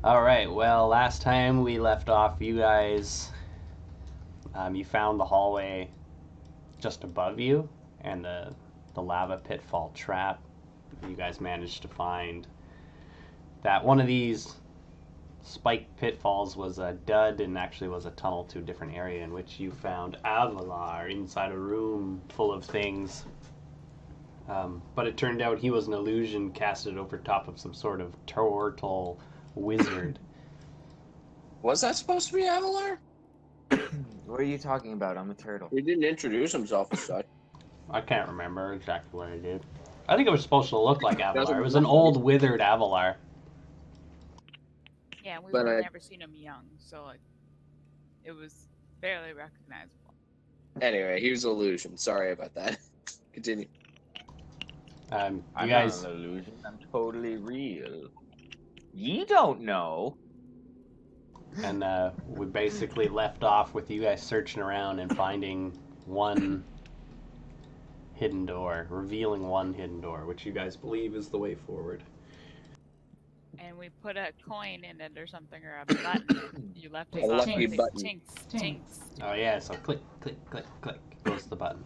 Alright, well, last time we left off, you guys, you found the hallway just above you and the lava pitfall trap. You guys managed to find that one of these spiked pitfalls was a dud and actually was a tunnel to a different area in which you found Avolar inside a room full of things. But it turned out he was an illusion casted over top of some sort of turtle wizard. Was that supposed to be Avolar? What are you talking about? I'm a turtle. He didn't introduce himself as such. I can't remember exactly what I did. I think it was supposed to look like Avalar. Doesn't It was an matter. old, withered Avalar. Yeah, we've But only never seen him young, so like, it was barely recognizable. Anyway, he was an illusion. Sorry about that. Continue. You I'm guys, not an illusion. I'm totally real. Ye don't know. and we basically left off with you guys searching around and finding one hidden door, revealing one hidden door, which you guys believe is the way forward. And we put a coin in it or something, or a button. You left us A off lucky with button. tinks, tinks. Oh yeah, so click, click, click, click goes the button.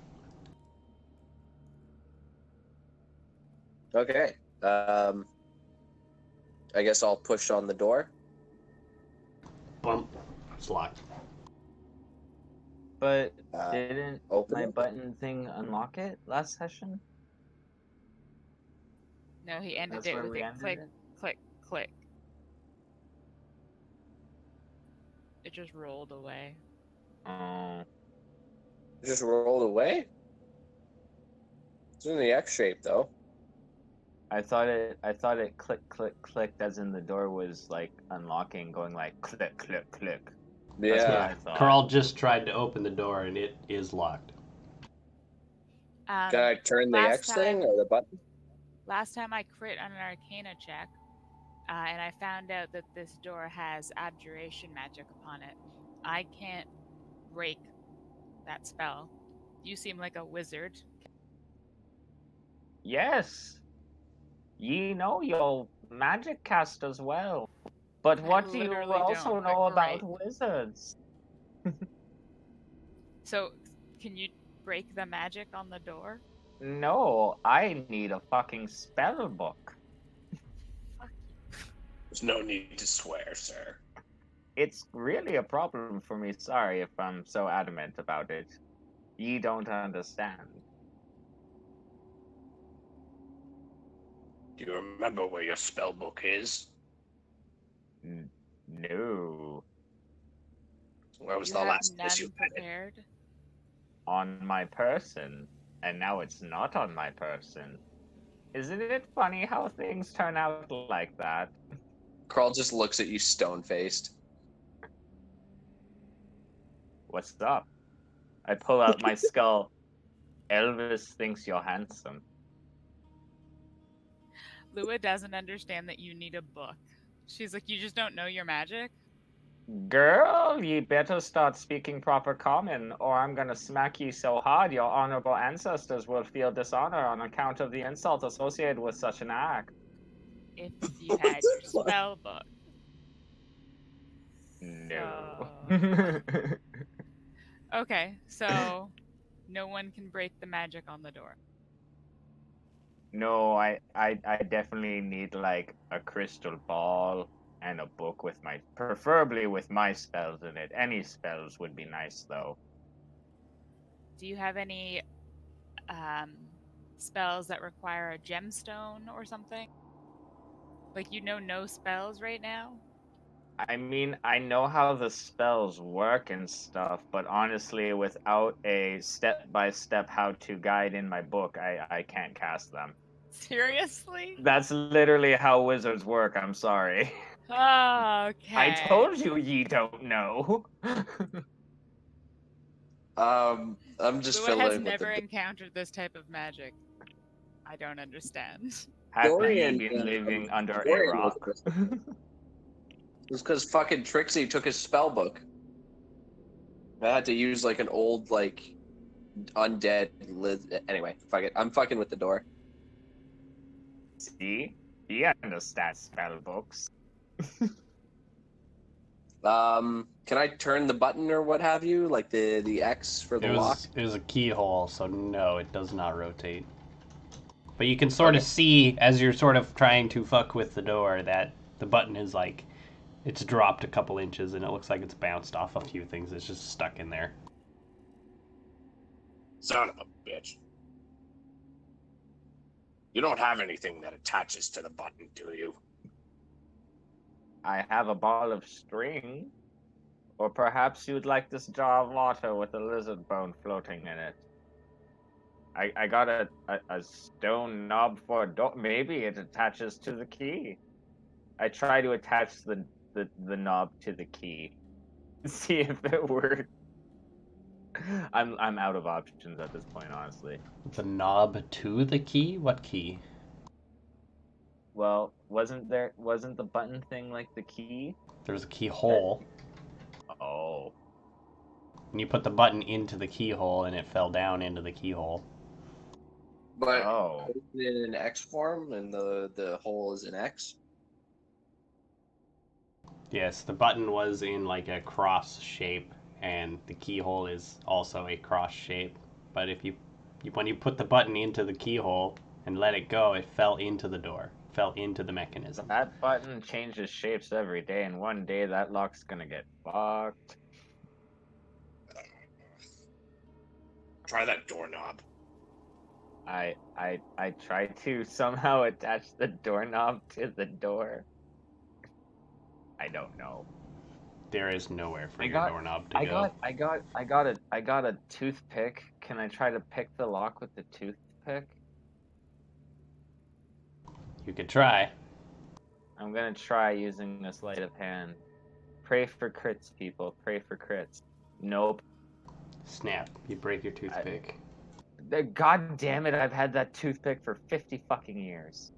Okay. I guess I'll push on the door. Bump. It's locked. But Uh, didn't open my it. button thing unlock it last session? No, he ended That's it where with we a ended click, it? click, click. It just rolled away. Oh. It just rolled away. It's in the X shape though. I thought it click click clicked as in the door was like unlocking, going like click click click. That's what Yeah. I thought. Carl just tried to open the door and it is locked. Can I turn the last X thing or the button? Last time I crit on an Arcana check, and I found out that this door has abjuration magic upon it. I can't break that spell. You seem like a wizard. Yes. Ye know your magic cast as well. But I what do you literally also don't, but know about great. wizards? So, can you break the magic on the door? No, I need a fucking spell book. Fuck you. There's no need to swear, sir. It's really a problem for me. Sorry if I'm so adamant about it. Ye don't understand. Do you remember where your spell book is? No. Where was You the have last none place you had it? prepared. On my person. And now it's not on my person. Isn't it funny how things turn out like that? Carl just looks at you stone-faced. What's up? I pull out my skull. Elvis thinks you're handsome. Lua doesn't understand that you need a book. She's like, you just don't know your magic? Girl, ye better start speaking proper common, or I'm gonna smack you so hard your honorable ancestors will feel dishonor on account of the insult associated with such an act. If you had your spell book. No. Okay, so no one can break the magic on the door. No, I definitely need like a crystal ball and a book with preferably with my spells in it. Any spells would be nice though. Do you have any spells that require a gemstone or something? Like, you know no spells right now? I mean, I know how the spells work and stuff, but honestly, without a step-by-step how-to guide in my book, I can't cast them. Seriously? That's literally how wizards work, I'm sorry. Okay. I told you ye don't know. I'm just Lua filling has in with never the encountered this type of magic. I don't understand. Have you Dorian, been living under a Dorian was rock? It was because fucking Trixie took his spell book. I had to use like an old like undead anyway, fuck it. I'm fucking with the door. See? He understands spell books. Can I turn the button or what have you, like the X for the lock? It was a keyhole, so no, it does not rotate. But you can sort of see, as you're sort of trying to fuck with the door, that the button is like, it's dropped a couple inches and it looks like it's bounced off a few things. It's just stuck in there. Son of a bitch. You don't have anything that attaches to the button, do you? I have a ball of string. Or perhaps you'd like this jar of water with a lizard bone floating in it. I got a stone knob for a door. Maybe it attaches to the key. I try to attach the knob to the key. See if it works. I'm out of options at this point, honestly. The knob to the key? What key? Well, wasn't the button thing like the key? There's a keyhole. Oh. And you put the button into the keyhole and it fell down into the keyhole. But Oh. is it in an X form and the hole is an X? Yes, the button was in like a cross shape, and the keyhole is also a cross shape. But if when you put the button into the keyhole and let it go, it fell into the door, fell into the mechanism. That button changes shapes every day, and one day that lock's gonna get fucked. Try that doorknob. I tried to somehow attach the doorknob to the door. I don't know. There is nowhere for your doorknob to go. I got a toothpick. Can I try to pick the lock with the toothpick? You could try. I'm gonna try using this sleight of hand. Pray for crits, people. Pray for crits. Nope. Snap. You break your toothpick. God damn it, I've had that toothpick for 50 fucking years.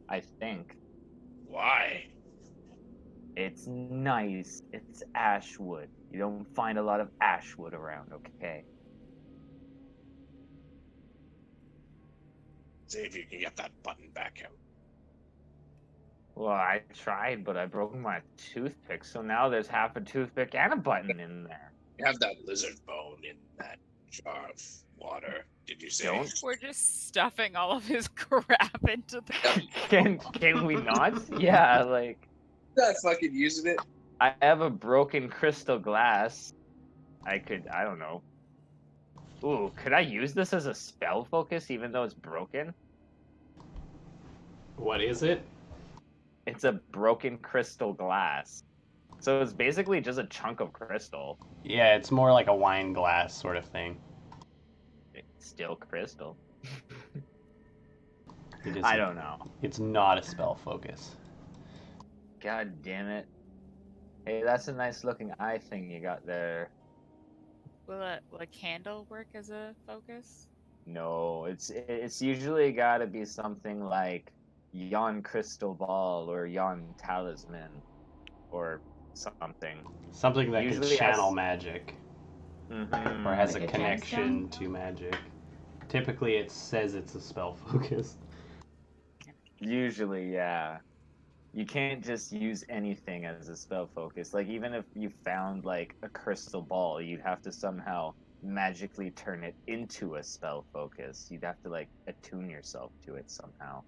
I think. Why? It's nice. It's ashwood. You don't find a lot of ashwood around, okay? See if you can get that button back out. Well, I tried, but I broke my toothpick, so now there's half a toothpick and a button in there. You have that lizard bone in that jar of water. Did you say? Don't. We're just stuffing all of his crap into the. Can we not? Yeah, like Not fucking using it. I have a broken crystal glass. I don't know. Ooh, could I use this as a spell focus even though it's broken? What is it? It's a broken crystal glass. So it's basically just a chunk of crystal. Yeah, it's more like a wine glass sort of thing. It's still crystal. It is I don't know. It's not a spell focus. God damn it. Hey, that's a nice looking eye thing you got there. Will a candle work as a focus? No, it's usually gotta be something like yon crystal ball or yon talisman or something. Something that Usually can channel has- magic. Mm-hmm. Or has Like a a connection to magic. Typically it says it's a spell focus. Usually, yeah. You can't just use anything as a spell focus. Like, even if you found, like, a crystal ball, you'd have to somehow magically turn it into a spell focus. You'd have to, like, attune yourself to it somehow.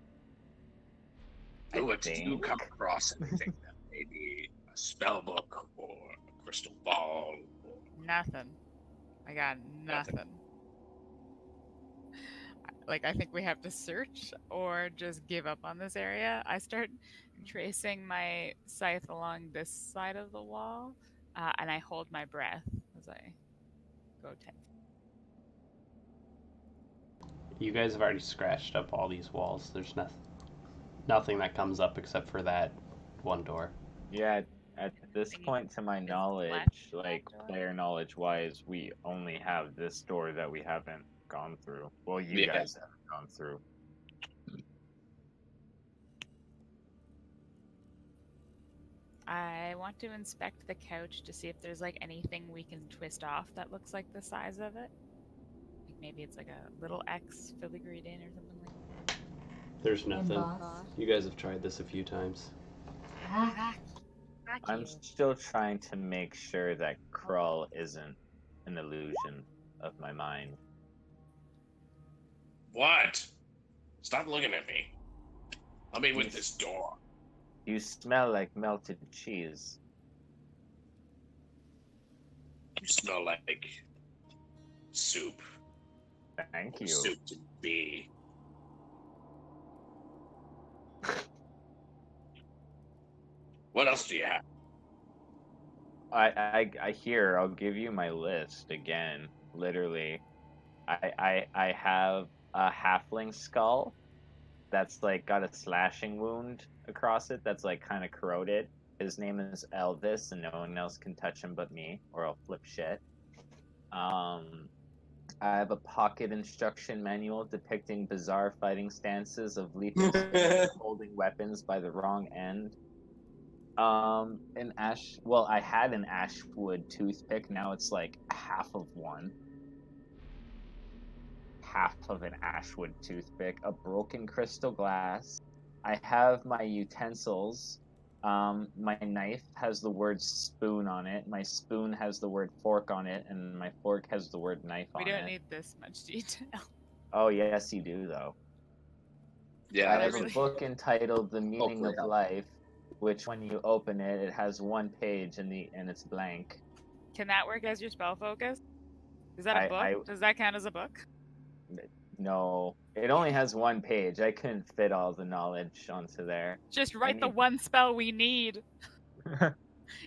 I Did you think. come across anything that maybe a spell book or a crystal ball? Nothing. I got nothing. Like, I think we have to search or just give up on this area. I start tracing my scythe along this side of the wall, and I hold my breath as I go 10. You guys have already scratched up all these walls. There's nothing that comes up except for that one door. Yeah, at this Thingy point, to my is knowledge, flat like, door. player knowledge-wise, we only have this door that we haven't gone through. Well, you Yeah. guys haven't gone through. I want to inspect the couch to see if there's like anything we can twist off that looks like the size of it. Like maybe it's like a little X filigreed in or something like that. There's nothing. Emboss. You guys have tried this a few times. Ah, Fuck I'm you. still trying to make sure that Krull isn't an illusion of my mind. What? Stop looking at me. Help me with Yes. this door. You smell like melted cheese. You smell like soup. Thank Or you. soup to be. What else do you have? I hear. I'll give you my list again. Literally, I have a halfling skull that's like got a slashing wound across it that's like kind of corroded. His name is Elvis, and no one else can touch him but me, or I'll flip shit. I have a pocket instruction manual depicting bizarre fighting stances of leaping, swinging, holding weapons by the wrong end. I had an ashwood toothpick. Now it's like half of one. Half of an ashwood toothpick. A broken crystal glass. I have my utensils. My knife has the word spoon on it. My spoon has the word fork on it, and my fork has the word knife on We it. don't need this much detail. Oh yes, you do though. Yeah, I I have really- a book entitled "The Meaning Hopefully of not. Life," which, when you open it, it has one page and it's blank. Can that work as your spell focus? Is that a I- book? I- Does that count as a book? No, it only has one page. I couldn't fit all the knowledge onto there. Just write the need- one spell we need.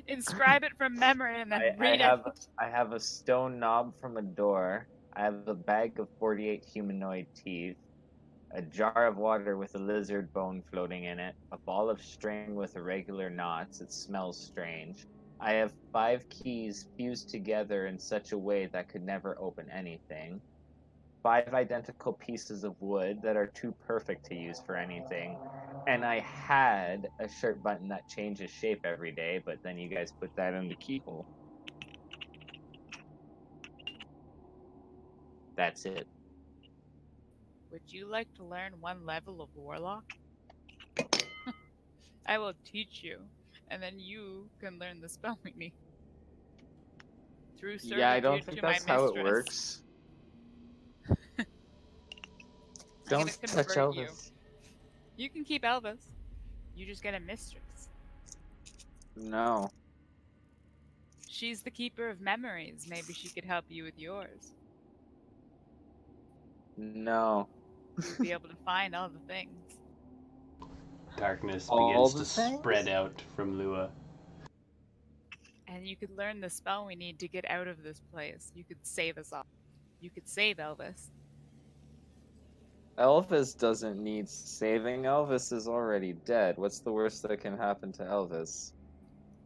Inscribe it from memory and then read it. I have a stone knob from a door. I have a bag of 48 humanoid teeth. A jar of water with a lizard bone floating in it, a ball of string with irregular knots. It smells strange. I have 5 keys fused together in such a way that could never open anything. 5 identical pieces of wood that are too perfect to use for anything. And I had a shirt button that changes shape every day, but then you guys put that in the keyhole. That's it. Would you like to learn one level of Warlock? I will teach you, and then you can learn the spell we need. Through servitude Yeah, I don't think to my that's how it mistress. works. I'm Don't gonna touch convert you. Elvis. You can keep Elvis. You just get a mistress. No. She's the keeper of memories. Maybe she could help you with yours. No. You'll be able to find all the things. Darkness All begins the to things? spread out from Lua. And you could learn the spell we need to get out of this place. You could save us all. You could save Elvis. Elvis doesn't need saving. Elvis is already dead. What's the worst that can happen to Elvis?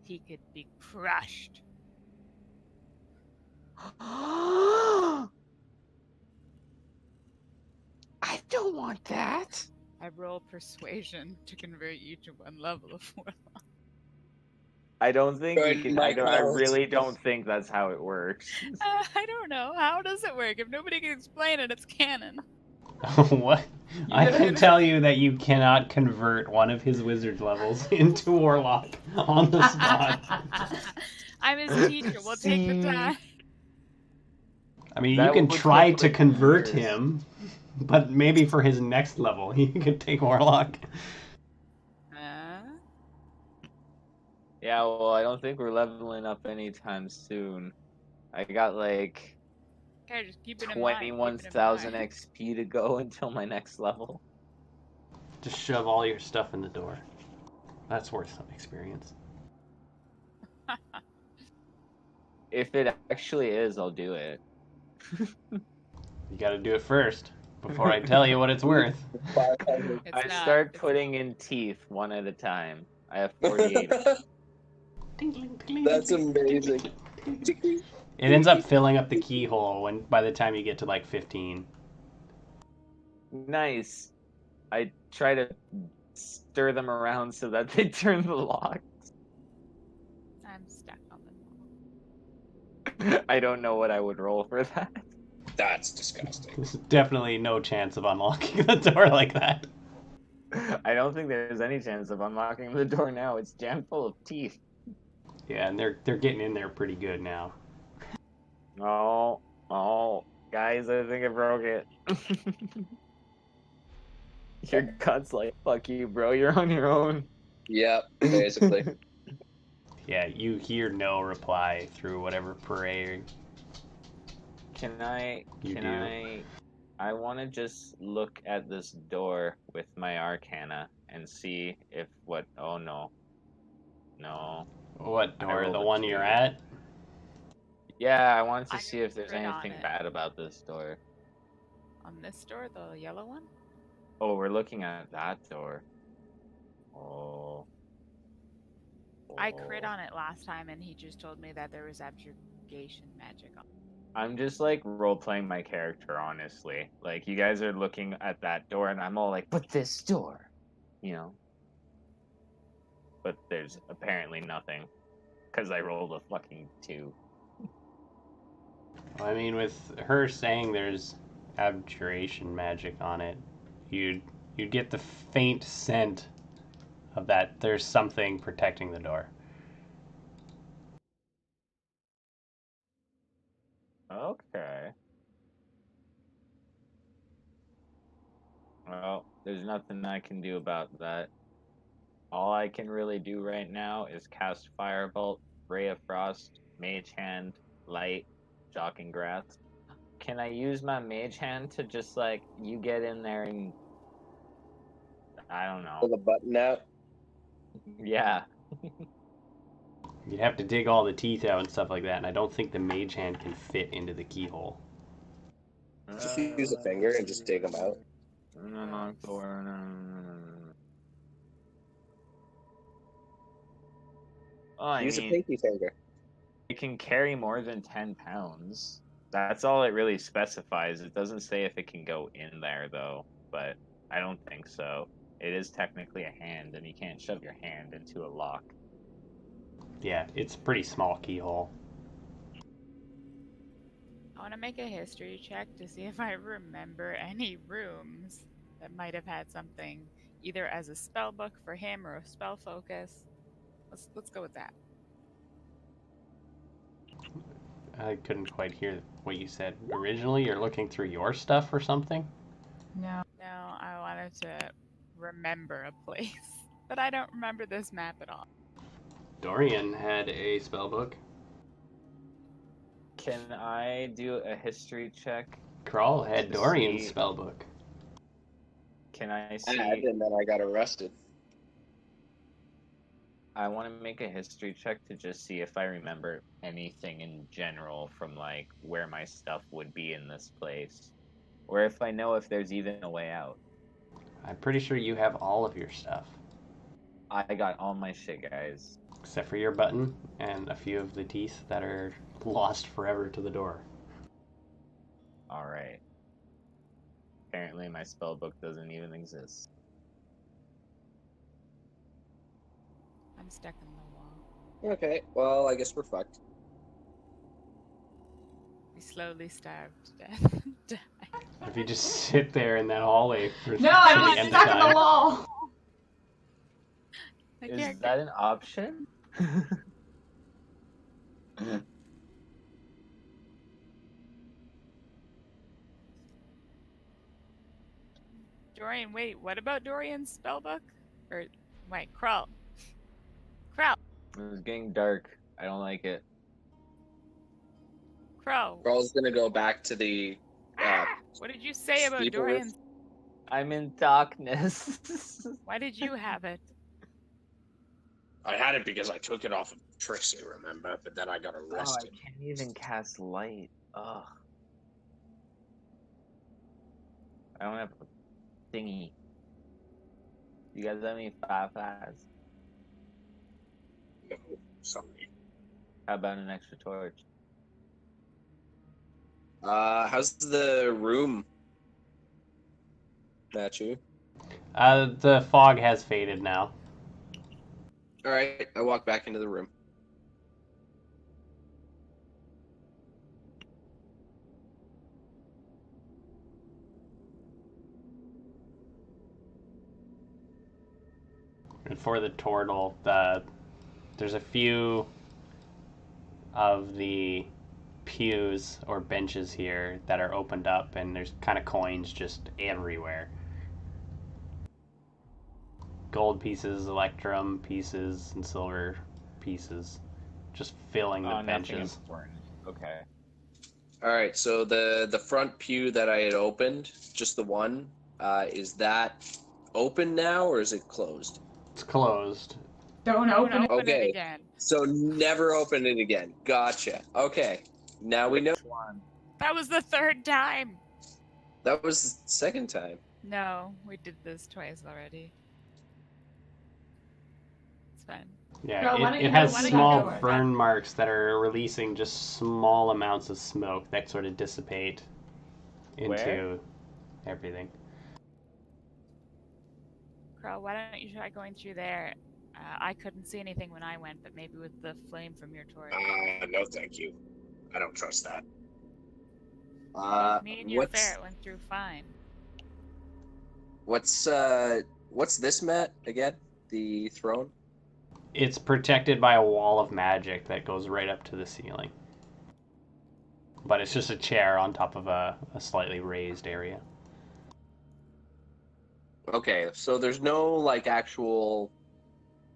He could be crushed. I don't want that. I roll persuasion to convert you to one level of Warlock. I don't think you Good, can. Mike I Knowles. really don't think that's how it works. I don't know. How does it work? If nobody can explain it, it's canon. What? I can tell you that you cannot convert one of his wizard levels into Warlock on the spot. I'm his teacher. We'll take the See? time. I mean, That you can would try take, to like, convert years. him, but maybe for his next level, he could take Warlock. Yeah, well, I don't think we're leveling up anytime soon. I got like Okay, just keep it in mind. Keep it in 21,000 mind. XP to go until my next level. Just shove all your stuff in the door. That's worth some experience. If it actually is, I'll do it. You gotta do it first, before I tell you what it's worth. It's I not- start it's- putting in teeth one at a time. I have 48. That's amazing. It ends up filling up the keyhole by the time you get to like 15. Nice. I try to stir them around so that they turn the lock. I'm stuck on the wall. I don't know what I would roll for that. That's disgusting. There's definitely no chance of unlocking the door like that. I don't think there's any chance of unlocking the door now. It's jammed full of teeth. Yeah, and they're getting in there pretty good now. Oh, guys, I think I broke it. Your gut's like, fuck you, bro. You're on your own. Yep, basically. Yeah, you hear no reply through whatever parade Can I? you Can do. I want to just look at this door with my arcana and see if what. Oh no, no. What I door? The rolled a one you're 2. at? Yeah, I wanted to I see if there's crit on anything it. bad about this door. On this door, the yellow one? Oh, we're looking at that door. Oh. I crit Oh. on it last time, and he just told me that there was abjuration magic on. I'm just like role playing my character, honestly. Like you guys are looking at that door, and I'm all like, "But this door," you know. But there's apparently nothing, because I rolled a fucking 2. Well, I mean, with her saying there's abjuration magic on it, you'd you'd get the faint scent of that there's something protecting the door. Okay. Well, there's nothing I can do about that. All I can really do right now is cast Firebolt, Ray of Frost, Mage Hand, Light, Shocking Grasp. Can I use my Mage Hand to just like you get in there and I don't know. Pull the button out. Yeah. You'd have to dig all the teeth out and stuff like that, and I don't think the mage hand can fit into the keyhole. Just use a finger and just dig them out. Oh, I Use a mean, pinky finger. it can carry more than 10 pounds. That's all it really specifies. It doesn't say if it can go in there, though, but I don't think so. It is technically a hand, and you can't shove your hand into a lock. Yeah, it's a pretty small keyhole. I want to make a history check to see if I remember any rooms that might have had something either as a spell book for him or a spell focus. Let's go with that. I couldn't quite hear what you said. Originally, you're looking through your stuff or something? No, I wanted to remember a place, but I don't remember this map at all. Dorian had a spell book. Can I do a history check? Kral had To Dorian's see- spell book. Can I I see? had, and then I got arrested. I want to make a history check to just see if I remember anything in general from like where my stuff would be in this place, or if I know if there's even a way out. I'm pretty sure you have all of your stuff, I got all my shit, guys. except for your button and a few of the teeth that are lost forever to the door. All right. Apparently, my spell book doesn't even exist. I'm stuck in the wall. Okay, well, I guess we're fucked. We slowly starve to death. Die. If you just sit there in that hallway for No, till I'm the just end stuck of on the time. wall. I Is can't that an option? Dorian, wait, what about Dorian's spellbook? Or, wait, Krull. Krull. It's getting dark. I don't like it. Krull. Carl's gonna go back to the. What did you say about Sleeper Dorian's? I'm in darkness. Why did you have it? I had it because I took it off of Trixie, remember? But then I got Oh, I arrested. can't even cast light. Ugh. I don't have a thingy. You guys have any fireflies? No, sorry. How about an extra torch? How's the room, Matthew? The fog has faded now. All right, I walk back into the room. And for the turtle, there's a few of the pews or benches here that are opened up, and there's kind of coins just everywhere. Gold pieces, electrum pieces, and silver pieces, just filling the Nothing benches. important. Okay. All right, so the front pew that I had opened, just the one, is that open now or is it closed? It's closed. Don't open Okay. it again. So never open it again. Gotcha. Okay. Now we know. Which one? That was the third time. That was the second time. No, we did this twice already. It's fine. Yeah, Girl, why don't it you has why don't you small go with burn marks that are releasing just small amounts of smoke that sort of dissipate into Where? everything. Crow, why don't you try going through there? I couldn't see anything when I went, but maybe with the flame from your torch. No, thank you. I don't trust that. Me and your ferret went through fine. What's this, Matt? Again, the throne. It's protected by a wall of magic that goes right up to the ceiling. But it's just a chair on top of a slightly raised area. Okay, so there's no like actual.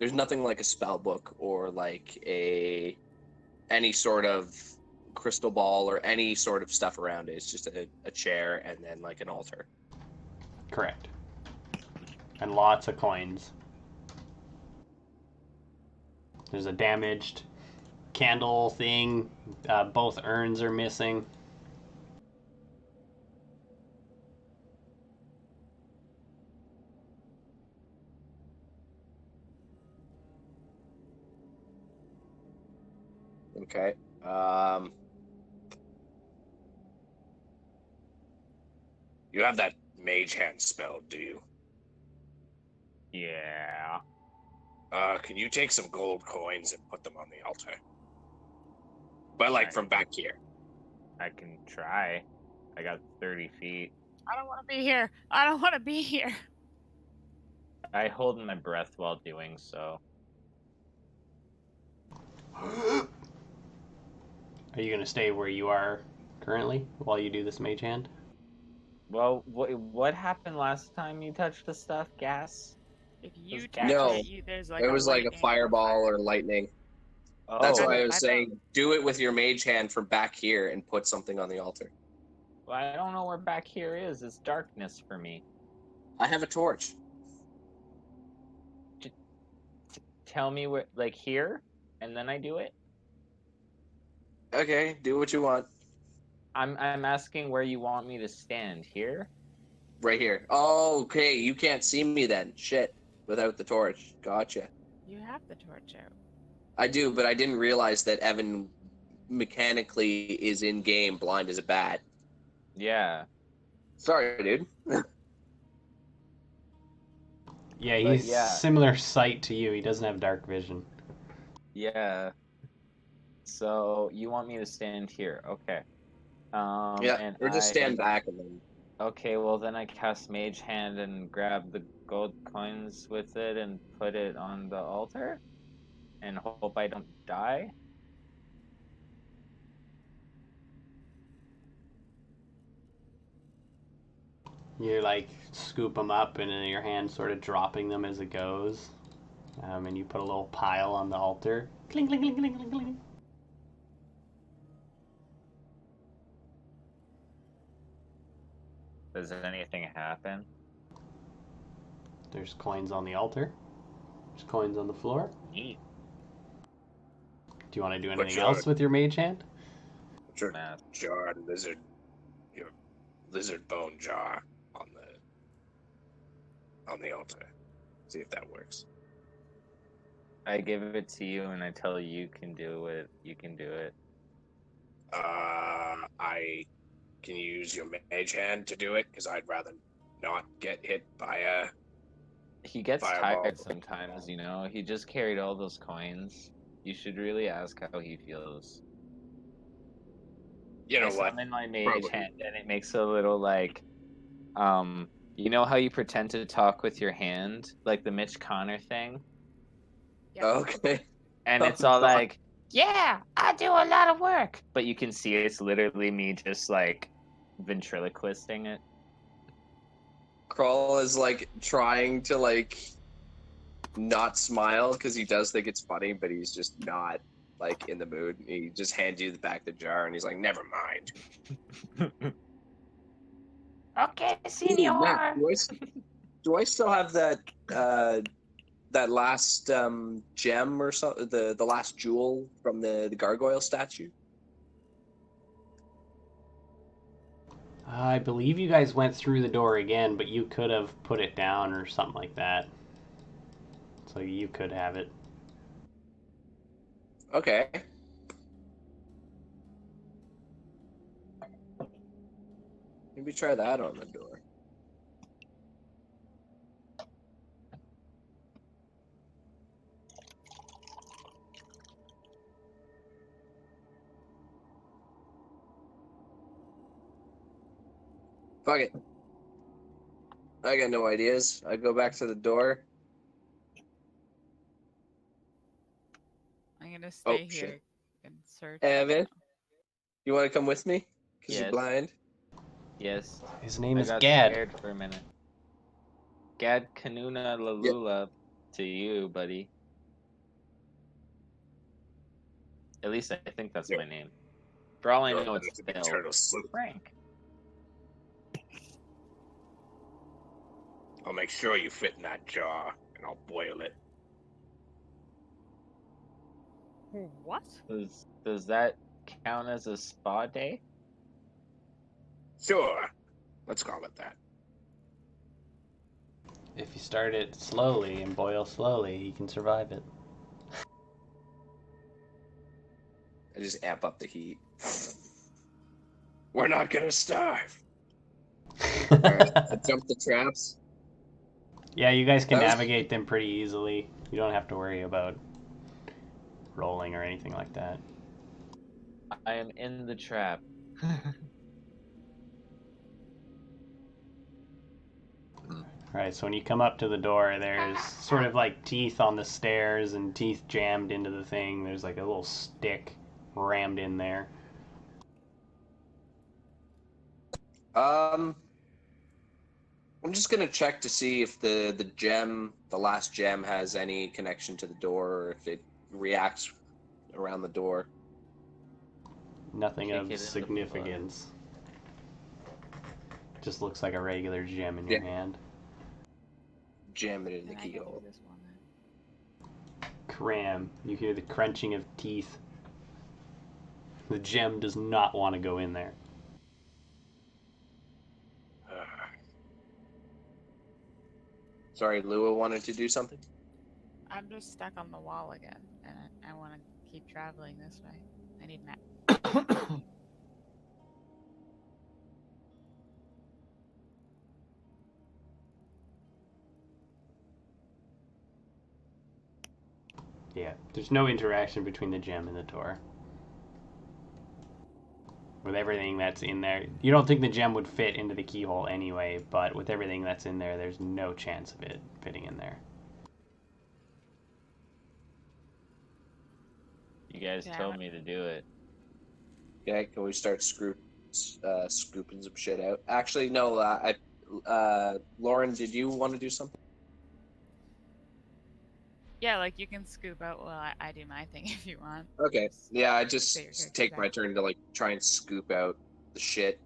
There's nothing like a spell book or like any sort of crystal ball or any sort of stuff around it. It's just a chair and then like an altar. Correct. And lots of coins. There's a damaged candle thing. Both urns are missing. Okay. You have that mage hand spell, do you? Yeah. Can you take some gold coins and put them on the altar? But like from back here. I can try. I got 30 feet. I don't want to be here. I don't want to be here. I hold my breath while doing so. Are you going to stay where you are currently while you do this mage hand? Well, what happened last time you touched the stuff? Gas? If you Just touch No, it, there's like it was like a lightning fireball or lightning. Oh, That's why I I was thought- saying do it with your mage hand from back here and put something on the altar. well, I don't know where back here is. It's darkness for me. I have a torch. Tell me where, like here, and then I do it. Okay, do what you want. I'm asking where you want me to stand. Here? Right here. Oh, okay. You can't see me then. Shit. Without the torch. Gotcha. You have the torch out. I do, but I didn't realize that Evan mechanically is in game blind as a bat. Yeah. Sorry, dude. Yeah, But he's yeah. similar sight to you. He doesn't have dark vision. Yeah. So you want me to stand here? Okay. Yeah, and or just I- stand back and then. Okay, well then I cast Mage Hand and grab the gold coins with it and put it on the altar, and hope I don't die. You like scoop them up and in your hand sort of dropping them as it goes. And you put a little pile on the altar. Cling, cling, cling, cling, cling, cling. Does anything happen? There's coins on the altar. There's coins on the floor. Neat. Do you want to do But anything you're- else with your mage hand? Put your Math. jar and your lizard bone jar on the altar. See if that works. I give it to you and I tell you you can do it. You can do it. I can use your mage hand to do it because I'd rather not get hit by a. He gets Fireball. tired sometimes, you know. He just carried all those coins. You should really ask how he feels. You know I what? summon my mage Probably. hand and it makes a little like, you know how you pretend to talk with your hand, like the Mitch Connor thing, Yep. Okay. and Oh, it's all God. like, Yeah, I do a lot of work. But you can see it's literally me just like ventriloquisting it. Kroll is like trying to like not smile because he does think it's funny, but he's just not like in the mood. He just hands you back the jar and he's like, "Never mind." Okay, Ooh, Matt, senor. do I still have that that last gem or so, the last jewel from the gargoyle statue? I believe you guys went through the door again, but you could have put it down or something like that. So you could have it. Okay. Maybe try that on the door. Fuck it. I got no ideas. I go back to the door. I'm gonna Oh, stay here shit. and search. Evan, you want to come with me? Because you're Yes. blind. Yes. His name I is got Gad. scared for a minute. Gad Kanuna Lalula to you, buddy. At least I think that's my name. For all I know, it's It's a big Bill. turtle soup. Frank. I'll make sure you fit in that jar, and I'll boil it. What? Does that count as a spa day? Sure. Let's call it that. If you start it slowly and boil slowly, you can survive it. I just amp up the heat. We're not gonna starve. Alright, I jump the traps. Yeah, you guys can That was- navigate them pretty easily. You don't have to worry about rolling or anything like that. I am in the trap. Right, so when you come up to the door, there's sort of like teeth on the stairs and teeth jammed into the thing. There's like a little stick rammed in there. I'm just gonna check to see if the gem, the last gem, has any connection to the door, or if it reacts around the door. Nothing Kick it of in the significance. Just looks like a regular gem in your Yeah. hand. Jam it in the Then I can do keyhole. this one then. Cram. You hear the crunching of teeth. The gem does not want to go in there. Sorry, Lua wanted to do something. I'm just stuck on the wall again, and I want to keep traveling this way. I need map. Yeah, there's no interaction between the gem and the door. With everything that's in there, you don't think the gem would fit into the keyhole anyway, but with everything that's in there, there's no chance of it fitting in there. You guys Yeah, told me to do it. Okay, can we start scooping some shit out? Actually, no. Lauren, did you want to do something? Yeah, like you can scoop out while I do my thing if you want. Okay. Yeah, I just Say your character's take my out. turn to like try and scoop out the shit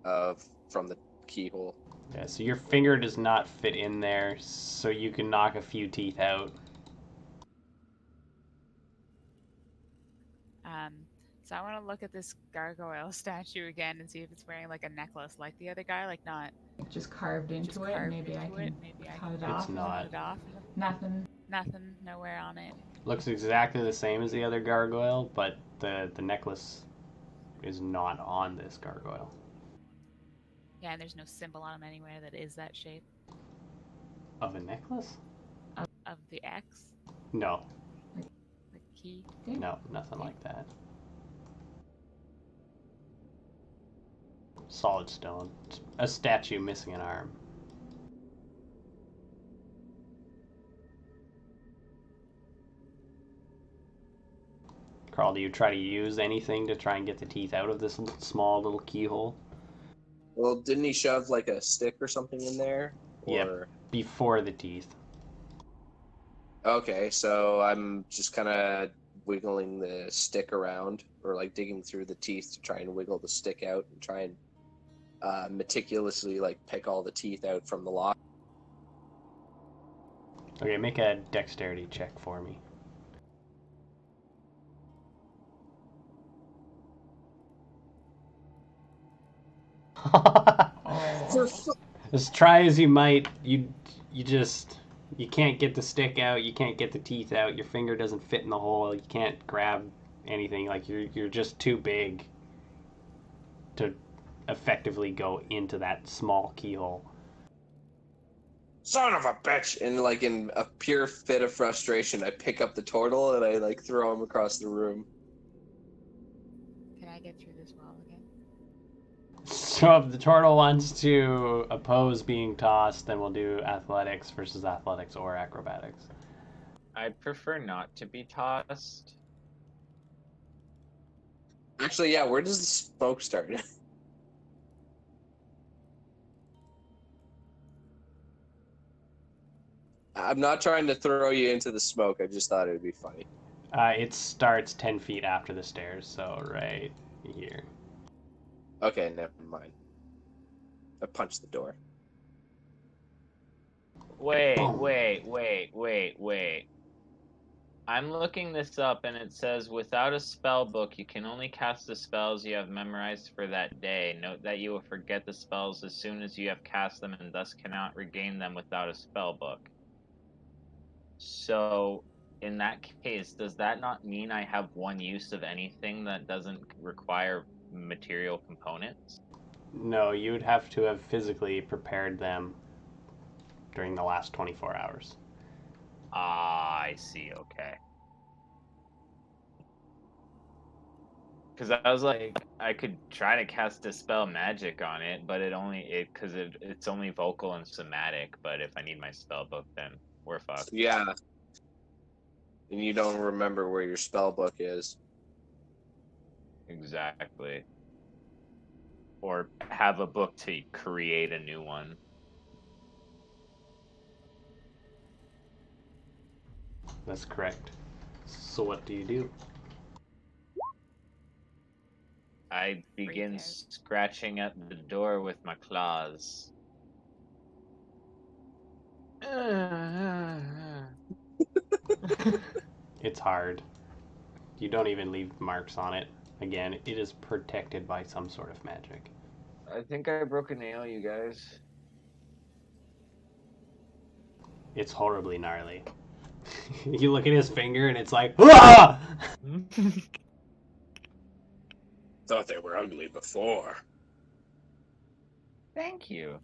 from the keyhole. Yeah, so your finger does not fit in there, so you can knock a few teeth out. So I want to look at this gargoyle statue again and see if it's wearing like a necklace like the other guy, like not Just carved into just it. carved Maybe I into can it. Maybe I cut can it It's off. not. cut it off. Nothing. Nothing, nowhere on it. Looks exactly the same as the other gargoyle, but the necklace is not on this gargoyle. Yeah, and there's no symbol on him anywhere that is that shape Of a necklace? of the X, No, the key. no, nothing like that. Solid stone. It's a statue missing an arm. Carl, do you try to use anything to try and get the teeth out of this small little keyhole? Well, didn't he shove like a stick or something in there? Yep. Or Before the teeth. okay, so I'm just kind of wiggling the stick around, or like digging through the teeth to try and wiggle the stick out and try and meticulously like pick all the teeth out from the lock. Okay, make a dexterity check for me. For fu- As try as you might, you can't get the stick out. You can't get the teeth out. Your finger doesn't fit in the hole. You can't grab anything. Like you're just too big to effectively go into that small keyhole. Son of a bitch! and like in a pure fit of frustration, I pick up the turtle and I like throw him across the room. Can I get through this wall again? So if the turtle wants to oppose being tossed, then we'll do athletics versus athletics or acrobatics. I'd prefer not to be tossed. Actually, yeah, where does the smoke start? I'm not trying to throw you into the smoke. I just thought it would be funny. It starts 10 feet after the stairs, so right here. Okay, never mind. I punched the door. Wait, Boom. wait. I'm looking this up and it says without a spell book, you can only cast the spells you have memorized for that day. Note that you will forget the spells as soon as you have cast them and thus cannot regain them without a spell book. So, in that case, does that not mean I have one use of anything that doesn't require material components? No, you would have to have physically prepared them during the last 24 hours. Ah, I see, okay. Because I was like, I could try to cast Dispel Magic on it, but it's only vocal and somatic, but if I need my spell book, then we're fucked. Yeah. And you don't remember where your spell book is. Exactly. Or have a book to create a new one. That's correct. So what do you do? I begin out. scratching at the door with my claws. It's hard. You don't even leave marks on it. Again, it is protected by some sort of magic. I think I broke a nail, you guys. It's horribly gnarly. You look at his finger and it's like, ah! Thought they were ugly before. Thank you.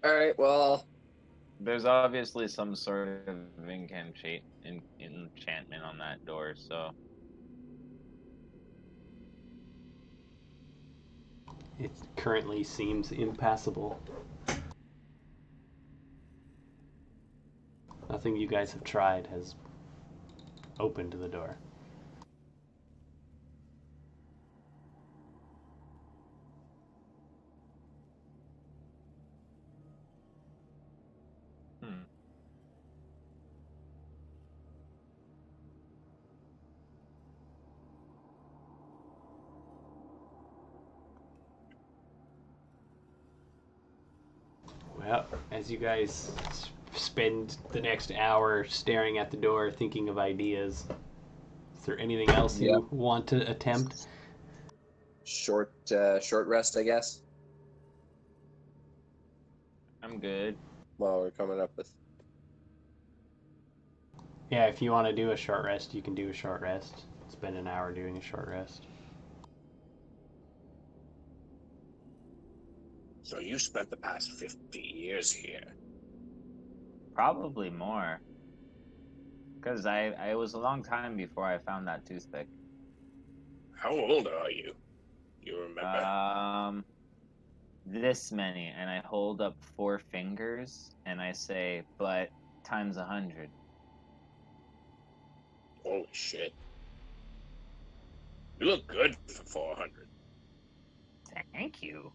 All right, well, There's obviously some sort of enchantment on that door, so It currently seems impassable. Nothing you guys have tried has opened the door. Well, as you guys spend the next hour staring at the door thinking of ideas, is there anything else Yeah. you want to attempt? short rest, I guess. I'm good. Well, we're coming up with. Yeah, if you want to do a short rest, you can do a short rest. Spend an hour doing a short rest. So you spent the past 50 years here. Probably more. Because I was a long time before I found that toothpick. How old are you? You remember? this many, and I hold up 4 fingers, and I say, but times 100. Holy shit. You look good for 400. Thank you.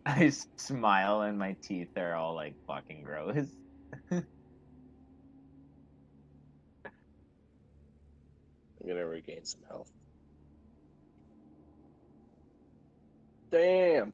I smile, and my teeth are all like fucking gross. I'm gonna regain some health. Damn.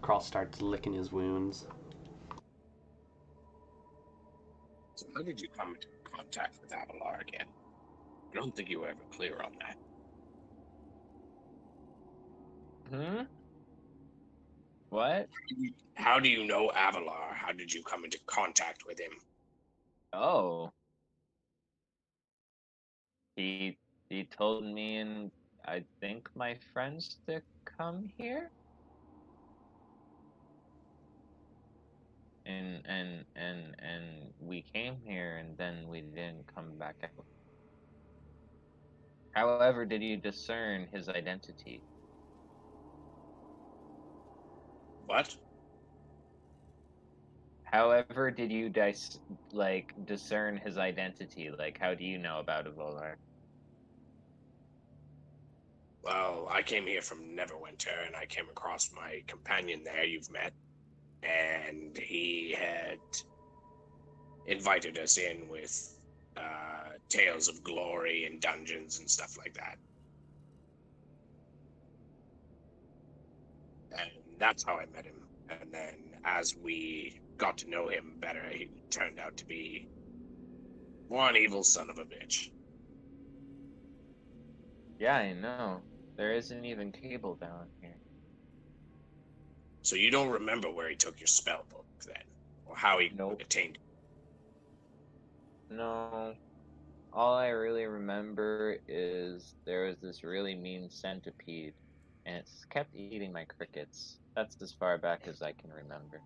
Carl starts licking his wounds. So how did you come into contact with Avolar again? I don't think you were ever clear on that. What? How do you know Avolar? How did you come into contact with him? Oh. He told me and I think my friends to come here. And we came here and then we didn't come back out. However, did you discern his identity? What? However, did you discern his identity? Like, how do you know about Avolar? Well, I came here from Neverwinter and I came across my companion there you've met. And he had invited us in with tales of glory and dungeons and stuff like that. And that's how I met him. And then as we got to know him better, he turned out to be one evil son of a bitch. Yeah, I know. There isn't even cable down here. So you don't remember where he took your spell book then? Or how he Nope. attained it? No. All I really remember is there was this really mean centipede, and it's kept eating my crickets. That's as far back as I can remember.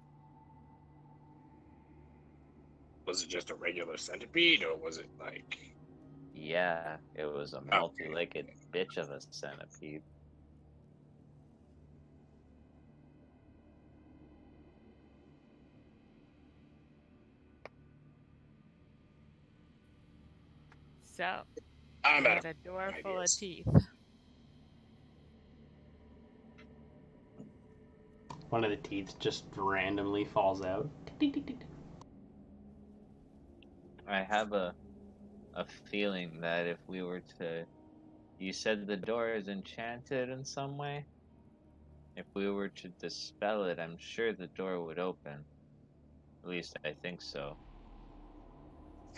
Was it just a regular centipede, or was it like... Yeah, it was a multi-legged bitch of a centipede. So, I'm we out had of a door full of ideas. teeth. One of the teeth just randomly falls out. I have a feeling that if we were to... You said the door is enchanted in some way? If we were to dispel it, I'm sure the door would open. At least I think so.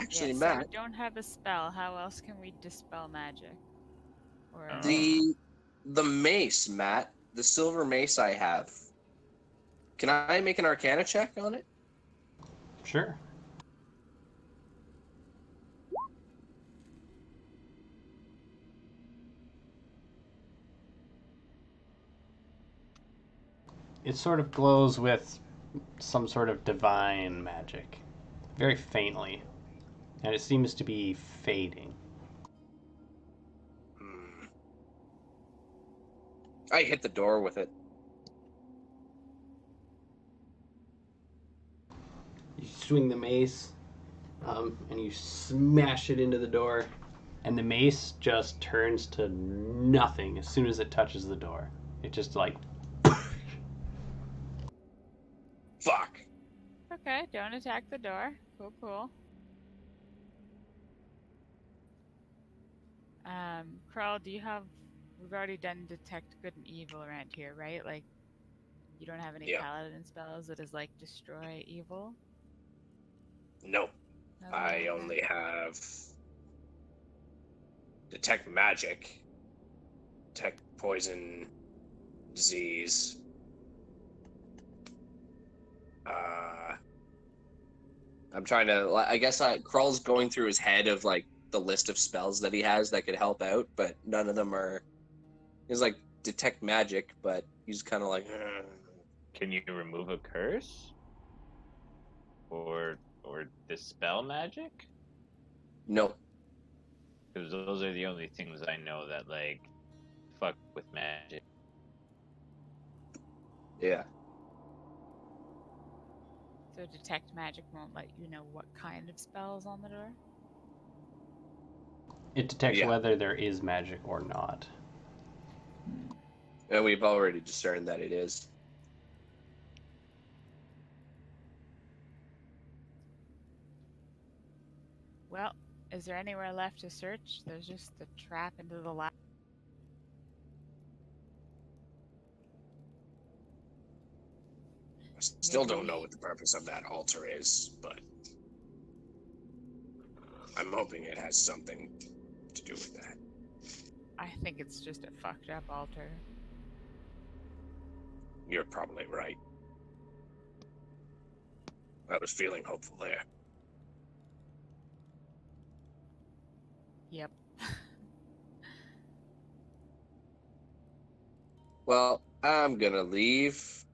Actually, So Matt, we don't have a spell. How else can we dispel magic? Or the mace, Matt, the silver mace I have. Can I make an Arcana check on it? Sure. It sort of glows with some sort of divine magic, very faintly, and it seems to be fading. I hit the door with it. You swing the mace, and you smash it into the door, and the mace just turns to nothing as soon as it touches the door. It just like Fuck. okay, don't attack the door. Cool. Carl, do you have? We've already done detect good and evil around here, right? Like, you don't have any Yeah. paladin spells that is like destroy evil. Nope. No, I no. only have detect magic, detect poison, disease, I'm trying to. I guess Krull's going through his head of like the list of spells that he has that could help out, but none of them are. He's like detect magic, but he's kind of like. Can you remove a curse? Or dispel magic? No. Because those are the only things I know that like fuck with magic. Yeah. So detect magic won't let you know what kind of spells on the door? It detects Yeah. whether there is magic or not. And we've already discerned that it is. Well, is there anywhere left to search? There's just the trap into the lab. I still don't know Maybe- what the purpose of that altar is, but I'm hoping it has something to do with that. I think it's just a fucked up altar. You're probably right. I was feeling hopeful there. Yep. Well, I'm gonna leave.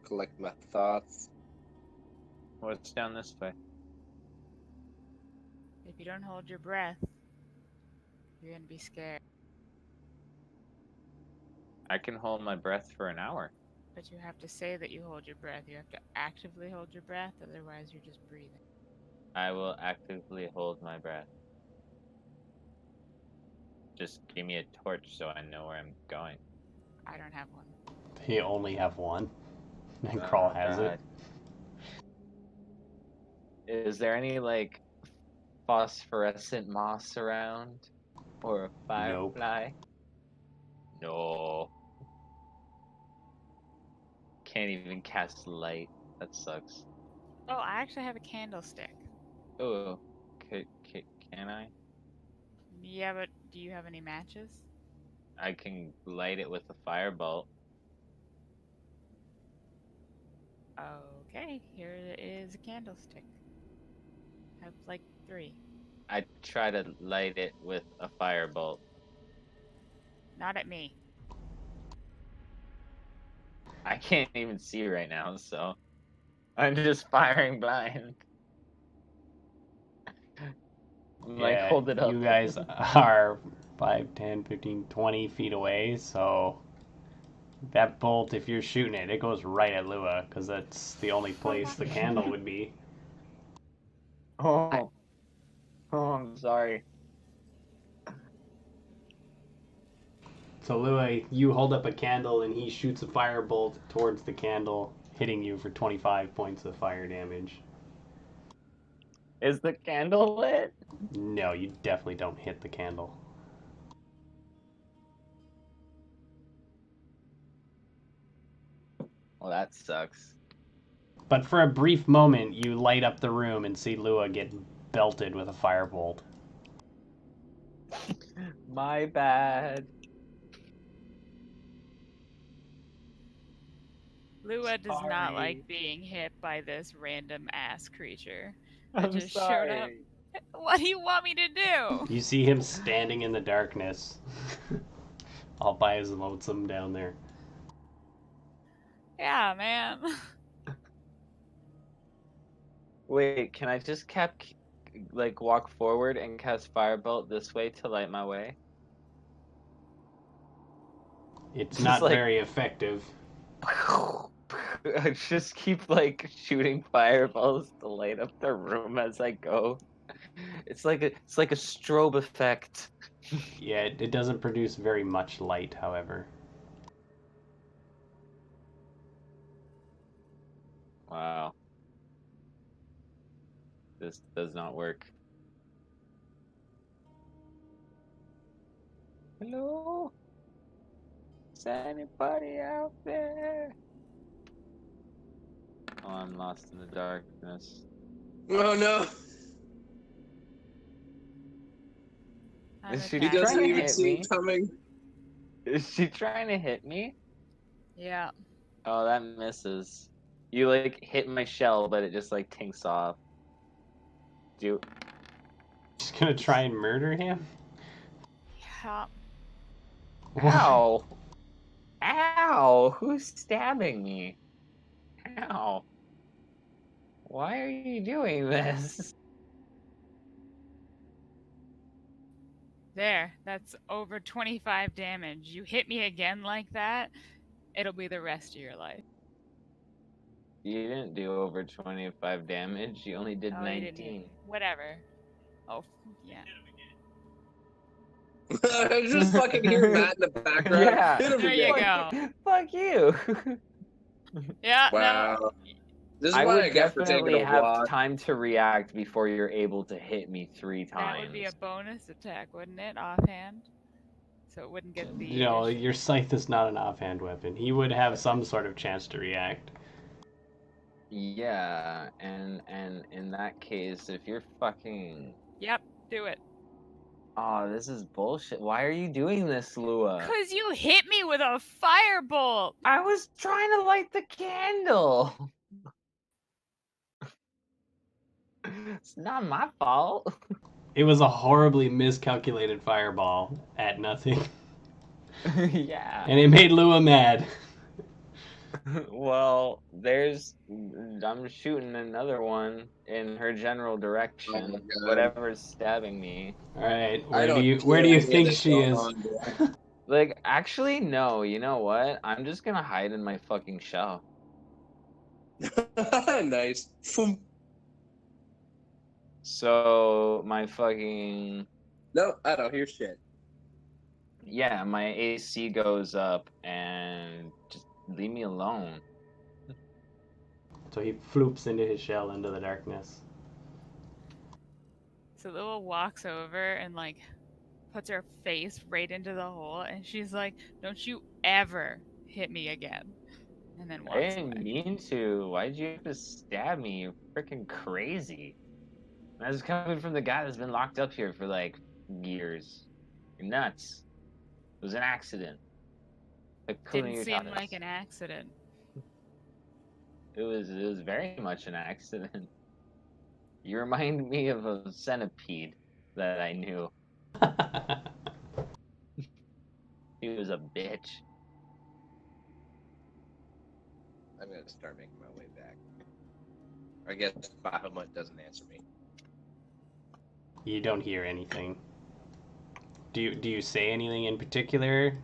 Collect my thoughts. What's down this way? If you don't hold your breath, you're gonna be scared. I can hold my breath for an hour. But you have to say that you hold your breath. You have to actively hold your breath, otherwise you're just breathing. I will actively hold my breath. Just give me a torch so I know where I'm going. I don't have one. They only have one. And Krull has it. Is there any like phosphorescent moss around? Or a firefly? No. Can't even cast light. That sucks. Oh, I actually have a candlestick. Oh, can I? Yeah, but do you have any matches? I can light it with a firebolt. Okay, here is a candlestick. Have like 3. I try to light it with a firebolt. Not at me. I can't even see right now, so I'm just firing blind. I'm like, Yeah, hold it up. you guys are 5, 10, 15, 20 feet away, so that bolt, if you're shooting it, it goes right at Lua, because that's the only place the candle would be. Oh, I'm sorry. So Lua, you hold up a candle and he shoots a firebolt towards the candle, hitting you for 25 points of fire damage. Is the candle lit? No, you definitely don't hit the candle. Well, that sucks. But for a brief moment, you light up the room and see Lua get belted with a firebolt. My bad. Lua does not Sorry. like being hit by this random ass creature that I'm just sorry. showed up. What do you want me to do? You see him standing in the darkness, all by his lonesome down there. Yeah, man. Wait, can I just like walk forward and cast firebolt this way to light my way? It's Just not like- very effective. I just keep like shooting fireballs to light up the room as I go. It's like a strobe effect. Yeah, it doesn't produce very much light, however. Wow. This does not work. Hello? Is anybody out there? Oh, I'm lost in the darkness. Oh no! I'm Is she He attacking. doesn't trying to even hit see me? it coming. Is she trying to hit me? Yeah. Oh, that misses. You like hit my shell, but it just like tinks off. Do Just gonna try and murder him? Yeah. Ow! Ow! Who's stabbing me? Ow! Why are you doing this? There. That's over 25 damage. You hit me again like that, it'll be the rest of your life. You didn't do over 25 damage. You only did Oh, you didn't hit 19. me. Whatever. Oh, yeah. Just fucking hear Matt in the background. Yeah. Hit him There you again. go. Fuck you. Yeah, Wow. no. This is I what would I get for taking definitely a have walk. time to react before you're able to hit me 3 times. That would be a bonus attack, wouldn't it? Offhand? So it wouldn't get the You know, addition. your scythe is not an offhand weapon. He would have some sort of chance to react. Yeah, and in that case, if you're fucking... Yep, do it. Oh, this is bullshit. Why are you doing this, Lua? Cause you hit me with a firebolt! I was trying to light the candle. It's not my fault. It was a horribly miscalculated fireball at nothing. Yeah. And it made Lua mad. Well, I'm shooting another one in her general direction. Oh my God. Whatever's stabbing me. Alright, I don't where do hear you any of think this she going is? on, bro. Like, actually, no. You know what? I'm just gonna hide in my fucking shell. Nice. Foom. So my fucking No, I don't hear shit. yeah, my AC goes up, and just leave me alone. So he floops into his shell into the darkness. So Lua walks over and like puts her face right into the hole, and she's like, "Don't you ever hit me again!" And then I walks didn't away. mean to. Why'd you have to stab me? You're freaking crazy. That was coming from the guy that's been locked up here for like years. You're nuts. It was an accident. Like Didn't seem like an accident. It was very much an accident. You remind me of a centipede that I knew. He was a bitch. I'm gonna start making my way back. I guess Bahamut doesn't answer me. You don't hear anything. Do you say anything in particular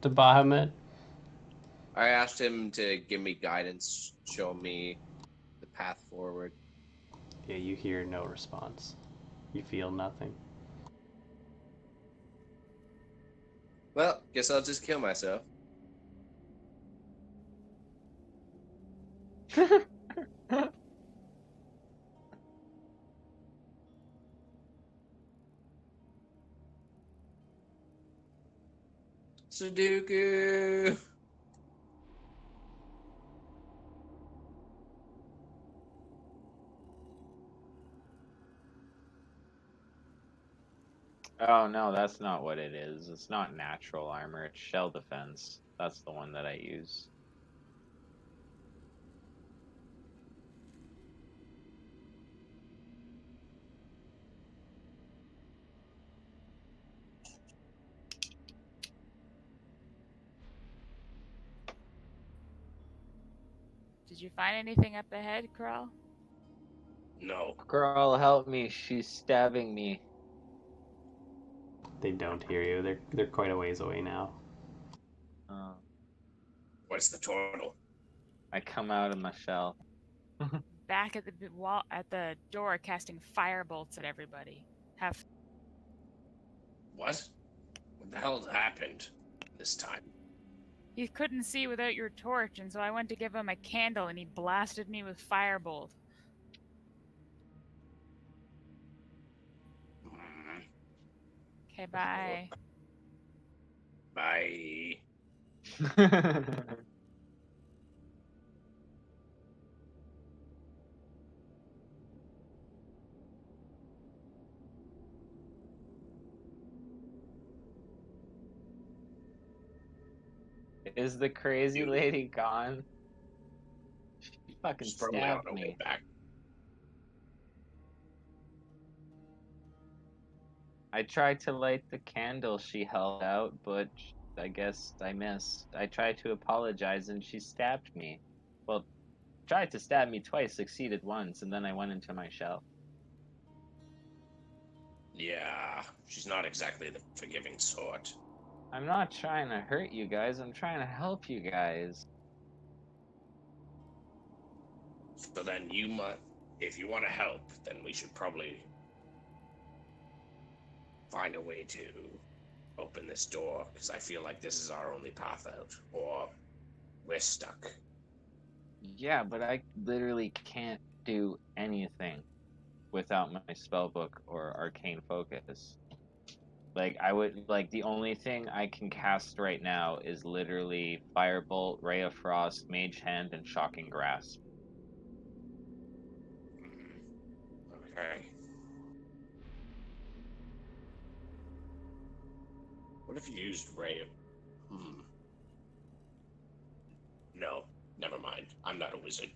to Bahamut? I asked him to give me guidance, show me the path forward. Yeah, you hear no response. You feel nothing. Well, guess I'll just kill myself. Sudoku. Oh no, that's not what it is. It's not natural armor, it's shell defense. That's the one that I use. Did you find anything up ahead, Kral? No. Girl, help me, she's stabbing me. They don't hear you. They're quite a ways away now. Oh, Where's the turtle? I come out of my shell. Back at the wall, at the door, casting firebolts at everybody. Have What? What the hell happened this time? he couldn't see without your torch, and so I went to give him a candle, and he blasted me with firebolt. Hmm. Okay, bye. Bye. Is the crazy lady gone? She fucking She's probably on stabbed her way me. back. I tried to light the candle she held out, but I guess I missed. I tried to apologize and she stabbed me. Well, tried to stab me twice, succeeded once, and then I went into my shell. Yeah, she's not exactly the forgiving sort. I'm not trying to hurt you guys, I'm trying to help you guys. So then you must, if you want to help, then we should probably find a way to open this door, because I feel like this is our only path out, or we're stuck. Yeah, but I literally can't do anything without my spellbook or arcane focus. Like, the only thing I can cast right now is literally Firebolt, Ray of Frost, Mage Hand, and Shocking Grasp. Okay. What if you used Ray of... No, never mind. I'm not a wizard.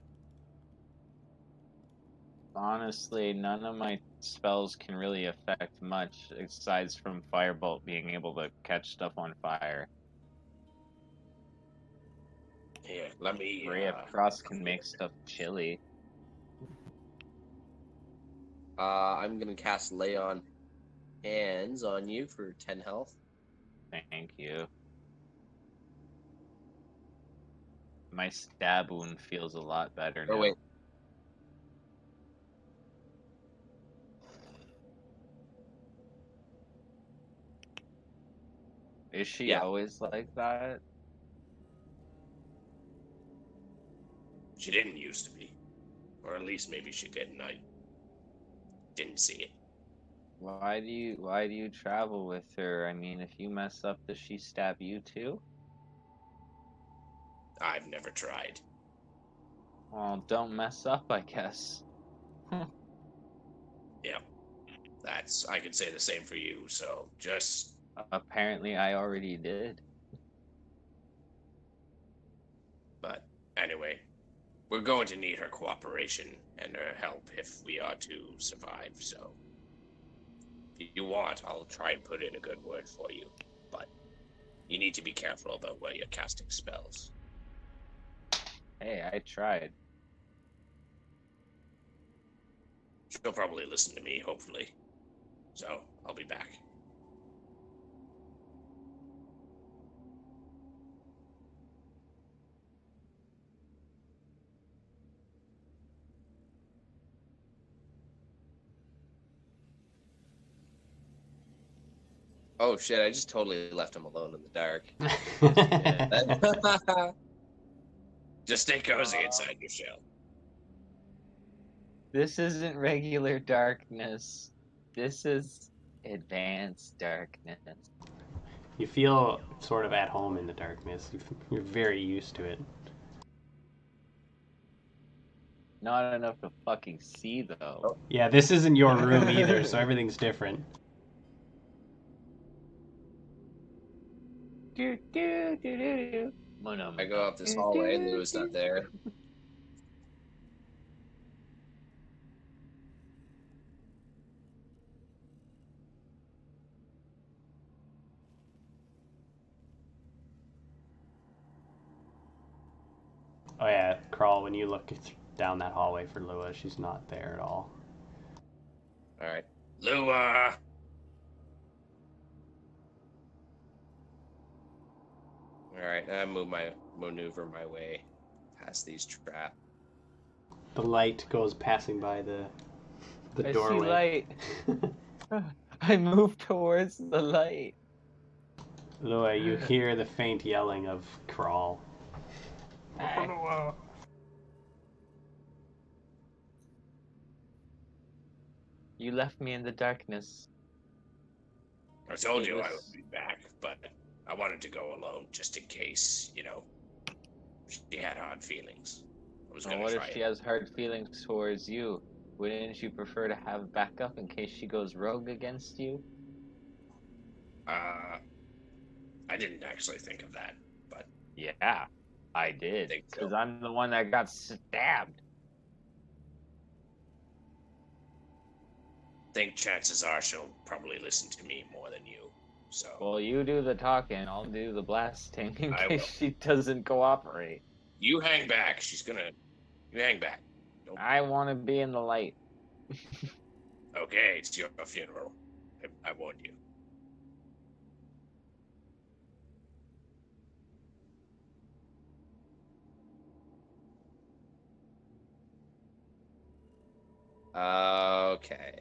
Honestly, none of my spells can really affect much, aside from Firebolt being able to catch stuff on fire. Here, let me... Ray of Frost can make stuff chilly. I'm gonna cast Lay on Hands on you for 10 health. Thank you. My stab wound feels a lot better now. Oh, wait. Is she Yeah. always like that? She didn't used to be. Or at least maybe she did, and I didn't see it. Why do you travel with her? I mean, if you mess up, does she stab you too? I've never tried. Well, don't mess up, I guess. Yeah. I could say the same for you, so just... Apparently, I already did. But anyway, we're going to need her cooperation and her help if we are to survive, so... If you want, I'll try and put in a good word for you, but you need to be careful about where you're casting spells. Hey, I tried. She'll probably listen to me, hopefully. So, I'll be back. Oh shit, I just totally left him alone in the dark. Just stay cozy inside your shell. This isn't regular darkness. This is advanced darkness. You feel sort of at home in the darkness. You're very used to it. Not enough to fucking see, though. Yeah, this isn't your room either, so everything's different. Do, do, do, do, do. I go up this hallway, Lou's not there. Oh yeah, Crawl, when you look down that hallway for Lua, she's not there at all. Alright. Lua! Alright, I maneuver my way past these traps. The light goes passing by the doorway. I see light. I move towards the light. Lua, you hear the faint yelling of Crawl. You left me in the darkness. I told you I would be back, but I wanted to go alone just in case, she had hard feelings. I was Well, gonna what try if she it. has hard feelings towards you? Wouldn't you prefer to have backup in case she goes rogue against you? I didn't actually think of that, but Yeah, I did. Think so. Because I'm the one that got stabbed. Think chances are she'll probably listen to me more than you. So Well, you do the talking, I'll do the blasting in I case will. she doesn't cooperate. you hang back. You hang back. I want to be in the light. Okay, it's your funeral. I warned you. Okay.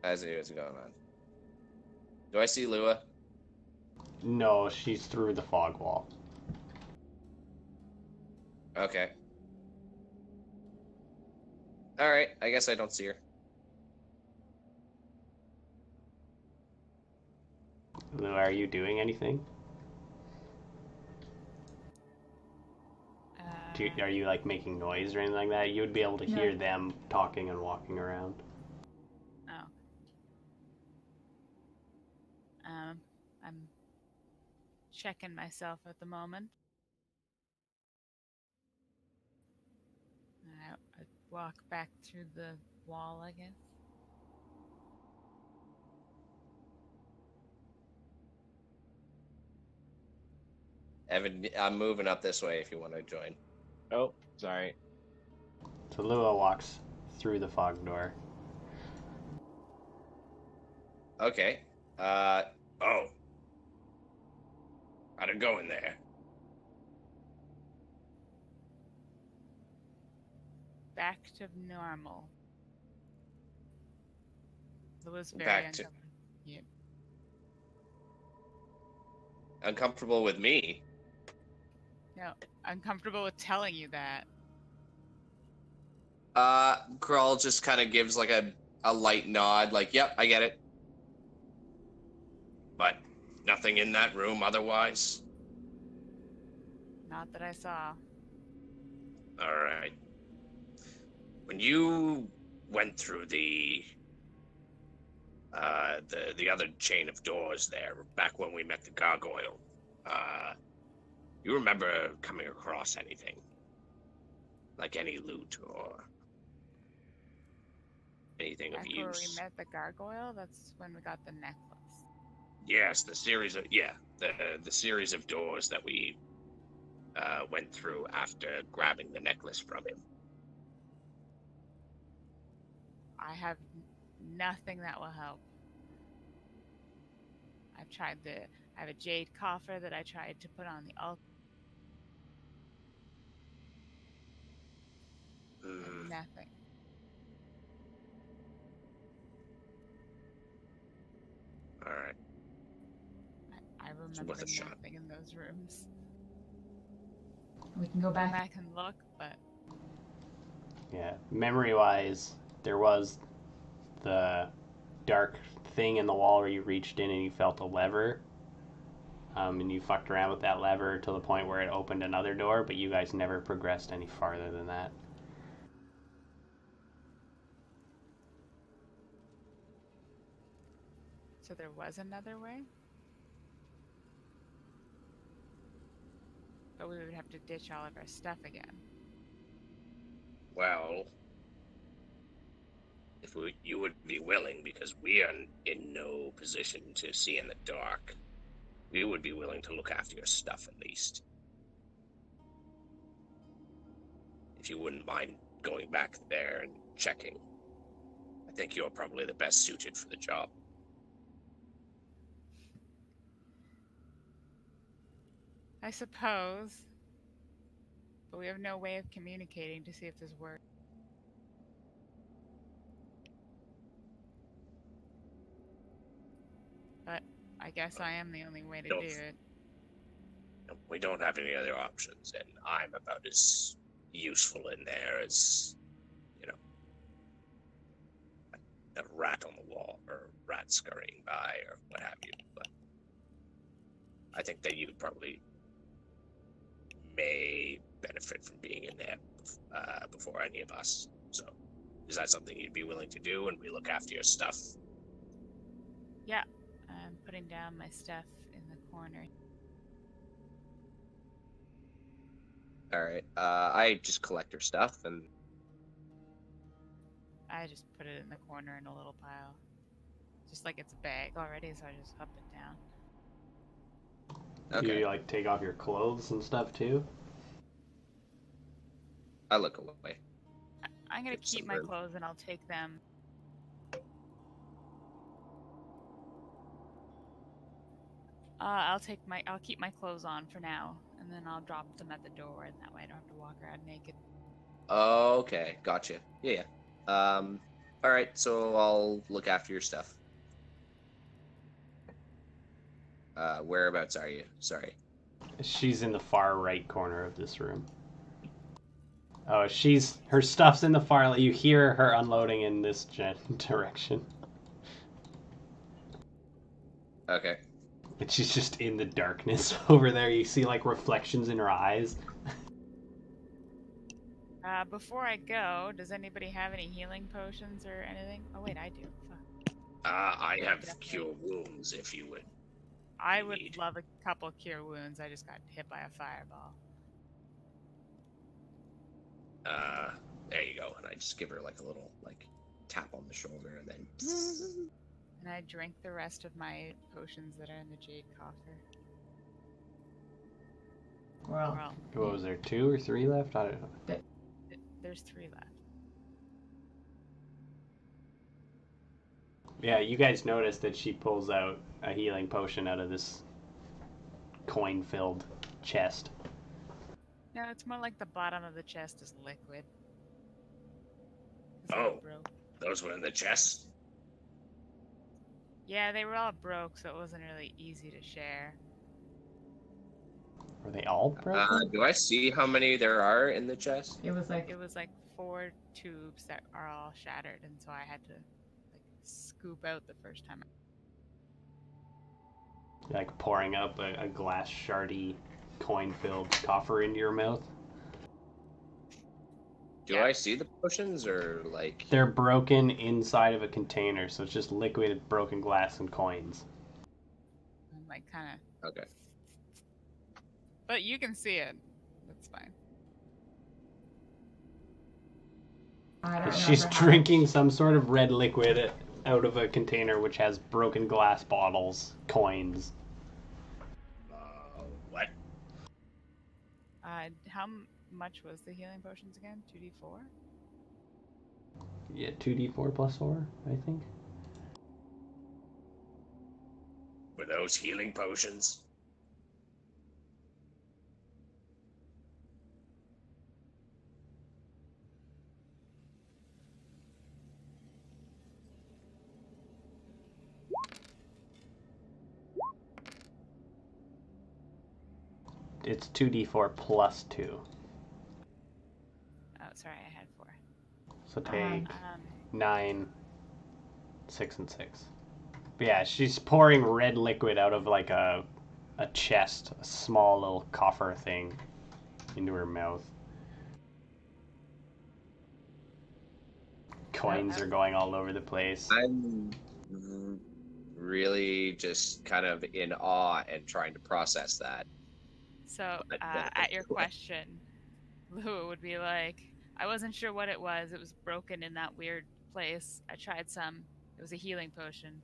As it is going on. Do I see Lua? No, she's through the fog wall. Okay. All right. I guess I don't see her. Lou, are you doing anything? Are you like making noise or anything like that? You would be able to hear them talking and walking around. Oh. I'm checking myself at the moment. I walk back through the wall, I guess. Evan, I'm moving up this way if you want to join. Oh, sorry. So Lua walks through the fog door. Okay. Oh. How'd it go in there? Back to normal. It was very Back to- uncomfortable. Yeah. Uncomfortable with me? No, uncomfortable with telling you that. Krull just kind of gives like a light nod, like, yep, I get it. But nothing in that room otherwise? Not that I saw. Alright. When you went through the other chain of doors there, back when we met the gargoyle, you remember coming across anything? Like any loot or anything of Back where we use? met the gargoyle, that's when we got the necklace. Yes, the series of the series of doors that we went through after grabbing the necklace from him. I have nothing that will help. I have a jade coffer that I tried to put on the altar. Nothing. All right. I remember worth a shot. nothing in those rooms. We can go And back. I can look, but Yeah, memory-wise, there was the dark thing in the wall where you reached in and you felt a lever. And you fucked around with that lever to the point where it opened another door, but you guys never progressed any farther than that. so there was another way. But we would have to ditch all of our stuff again. Well, if you would be willing, because we are in no position to see in the dark, we would be willing to look after your stuff at least. If you wouldn't mind going back there and checking. I think you're probably the best suited for the job. I suppose. But we have no way of communicating to see if this works. But I guess I am the only way to do it. We don't have any other options, and I'm about as useful in there as, a rat on the wall or a rat scurrying by or what have you. But I think that you probably may benefit from being in there before any of us. So, is that something you'd be willing to do? And we look after your stuff. Yeah, putting down my stuff in the corner. All right. I just collect her stuff and. I just put it in the corner in a little pile. Just like it's a bag already, so I just up it down. Do Okay. you like take off your clothes and stuff too? I look away. I'm gonna Give keep some my room. clothes and I'll take them. I'll keep my clothes on for now, and then I'll drop them at the door, and that way I don't have to walk around naked. Okay, gotcha. Yeah. All right. So I'll look after your stuff. Whereabouts are you? Sorry. She's in the far right corner of this room. Oh, her stuff's in the far. You hear her unloading in this direction, Okay. and she's just in the darkness over there. You see like reflections in her eyes. Before I go, does anybody have any healing potions or anything? Oh wait, I do. Fuck. I Yeah, have definitely. cure wounds if you would. I would Need. love a couple cure wounds. I just got hit by a fireball. There you go. And I just give her like a little like tap on the shoulder, and then. And I drink the rest of my potions that are in the jade coffer. Well, What was there, 2 or 3 left? I don't know. There's 3 left. Yeah, you guys notice that she pulls out a healing potion out of this coin-filled chest. No, it's more like the bottom of the chest is liquid. Oh. Those were in the chest. Yeah, they were all broke, so it wasn't really easy to share. Were they all broken? Do I see how many there are in the chest? it was like It was like 4 tubes that are all shattered, and so I had to like scoop out the first time. Like pouring up a glass shardy coin-filled coffer into your mouth. Do Yeah. I see the potions or like? They're broken inside of a container, so it's just liquid broken glass and coins. I'm like kind of, Okay. but you can see it. That's fine. I don't She's remember how drinking much. some sort of red liquid out of a container which has broken glass bottles, coins. What? How much was the healing potions again? 2d4? Yeah, 2d4 plus 4, I think. Were those healing potions? It's 2d4 plus 2. Oh, sorry, I had 4. So take Um, 9, 6, and 6. But yeah, she's pouring red liquid out of like a chest, a small little coffer thing, into her mouth. Coins are going all over the place. I'm really just kind of in awe and trying to process that. so, But, at your question, Lou would be like, I wasn't sure what it was. It was broken in that weird place. I tried some. It was a healing potion.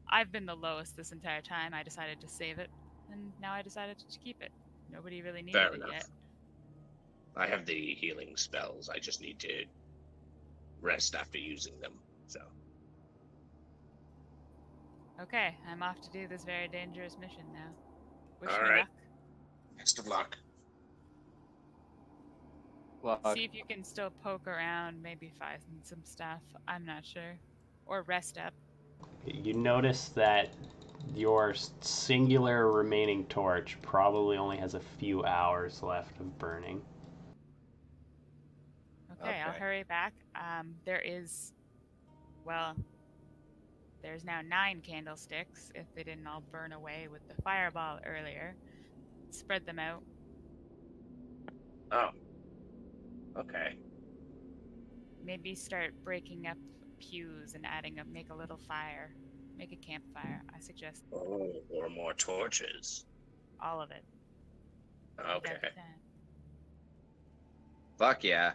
I've been the lowest this entire time. I decided to save it, and now I decided to keep it. Nobody really needed Fair it enough. yet. I have the healing spells. I just need to rest after using them. So. Okay, I'm off to do this very dangerous mission now. Wish All me right. luck. Best of luck. Well, See if you can still poke around, maybe find some stuff. I'm not sure. Or rest up. You notice that your singular remaining torch probably only has a few hours left of burning. Okay, I'll Okay. hurry back. There's now 9 candlesticks, if they didn't all burn away with the fireball earlier. Spread them out. Oh. Okay. Maybe start breaking up pews and make a little fire. Make a campfire. I suggest Oh, or more torches. all of it. Without Okay. the tent. Fuck yeah.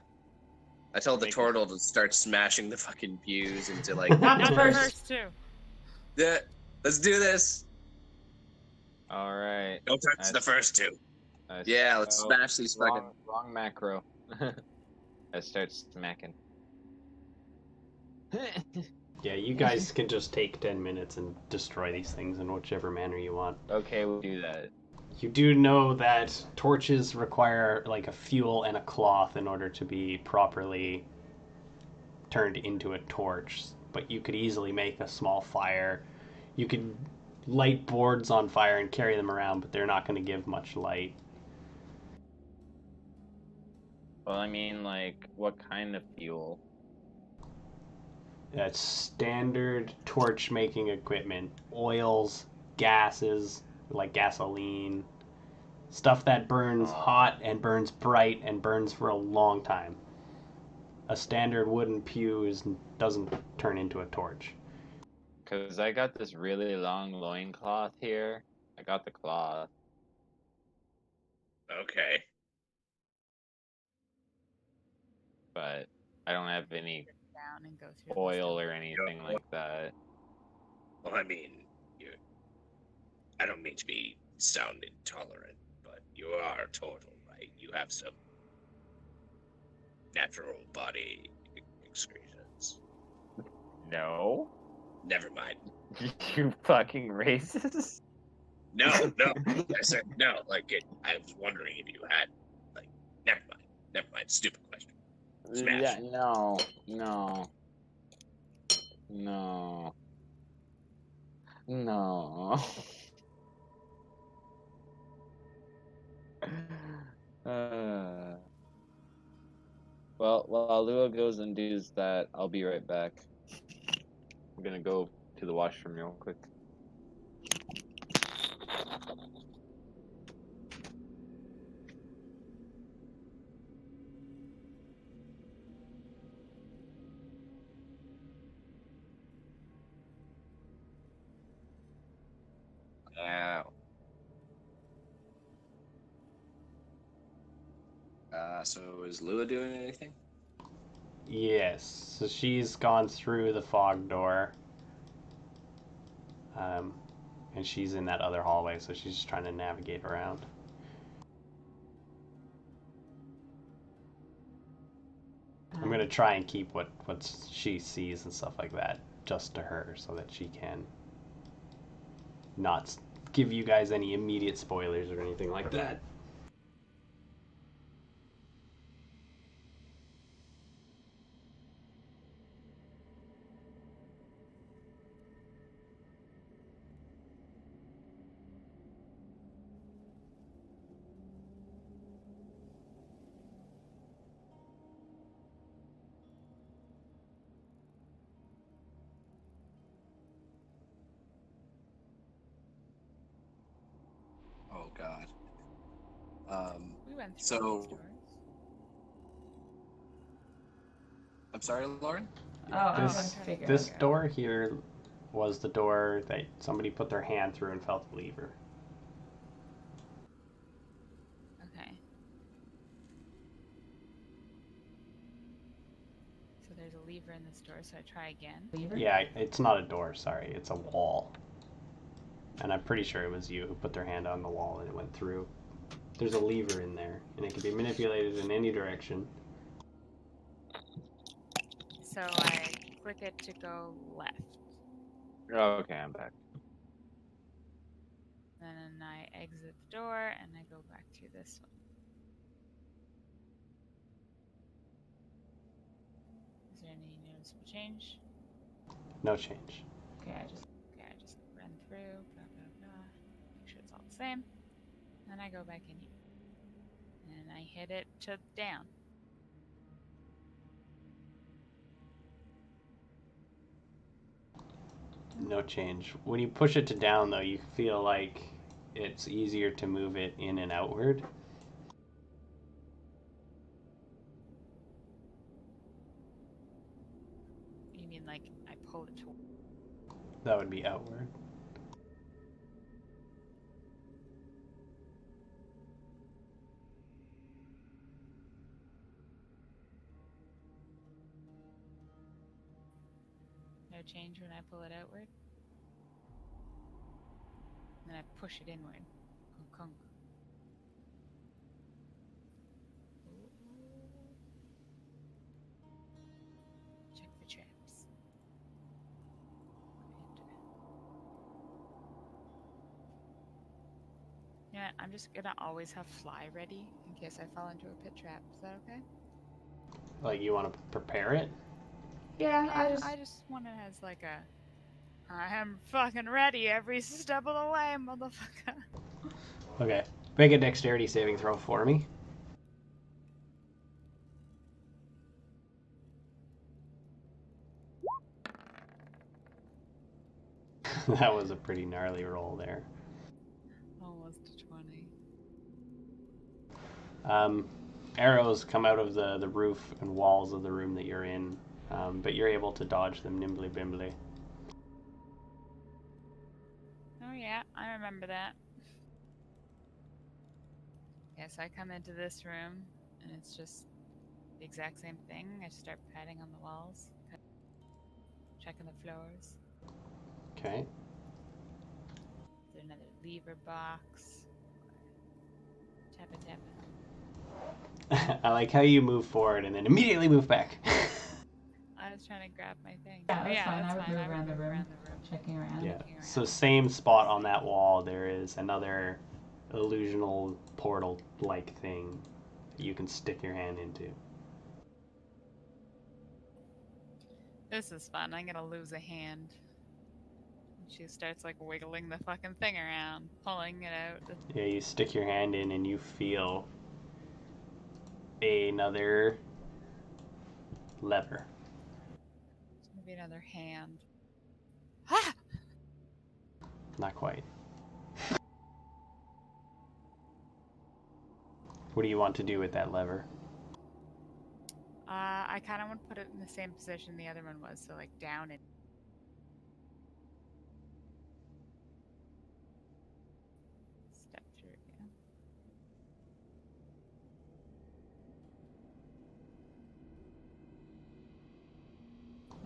I told the Make turtle to start smashing the fucking pews into like. Not Not the the first. first two. Yeah, let's do this. All right. Don't touch the first two. Yeah, let's smash these fucking. Wrong macro. I start smacking. Yeah, you guys can just take 10 minutes and destroy these things in whichever manner you want. Okay, we'll do that. You do know that torches require like a fuel and a cloth in order to be properly turned into a torch, but you could easily make a small fire. You could light boards on fire and carry them around, but they're not going to give much light. Well, I mean, like, what kind of fuel? That's standard torch making equipment. Oils, gases, like gasoline, stuff that burns hot and burns bright and burns for a long time. A standard wooden pew doesn't turn into a torch. Because I got this really long loincloth here. I got the cloth. Okay. But I don't have any Down and go through. oil or anything like that. Well, I mean, I don't mean to sound intolerant, but you are a turtle, right? You have some natural body excretions. No? Never mind. You fucking racist? No, no. I said no. I was wondering if you had. Never mind. Never mind. Stupid question. Smash. Yeah, no. No. Uh, well, while Lua goes and does that, I'll be right back. I'm gonna go to the washroom real quick. So is Lua doing anything? Yes, so she's gone through the fog door. And she's in that other hallway, so she's just trying to navigate around. I'm gonna try and keep what she sees and stuff like that just to her, so that she can not give you guys any immediate spoilers or anything like that. Oh God. We went through So- all these doors. I'm sorry, Lauren. Oh, I was This, trying to figure this out. door here was the door that somebody put their hand through and felt the lever. Okay. So there's a lever in this door, so I try again. Lever? Yeah, it's not a door, sorry, it's a wall. And I'm pretty sure it was you who put their hand on the wall and it went through. There's a lever in there, and it can be manipulated in any direction. So I click it to go left. Oh, okay, I'm back. Then I exit the door and I go back to this one. Is there any noticeable change? No change. Okay, I just. Okay, I just run through, blah, blah, blah. Make sure it's all the same. Then I go back in here. And I hit it to down. No change. When you push it to down, though, you feel like it's easier to move it in and outward. You mean like I pull it toward? That would be outward. No change when I pull it outward. And then I push it inward. Kunk, kunk. Check the traps. Yeah, I'm just gonna always have fly ready in case I fall into a pit trap. Is that okay? Like, you want to prepare it? Yeah, I just want it as like a I am fucking ready every step of the way, motherfucker. Okay. Make a dexterity saving throw for me. That was a pretty gnarly roll there. Almost a 20. Arrows come out of the roof and walls of the room that you're in, but you're able to dodge them nimbly bimbly. Oh yeah, I remember that. Yes, I come into this room and it's just the exact same thing. I start patting on the walls, checking the floors. Okay. Is there another lever box? Tappa tappa. I like how you move forward and then immediately move back. I was trying to grab my thing. Yeah, Oh, that's fine. I would fine. move around the room, checking around. Yeah. So same spot on that wall, there is another illusional portal-like thing that you can stick your hand into. This is fun. I'm gonna lose a hand. She starts like wiggling the fucking thing around, pulling it out. Yeah, you stick your hand in and you feel another lever. It's gonna be another hand. Ah! Not quite. What do you want to do with that lever? I kind of want to put it in the same position the other one was, so like down and. Step through again.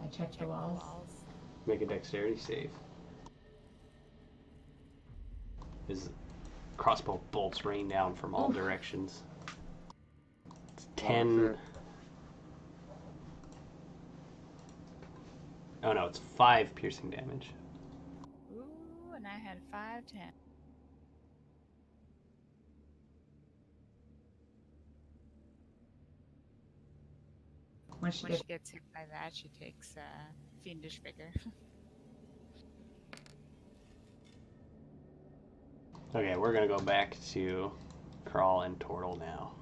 I check the walls. Make a dexterity save. His crossbow bolts rain down from all directions. It's 10. Oh no, it's 5 piercing damage. Ooh, and I had 5, 10. When she When gets she gets hit by that, she takes fiendish vigor. Okay, we're gonna go back to Crawl and Tortle now.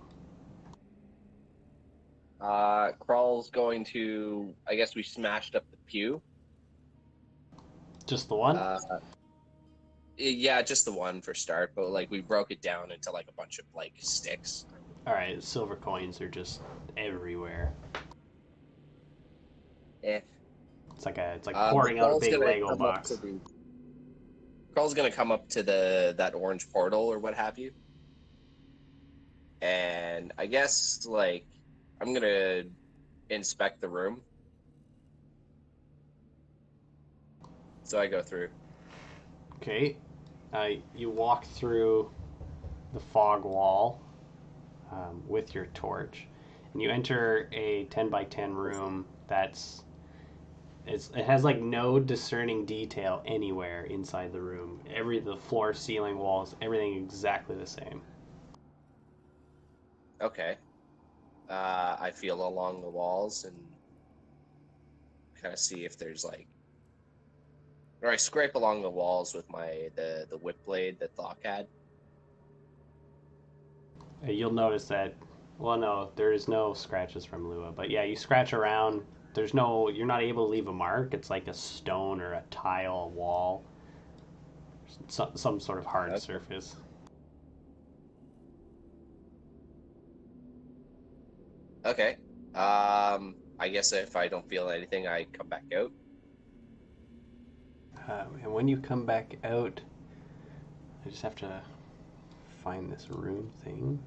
Crawl's going to. I guess we smashed up the pew. Just the one? Yeah, just the one for start, but like we broke it down into like a bunch of like sticks. Alright, silver coins are just everywhere. Eh. It's like pouring out a big Lego box. Crawl's gonna come up to that orange portal or what have you. And I guess like I'm gonna inspect the room. So I go through. Okay. You walk through the fog wall with your torch, and you enter a 10 by 10 room it has like no discerning detail anywhere inside the room. The floor, ceiling, walls, everything exactly the same. Okay. I feel along the walls and kind of see if there's like, or I scrape along the walls with the whip blade that Thok had. You'll notice that. Well, no, there is no scratches from Lua, but yeah, you scratch around. You're not able to leave a mark. It's like a stone or a tile, a wall, some sort of hard surface. Okay. I guess if I don't feel anything, I come back out. And when you come back out, I just have to find this room thing.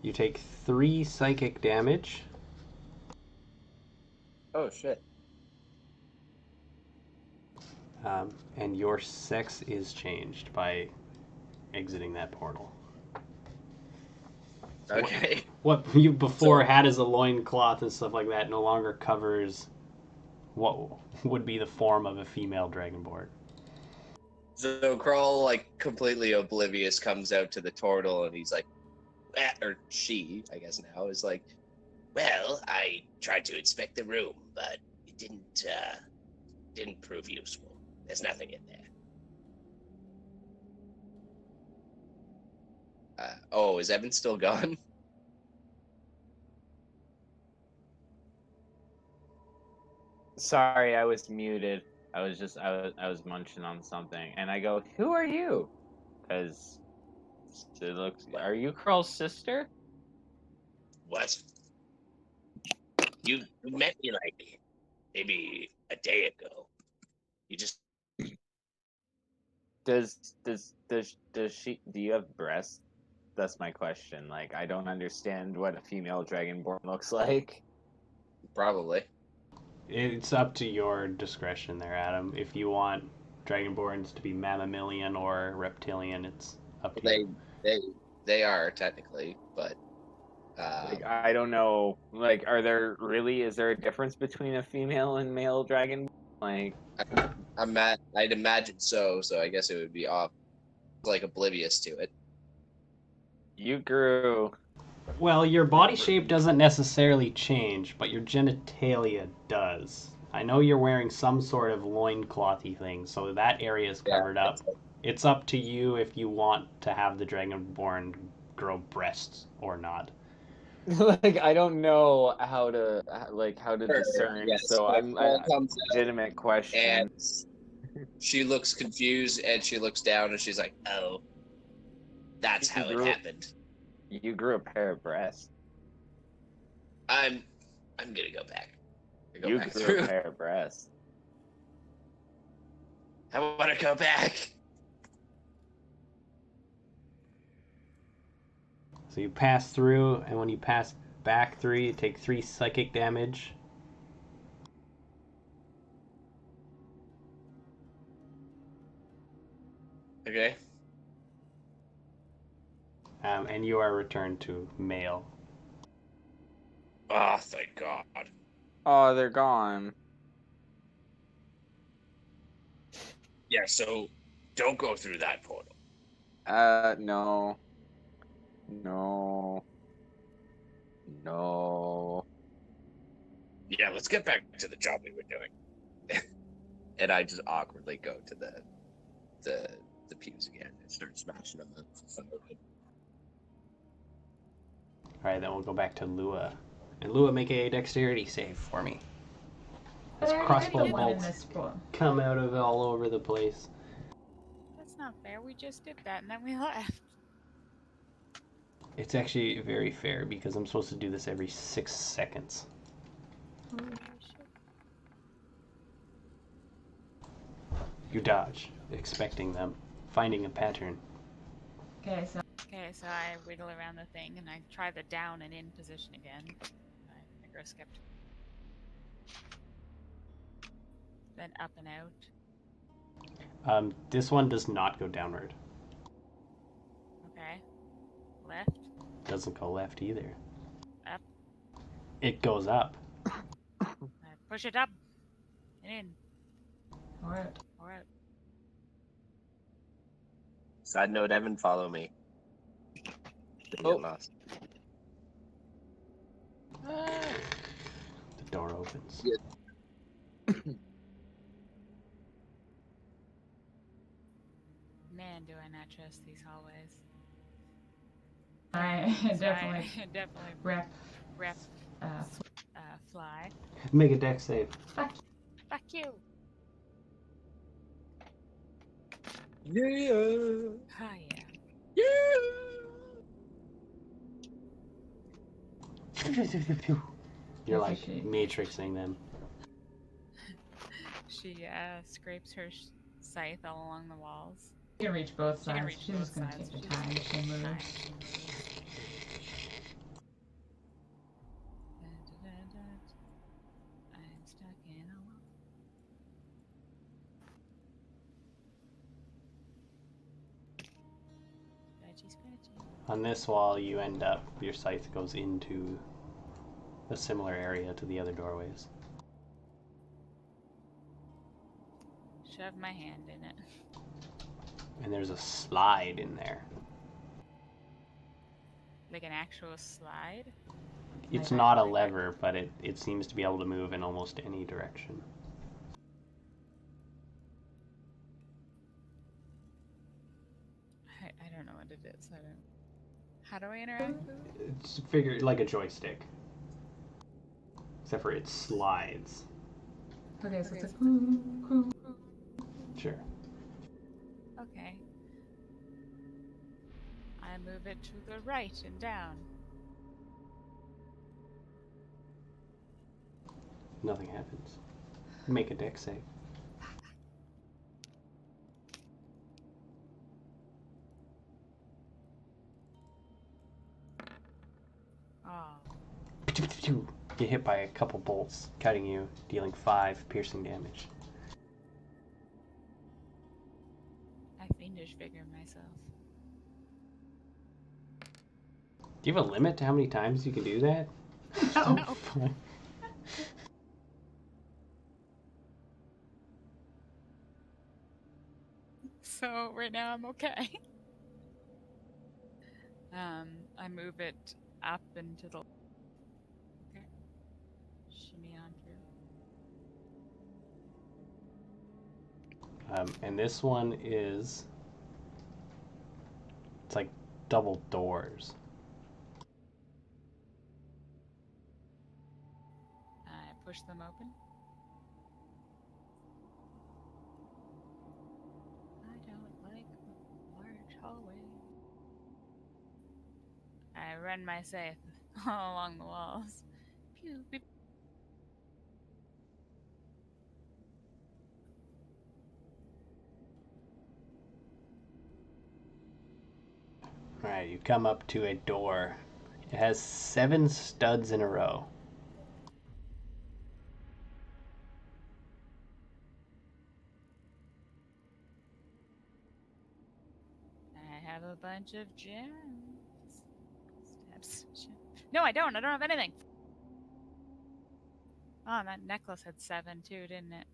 You take 3 psychic damage. Oh shit. And your sex is changed by exiting that portal. Okay. What you before had as a loincloth and stuff like that no longer covers what would be the form of a female dragonborn. So Krull, like completely oblivious, comes out to the turtle and he's like, or she, I guess now, is like, Well, I tried to inspect the room, but it didn't prove useful. There's nothing in there. oh, is Evan still gone? Sorry, I was muted. I was munching on something, and I go, "Who are you?" Because it looks. Are you Carl's sister? What? You met me like maybe a day ago. You just Does she? Do you have breasts? That's my question. Like, I don't understand what a female dragonborn looks like. Probably. It's up to your discretion there, Adam. If you want dragonborns to be mammalian or reptilian, it's up to you. They are technically, but Like, I don't know. Like, is there a difference between a female and male dragon? Like, I'd imagine so. So I guess it would be off, like oblivious to it. you grew. Well, your body shape doesn't necessarily change, but your genitalia does. I know you're wearing some sort of loinclothy thing, so that area is covered up. It's up to you if you want to have the dragonborn grow breasts or not. Like, I don't know how to discern. Yes, So I'm Krull a comes out legitimate question. and she looks confused and she looks down and she's like, oh, that's You how it grew- happened. You grew a pair of breasts. I'm gonna go back. You grew a pair of breasts. I want to go back. So you pass through, and when you pass back through, you take 3 psychic damage. Okay. And you are returned to male. Oh, thank God. Oh, they're gone. Yeah, so don't go through that portal. No. No. No. Yeah, let's get back to the job we were doing. And I just awkwardly go to the pews again and start smashing them up. Alright, then we'll go back to Lua. And Lua, make a dexterity save for me. As crossbow bolts come out of all over the place. That's not fair. We just did that and then we left. It's actually very fair because I'm supposed to do this every 6 seconds. Oh, shit. You dodge, expecting them, finding a pattern. Okay, so Okay, so I wiggle around the thing and I try the down and in position again. I grow skeptical. Then up and out. This one does not go downward. Okay. Left. Doesn't go left either. Up. It goes up. I push it up and in. or out. Or out. Side note, Evan, follow me. Oh. Lost. The door opens. Yeah. Man, do I not trust these hallways. I So definitely I definitely rep. fly. Make a dex save. Fuck you. Yeah. Oh yeah. Yeah. You're As like she- matrixing them. She scrapes her scythe all along the walls. She can reach both She can sides. reach She's both just gonna sides. take She's her time as she moves. time she moves. I'm stuck in a wall. Scratchy, scratchy. On this wall, you end up, your scythe goes into a similar area to the other doorways. Shove my hand in it. And there's a slide in there. Like an actual slide? It's Like not a that. lever, but it seems to be able to move in almost any direction. I don't know what it is. I don't. How do I interact with it? It's figured like a joystick. Except for it slides. Okay, so it's Okay, a coo. Sure. Okay. I move it to the right and down. Nothing happens. Make a dex save. Oh. Get hit by a couple bolts, cutting you, dealing 5 piercing damage. I fiendish vigor myself. Do you have a limit to how many times you can do that? Oh. No. So right now I'm okay. I move it up into the. Okay. Shimmy on through. And this one is... It's like double doors. I push them open. I don't like large hallways. I run my scythe all along the walls. Pew, pew. Alright, you come up to a door. It has 7 studs in a row. I have a bunch of gems. Stabs. No, I don't. I don't have anything. Oh, and that necklace had 7 too, didn't it?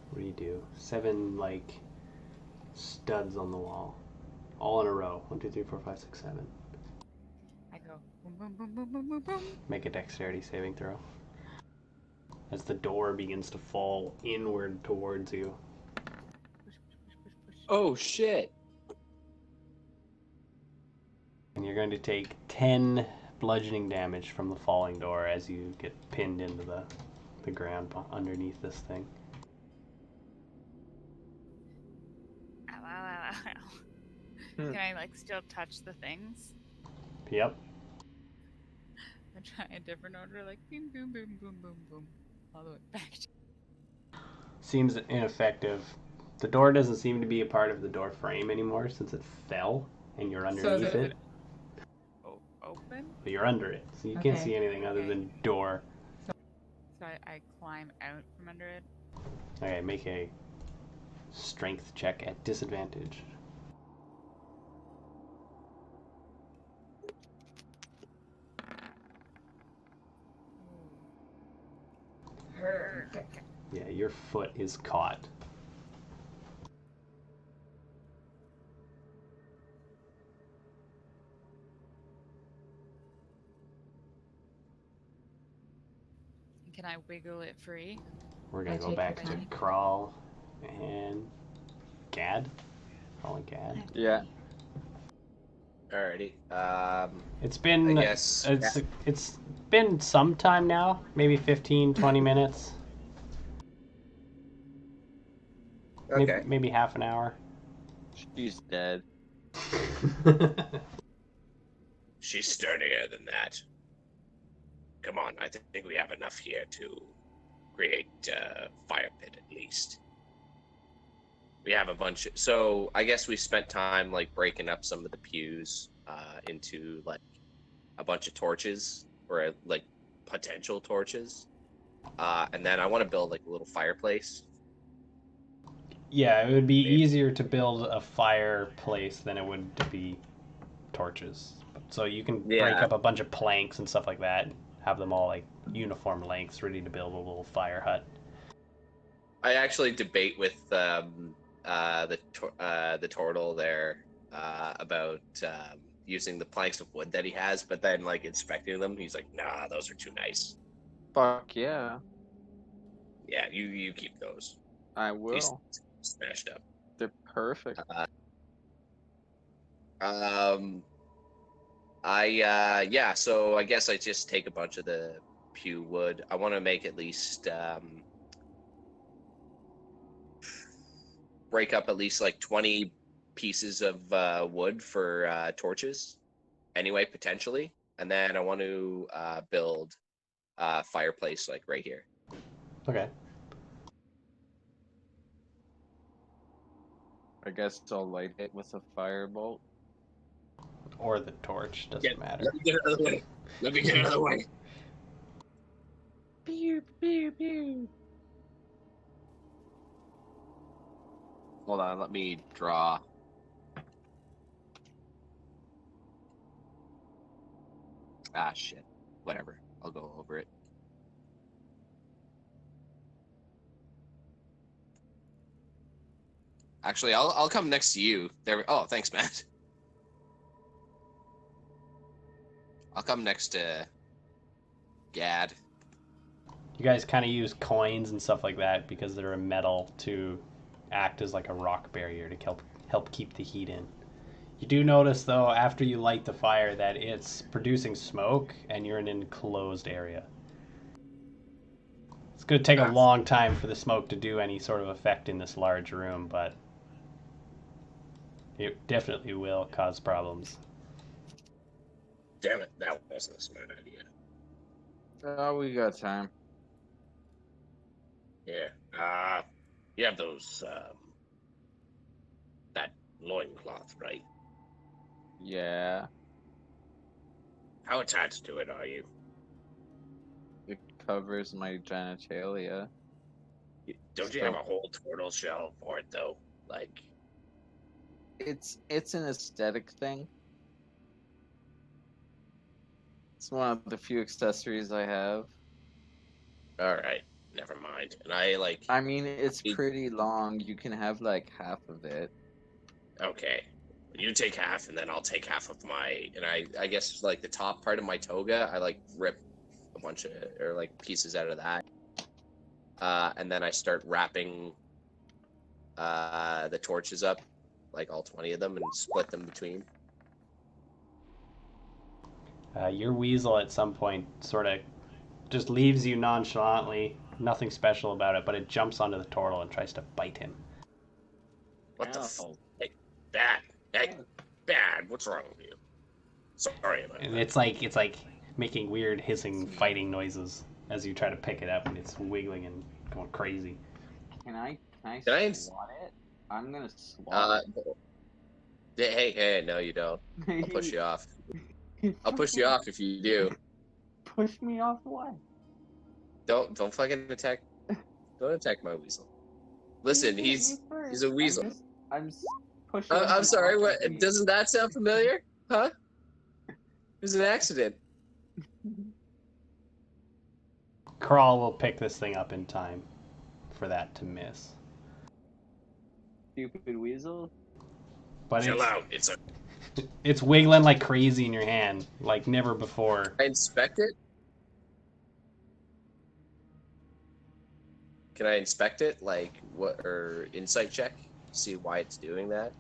What do you do? 7, like, studs on the wall. All in a row. 1, 2, 3, 4, 5, 6, 7. I go boom, boom, boom, boom, boom, boom, boom. Make a dexterity saving throw. As the door begins to fall inward towards you. Push, push, push, push, push. Oh shit! And you're going to take 10 bludgeoning damage from the falling door as you get pinned into the ground underneath this thing. Ow, ow, ow, ow, ow. Hmm. Can I like still touch the things? Yep. I try a different order, like boom, boom, boom, boom, boom, boom, all the way back. Seems ineffective. The door doesn't seem to be a part of the door frame anymore since it fell and you're So is underneath it- it. Open. But you're under it, so you can't Okay. see anything other Okay. than door. So I climb out from under it. Okay, make a strength check at disadvantage. Yeah, your foot is caught. Can I wiggle it free? We're gonna I go take back your to time. Crawl and Gad. Crawl and Gad. Yeah. Alrighty. It's been I guess. it's been some time now, maybe 15, 20 minutes. Okay. Maybe half an hour. She's dead. She's sturdier than that. Come on, I think we have enough here to create a fire pit at least. We have a bunch so I guess we spent time like breaking up some of the pews into like a bunch of torches or like potential torches. And then I want to build like a little fireplace. Yeah, it would be easier to build a fireplace than it would to be torches. So you can break Yeah. up a bunch of planks and stuff like that, have them all like uniform lengths, ready to build a little fire hut. I actually debate with the turtle there about using the planks of wood that he has, but then like inspecting them, he's like, "Nah, those are too nice." Fuck yeah, Yeah, you keep those. I He's will. smashed up. They're perfect. Yeah, so I guess I just take a bunch of the pew wood. I want to make at least break up at least like 20 pieces of wood for torches anyway, potentially. And then I want to build a fireplace like right here. Okay. I guess I'll light it with a firebolt. Or the torch, doesn't matter. Let me get out of the way. Let me get out of the way. Pew, pew, pew. Hold on, let me draw. Ah, shit. Whatever. I'll go over it. Actually, I'll come next to you. There. Oh, thanks, Matt. I'll come next to Gad. You guys kind of use coins and stuff like that because they're a metal to act as like a rock barrier to help keep the heat in. You do notice though after you light the fire that it's producing smoke and you're in an enclosed area. It's going to take a long time for the smoke to do any sort of effect in this large room, but it definitely will cause problems. Damn it, that wasn't a smart idea. Oh, we got time. Yeah. You have those that loincloth, right? Yeah, How attached to it are you? it covers my genitalia. Don't you have a whole turtle shell for it though? Like, It's an aesthetic thing. It's one of the few accessories I have. all right, never mind. And I like, I mean, it's pretty long. You can have like half of it. okay, you take half, and then I'll take half of my. And I guess like the top part of my toga, I like rip a bunch of or like pieces out of that, and then I start wrapping the torches up, like all 20 of them, and split them between. Your weasel at some point sort of just leaves you nonchalantly, nothing special about it, but it jumps onto the turtle and tries to bite him. What the? Ow. Hey, bad. Hey, bad. What's wrong with you? Sorry about And that. it's like making weird hissing, fighting noises as you try to pick it up, and it's wiggling and going crazy. Can I Can I swat it? I'm gonna swat Hey, no, you don't. it. I'll push you off. I'll push you off if you do. Push me off what? Don't fucking attack. Don't attack my weasel. Listen, he's a weasel. I'm pushing. I'm him sorry. off What? of me. Doesn't that sound familiar? Huh? It was an accident. Crawl will pick this thing up in time for that to miss. Stupid weasel. But Chill out. it's wiggling like crazy in your hand, like never before. I inspect it. Can I inspect it? Like what? Or insight check? See why it's doing that.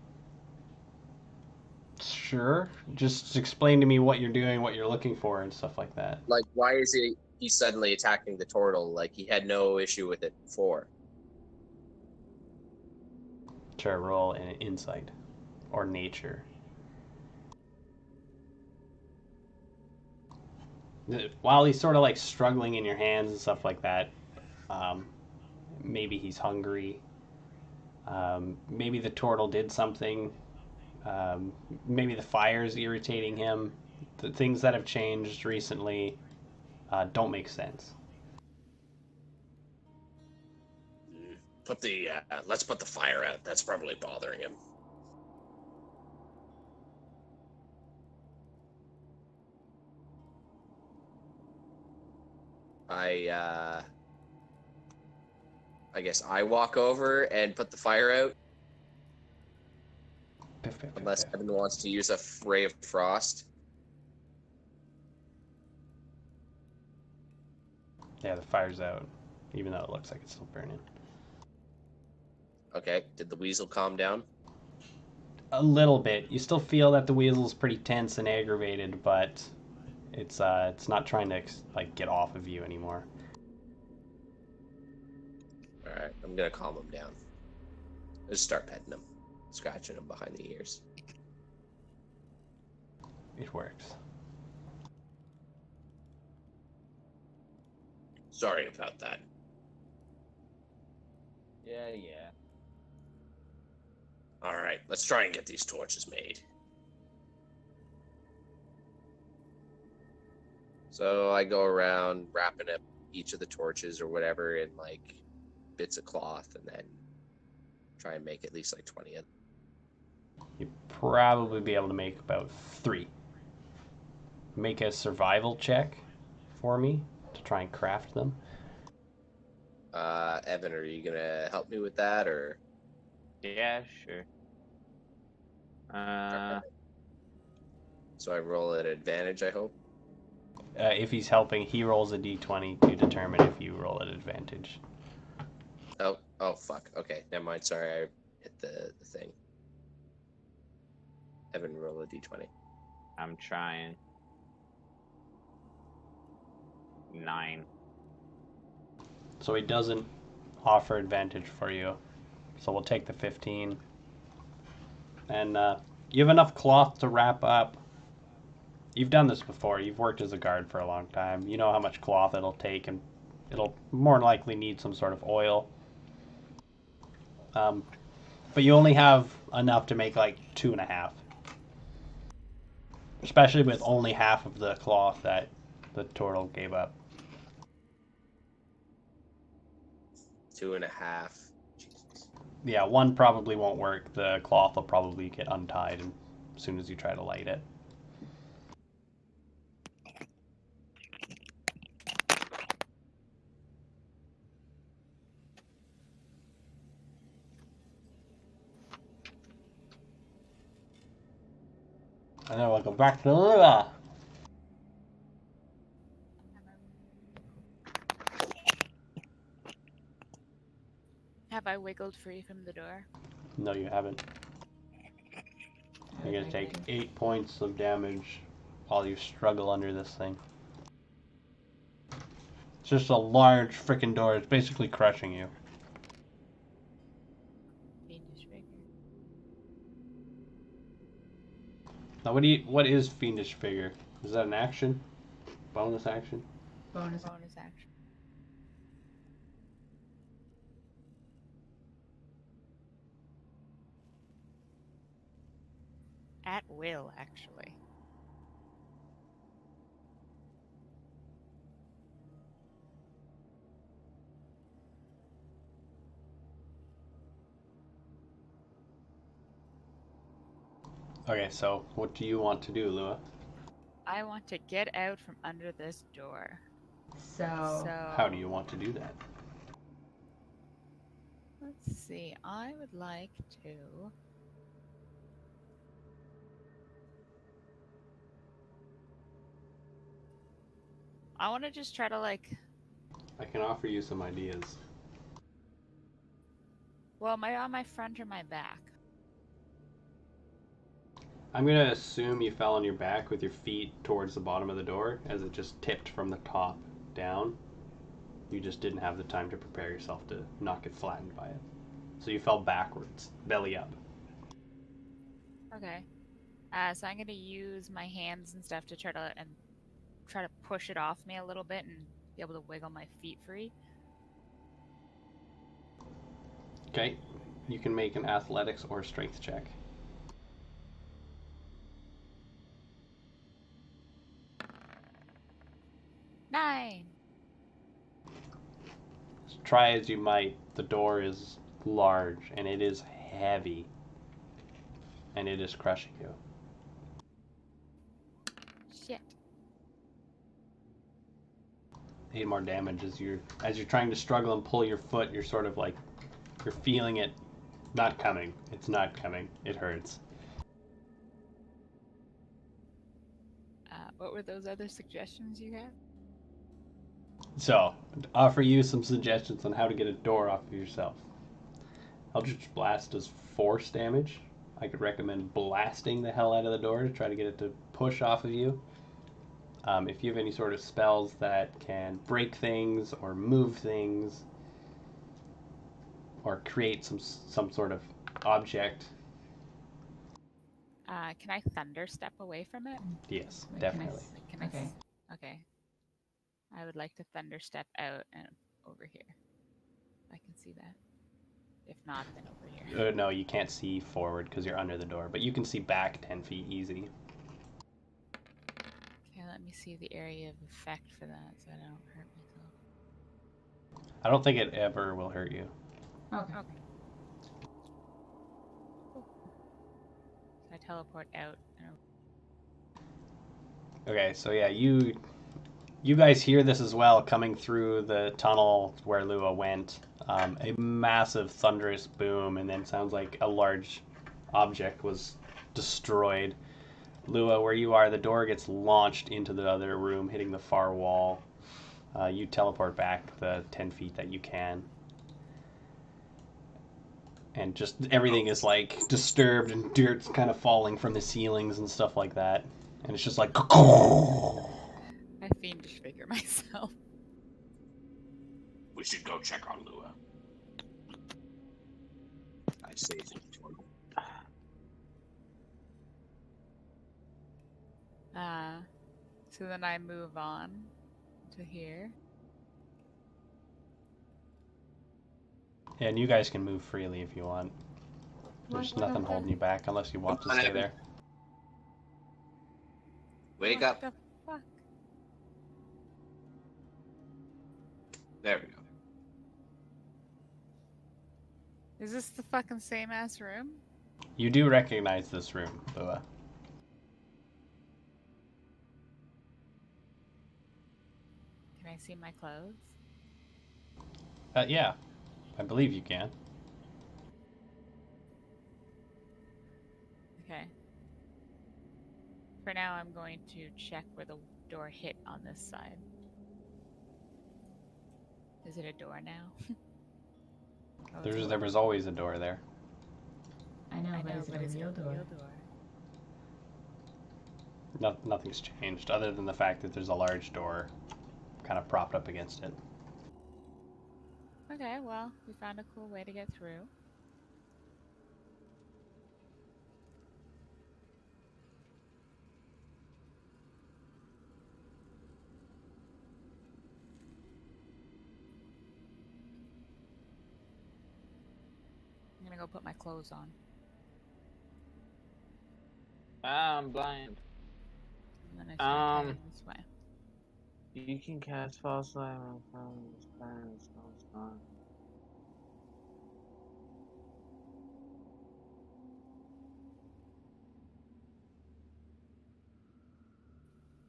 Sure. Just explain to me what you're doing, what you're looking for, and stuff like that. Like why is he suddenly attacking the turtle? Like he had no issue with it before. Sure, roll an insight. or nature. While he's sort of like struggling in your hands and stuff like that, maybe he's hungry. Maybe the turtle did something. Maybe the fire's irritating him. The things that have changed recently don't make sense. Let's put the fire out. That's probably bothering him. I guess I walk over and put the fire out. Unless Evan wants to use a ray of frost. Yeah, the fire's out, even though it looks like it's still burning. Okay, did the weasel calm down? A little bit. You still feel that the weasel's pretty tense and aggravated, but it's not trying to like get off of you anymore. Alright, I'm gonna calm him down. Just start petting him, scratching him behind the ears. It works. Sorry about that. Yeah. Alright, let's try and get these torches made. So I go around wrapping up each of the torches or whatever in like bits of cloth and then try and make at least like 20 of them. You'd probably be able to make about 3. Make a survival check for me to try and craft them. Evan, are you gonna help me with that or? Yeah, sure. So I roll at advantage, I hope. If he's helping, he rolls a d20 to determine if you roll at advantage. Oh, fuck. Okay, never mind. Sorry, I hit the thing. Evan, roll a d20. I'm trying. 9. So he doesn't offer advantage for you. So we'll take the 15. And you have enough cloth to wrap up. You've done this before. You've worked as a guard for a long time. You know how much cloth it'll take, and it'll more likely need some sort of oil. But you only have enough to make like 2.5. Especially with only half of the cloth that the turtle gave up. 2.5. Yeah, 1 probably won't work. The cloth will probably get untied as soon as you try to light it. And then we'll go back to Lua. Have I wiggled free from the door? No, you haven't. You're gonna take 8 points of damage while you struggle under this thing. It's just a large freaking door. It's basically crushing you. Fiendish figure. Now, what is Fiendish Figure? Is that an action? Bonus action? Bonus. Bonus action. At will, actually. Okay, so what do you want to do, Lua? I want to get out from under this door. So, How do you want to do that? Let's see. I would like to. I want to just try to like. I can offer you some ideas. Well, am I on my front or my back? I'm gonna assume you fell on your back with your feet towards the bottom of the door as it just tipped from the top down. You just didn't have the time to prepare yourself to not get flattened by it. So you fell backwards, belly up. Okay. So I'm gonna use my hands and stuff to try to push it off me a little bit and be able to wiggle my feet free. Okay. You can make an athletics or strength check. Nine. Try as you might, the door is large and it is heavy. And it is crushing you. Shit. 8 more damage as you're trying to struggle and pull your foot. You're sort of like you're feeling it not coming. It's not coming. It hurts. What were those other suggestions you had? So, to offer you some suggestions on how to get a door off of yourself. Eldritch Blast does force damage. I could recommend blasting the hell out of the door to try to get it to push off of you. If you have any sort of spells that can break things or move things or create some sort of object, Can I thunder step away from it? yes, Wait, definitely. Can I Okay. Okay. I would like to thunder step out and over here. I can see that. If not, then over here. No, you can't see forward because you're under the door, but you can see back 10 feet easy. Okay, let me see the area of effect for that so I don't hurt myself. I don't think it ever will hurt you. Okay. Okay. Cool. So I teleport out and over. Okay, so yeah, you guys hear this as well coming through the tunnel where Lua went. A massive thunderous boom, and then sounds like a large object was destroyed. Lua, where you are, the door gets launched into the other room, hitting the far wall. You teleport back the 10 feet that you can. And just everything is like disturbed, and dirt's kind of falling from the ceilings and stuff like that. And it's just like. I fiendish figure myself. We should go check on Lua. I say it. So then I move on to here. And you guys can move freely if you want. There's What nothing the- holding you back unless you want to stay there. Wake What up. the fuck? There we go. Is this the fucking same ass room? You do recognize this room, Lua. Can I see my clothes? Yeah, I believe you can. Okay. For now, I'm going to check where the door hit on this side. Is it a door now? Oh, it's a There was always a door there. I know, I but know, is it but a is it real a door? real door? Nothing's changed other than the fact that there's a large door kind of propped up against it. Okay, well, we found a cool way to get through. I'm gonna go put my clothes on. I'm blind. And then I start heading this way. You can cast false light on friends, friends, on.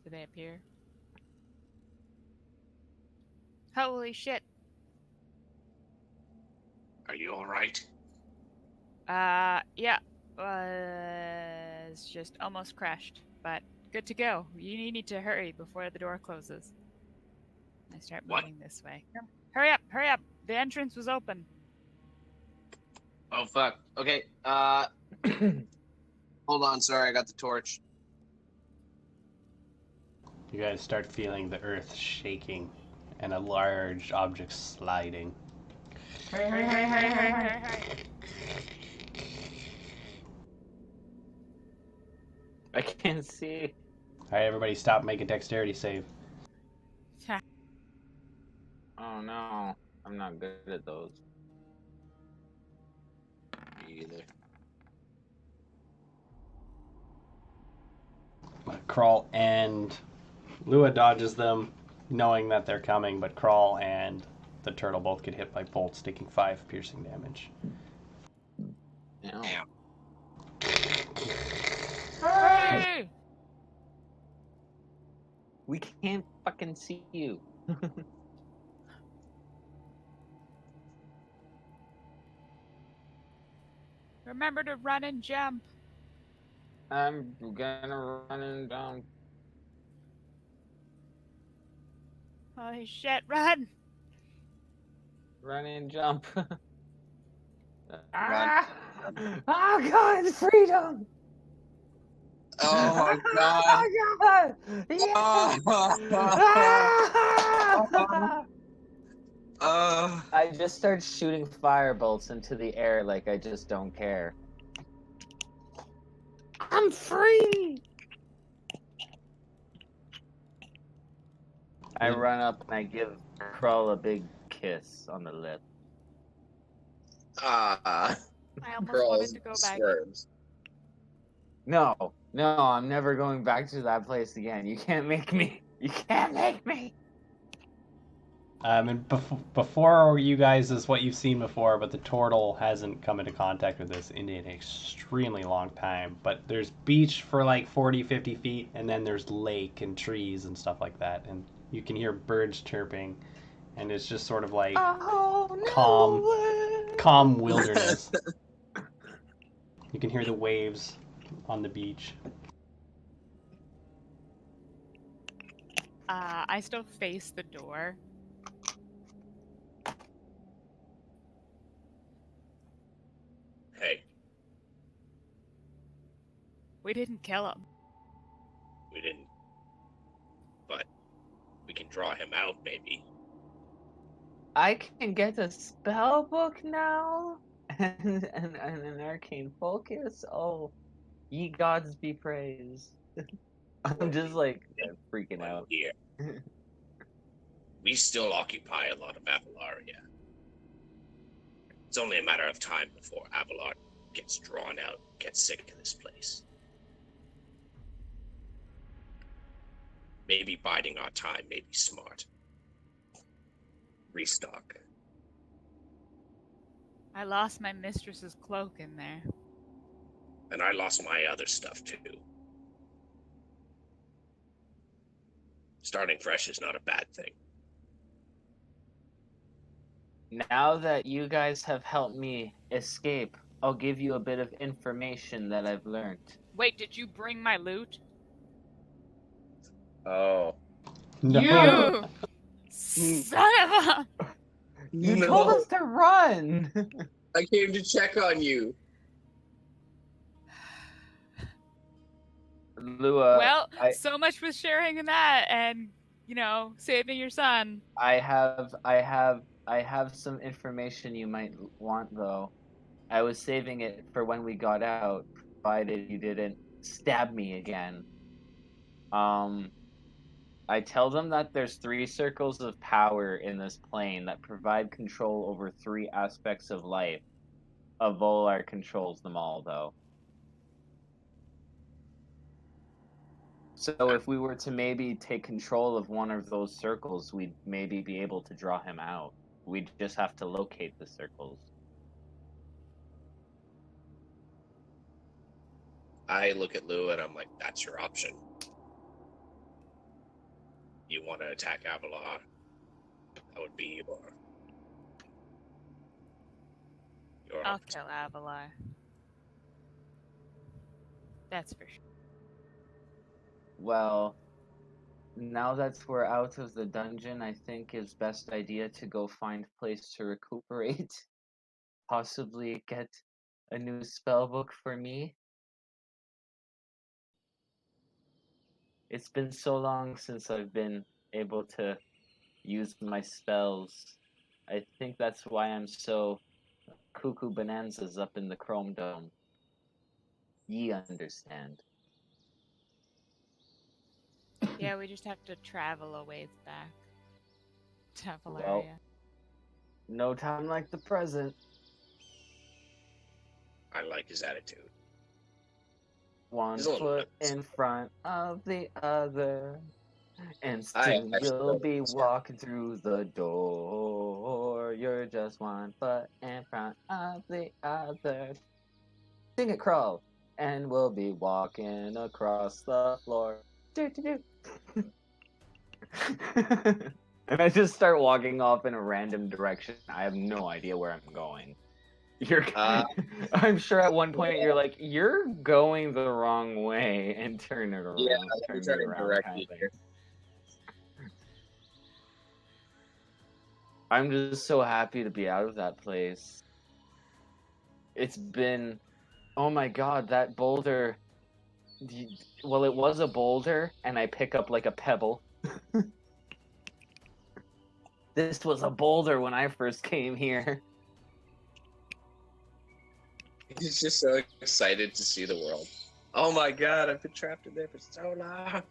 Do they appear? Holy shit! Are you alright? Yeah. It's just almost crashed, but good to go. You need to hurry before the door closes. I start What? moving this way. Hurry up! Hurry up! The entrance was open. Oh fuck. Okay. Hold on. Sorry, I got the torch. You guys start feeling the earth shaking and a large object sliding. Hurry, hurry, hurry, hurry, hurry, hurry. I can't see. Alright, everybody stop, make a dexterity save. Oh no, I'm not good at those. Me either. Crawl and Lua dodges them, knowing that they're coming, but Crawl and the turtle both get hit by bolts, taking 5 piercing damage. No. Damn. Hooray! We can't fucking see you. Remember to run and jump. I'm gonna run and down. Holy shit, run! Run and jump. Run. Ah! Oh god, freedom! Oh my god. Oh god! Yeah! Ah! I just start shooting firebolts into the air like I just don't care. I'm free! I run up and I give Krull a big kiss on the lip. Ah. I almost Girls wanted to go back. swerves. No, I'm never going back to that place again. You can't make me. You can't make me. And before you guys is what you've seen before, but the turtle hasn't come into contact with this in an extremely long time. But there's beach for like 40, 50 feet, and then there's lake and trees and stuff like that. And you can hear birds chirping, and it's just sort of like calm wilderness. You can hear the waves on the beach. I still face the door. Hey, We didn't kill him. we didn't. But we can draw him out, maybe. I can get a spell book now and an arcane focus. Oh, ye gods be praised. I'm just like freaking out. Here. We still occupy a lot of Avalaria. It's only a matter of time before Avolar gets drawn out, gets sick of this place. Maybe biding our time may be smart. Restock. I lost my mistress's cloak in there. And I lost my other stuff too. Starting fresh is not a bad thing. Now that you guys have helped me escape, I'll give you a bit of information that I've learned. Wait, did you bring my loot? Oh. No. You son of a... You No. told us to run! I came to check on you. Lua, Well, I- so much for sharing in that and, saving your son. I have some information you might want though. I was saving it for when we got out, provided you didn't stab me again. I tell them that there's 3 circles of power in this plane that provide control over 3 aspects of life. Avolar controls them all though. So if we were to maybe take control of one of those circles, we'd maybe be able to draw him out. We'd just have to locate the circles. I look at Lou and I'm like, that's your option. You want to attack Avolar? That would be your I'll option. kill Avolar. That's for sure. Well, now that we're out of the dungeon, I think it's best idea to go find a place to recuperate. Possibly get a new spell book for me. It's been so long since I've been able to use my spells. I think that's why I'm so cuckoo bonanzas up in the Chrome Dome. Ye understand. Yeah, we just have to travel a ways back to Avolar. Well, no time like the present. I like his attitude. One He's a little foot nuts. in front of the other, and I soon you'll still- be walking through the door. You're just one foot in front of the other. Sing it, crawl, and we'll be walking across the floor. Do, do, do. And I just start walking off in a random direction. I have no idea where I'm going. You're, I'm sure at one point you're like, you're going the wrong way, and turn it around. Yeah, let me try me to around direct kind you of thing. here. I'm just so happy to be out of that place. It's been, oh my god, that boulder. Well, it was a boulder, and I pick up like a pebble. This was a boulder when I first came here. He's just so excited to see the world. Oh my god, I've been trapped in there for so long.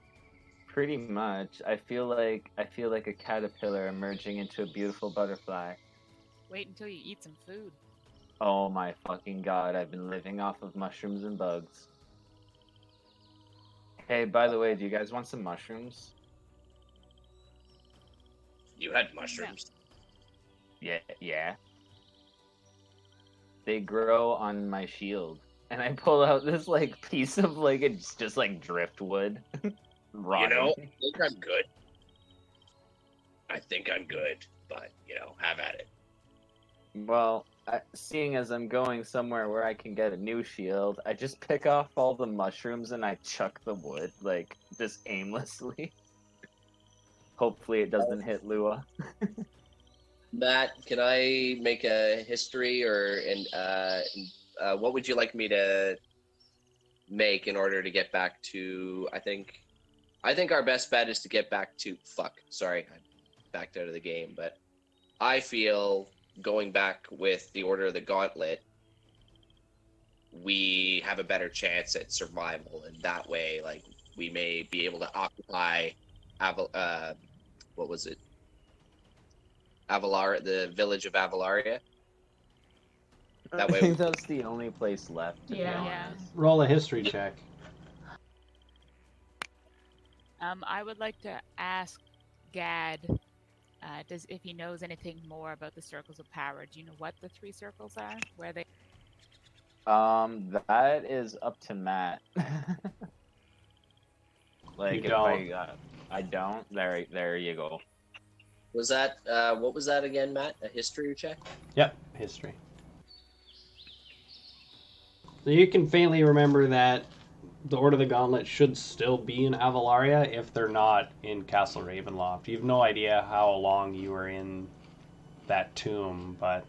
Pretty much. I feel like a caterpillar emerging into a beautiful butterfly. Wait until you eat some food. Oh my fucking god, I've been living off of mushrooms and bugs. Hey, by the way, do you guys want some mushrooms? You had mushrooms. Yeah. They grow on my shield. And I pull out this like piece of like it's just like driftwood. You know, I think I'm good. I think I'm good, but have at it. Well, seeing as I'm going somewhere where I can get a new shield, I just pick off all the mushrooms and I chuck the wood, like, just aimlessly. Hopefully it doesn't hit Lua. Matt, can I make a history what would you like me to make in order to get back to? I think our best bet is to get back to. Sorry, I backed out of the game, but I feel going back with the Order of the Gauntlet, we have a better chance at survival, and that way, like, we may be able to occupy what was it? Avolar, the village of Avalaria. That I way, think that's the only place left, to be Yeah. honest. Roll a history check. I would like to ask Gad, if he knows anything more about the circles of power. Do you know what the 3 circles are? Where they? That is up to Matt. Like, You if don't. I don't, there you go. was that what was that again, Matt? A history check? Yep, history. So you can faintly remember that the Order of the Gauntlet should still be in Avalaria if they're not in Castle Ravenloft. You have no idea how long you were in that tomb, but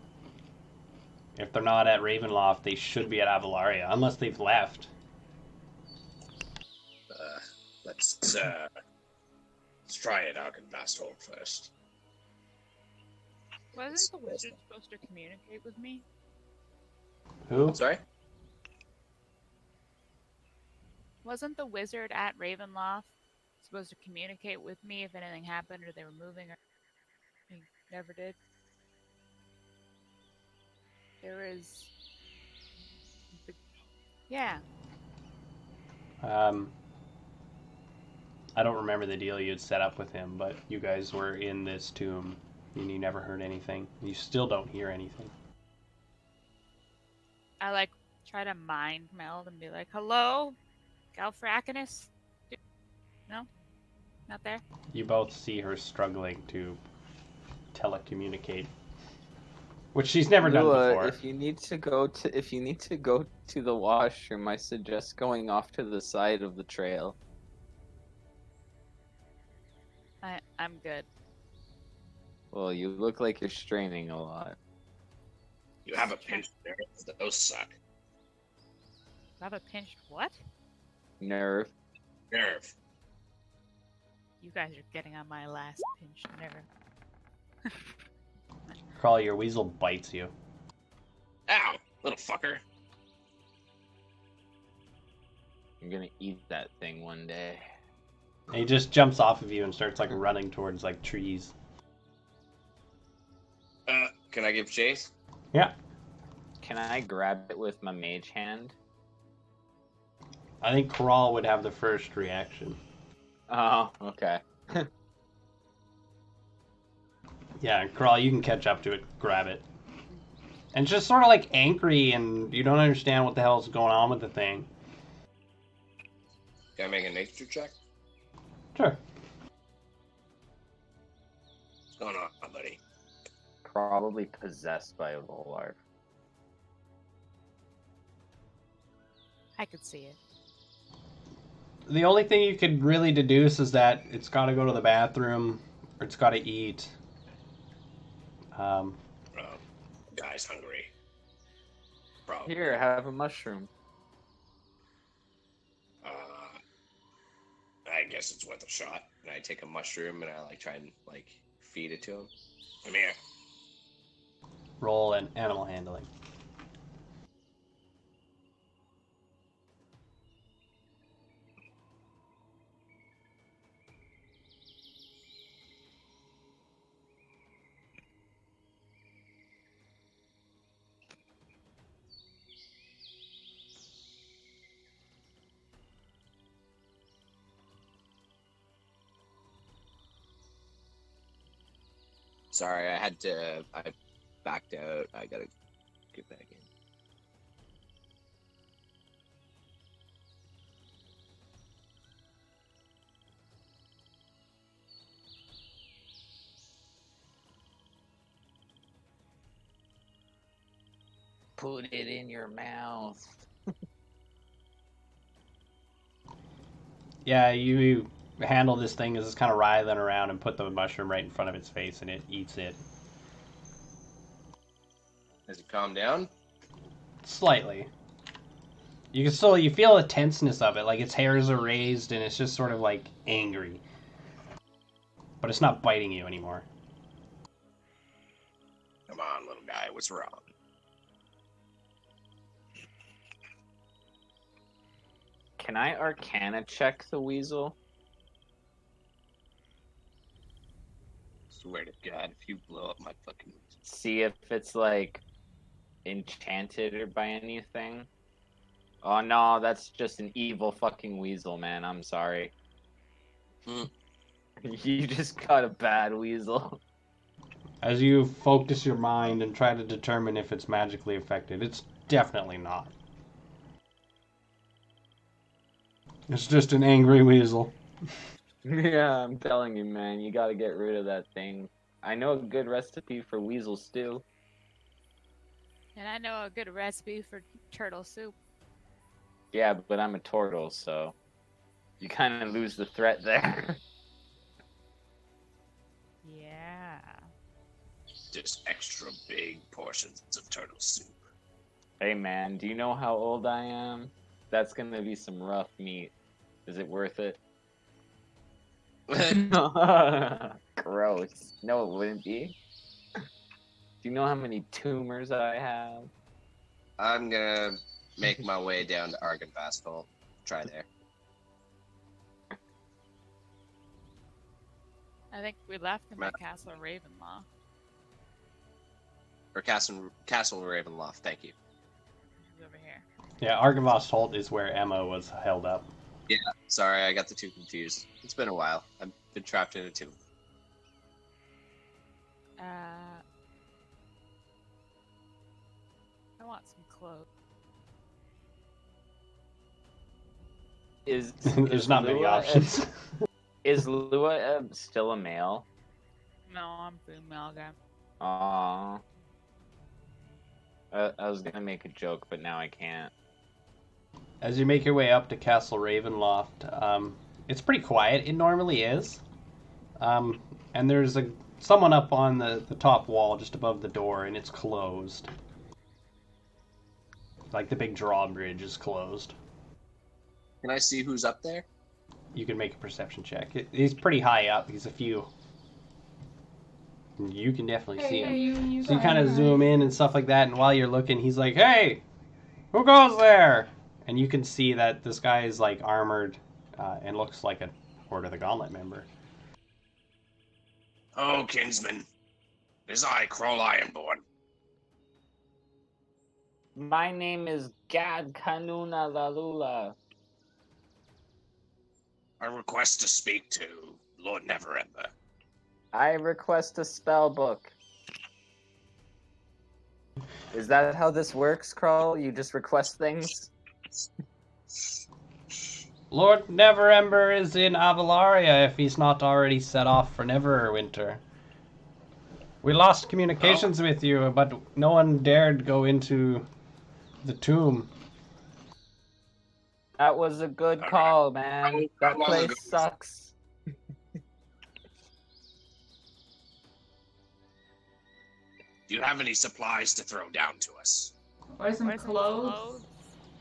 if they're not at Ravenloft, they should be at Avalaria, unless they've left. Let's try it out in Vasthold first. Wasn't the wizard supposed to communicate with me? Who? Sorry? Wasn't the wizard at Ravenloft supposed to communicate with me if anything happened or they were moving or he never did? There was... Yeah. I don't remember the deal you'd set up with him, but you guys were in this tomb, and you never heard anything. You still don't hear anything. I like try to mind meld and be like, "Hello, Galfrakinus." No, not there. You both see her struggling to telecommunicate, which she's never done Lua, before. if you need to go to the washroom, I suggest going off to the side of the trail. I'm good. Well, you look like you're straining a lot. You have a pinched nerve. Those suck. I have a pinched what? Nerve. Nerve. You guys are getting on my last pinched nerve. Crawl, your weasel bites you. Ow, little fucker. You're gonna eat that thing one day. And he just jumps off of you and starts like running towards like trees. Can I give chase? Yeah. Can I grab it with my mage hand? I think Crawl would have the first reaction. Oh, okay. Yeah, Crawl, you can catch up to it, grab it. And it's just sort of like angry, and you don't understand what the hell's going on with the thing. Can I make a nature check? Sure. What's going on, buddy? Probably possessed by Avolar. I could see it. The only thing you could really deduce is that it's got to go to the bathroom, or it's got to eat. Guy's hungry. Probably. Here, have a mushroom. I guess it's worth a shot. And I take a mushroom and I like try and like feed it to him. Come here. Roll an animal handling. Sorry, I backed out. I gotta get back in. Put it in your mouth. Yeah, you handle this thing as it's kind of writhing around and put the mushroom right in front of its face, and it eats it. Has it calmed down? Slightly. You feel the tenseness of it, like its hairs are raised and it's just sort of like angry. But it's not biting you anymore. Come on, little guy. What's wrong? Can I Arcana check the weasel? Swear to God, if you blow up my fucking... See if it's like enchanted or by anything. Oh no, that's just an evil fucking weasel, man. I'm sorry. You just got a bad weasel. As you focus your mind and try to determine if it's magically affected, it's definitely not. It's just an angry weasel. Yeah, I'm telling you, man. You gotta get rid of that thing. I know a good recipe for weasel stew. And I know a good recipe for turtle soup. Yeah, but I'm a turtle, so you kind of lose the threat there. Yeah. Just extra big portions of turtle soup. Hey, man, do you know how old I am? That's gonna be some rough meat. Is it worth it? Gross. No, it wouldn't be. Do you know how many tumors I have? I'm gonna make my way down to Argynvastfall. Try there. I think we left him at Castle Ravenloft. Or Castle Ravenloft, thank you. He's over here. Yeah, Argynvast's Holt is where Emma was held up. Yeah, sorry, I got the two confused. It's been a while. I've been trapped in a tomb. I want some clothes. There's not many options. Is Lua still a male? No, I'm female guy. Aww. I was gonna make a joke, but now I can't. As you make your way up to Castle Ravenloft, it's pretty quiet. It normally is. And there's someone up on the top wall just above the door, and it's closed. Like the big drawbridge is closed. Can I see who's up there? You can make a perception check. He's pretty high up. He's a few. You can definitely see him. So you kind of zoom in and stuff like that, and while you're looking, he's like, "Hey, who goes there?" And you can see that this guy is like armored and looks like a Order the Gauntlet member. Oh, kinsman. It is I, Kroll Ironborn. My name is Gad Kanuna Lalula. I request to speak to Lord Neverember. I request a spell book. Is that how this works, Crawl? You just request things? Lord Neverember is in Avalaria if he's not already set off for Neverwinter. We lost communications with you, but no one dared go into the tomb. That was a good call, man. How That long place ago? sucks. Do you have any supplies to throw down to us? Or some clothes.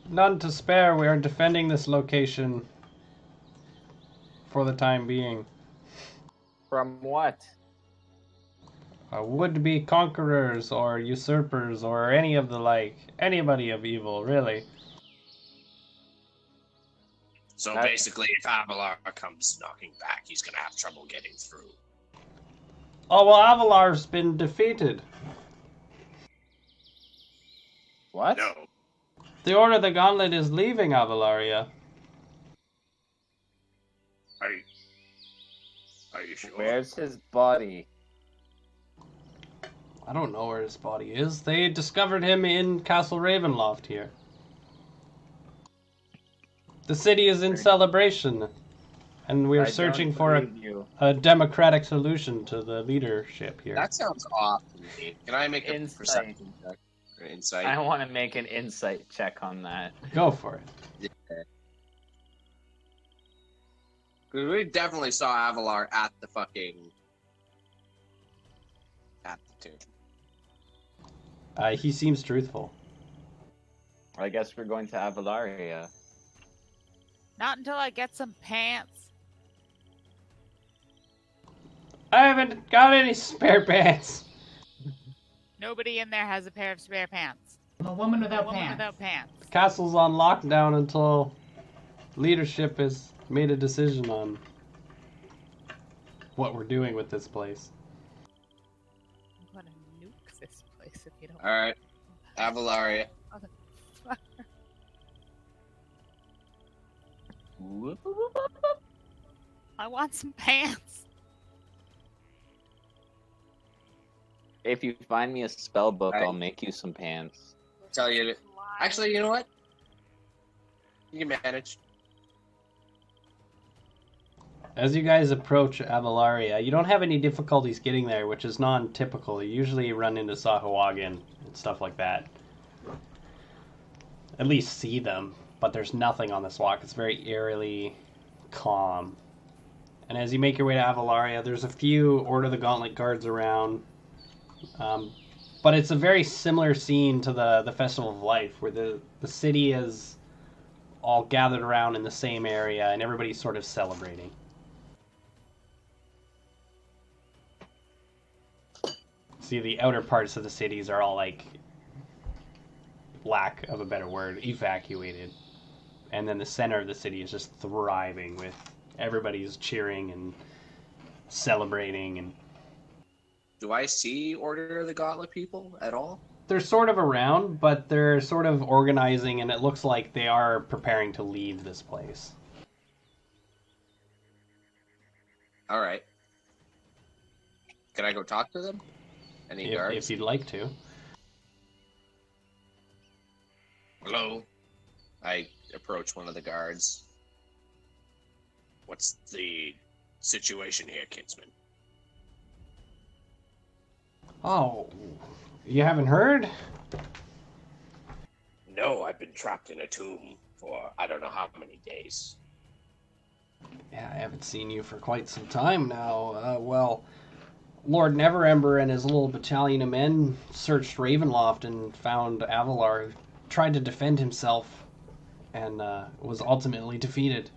None to spare. We are defending this location for the time being. From what? Would-be conquerors or usurpers or any of the like. Anybody of evil, really. So That- basically, if Avolar comes knocking back, he's gonna have trouble getting through. Oh, well, Avalar's been defeated. What? No. The Order of the Gauntlet is leaving Avalaria. Are you sure? Where's his body? I don't know where his body is. They discovered him in Castle Ravenloft here. The city is in celebration, and we're I searching don't for believe you. a democratic solution to the leadership here. That sounds off to me. Can I make a Insight. perception check or insight? I want to make an insight check on that. Go for it. Because we definitely saw Avolar at the tomb. He seems truthful. I guess we're going to Avalaria. Not until I get some pants. I haven't got any spare pants. Nobody in there has a pair of spare pants. I'm a woman A without woman pants. without pants. Castle's on lockdown until leadership has made a decision on what we're doing with this place. I'm gonna nuke this place if you don't. All right, Avalaria. I want some pants. If you find me a spell book, Alright. I'll make you some pants. Tell you. Actually, you know what? You can manage. As you guys approach Avalaria, you don't have any difficulties getting there, which is non-typical. You usually run into Sahuagin and stuff like that. At least see them, but there's nothing on this walk. It's very eerily calm. And as you make your way to Avalaria, there's a few Order of the Gauntlet guards around. But it's a very similar scene to the Festival of Life, where the city is all gathered around in the same area, and everybody's sort of celebrating. See, the outer parts of the cities are all, like, lack of a better word, evacuated. And then the center of the city is just thriving with everybody's cheering and celebrating. And Do I see Order of the Gauntlet people at all? they're sort of around, but they're sort of organizing, and it looks like they are preparing to leave this place. All right. Can I go talk to them? Any guards? If you'd like to. Hello? I approach one of the guards. What's the situation here, kinsman? Oh, you haven't heard? No, I've been trapped in a tomb for I don't know how many days. Yeah, I haven't seen you for quite some time now. Well, Lord Neverember and his little battalion of men searched Ravenloft and found Avolar, who tried to defend himself, and was ultimately defeated.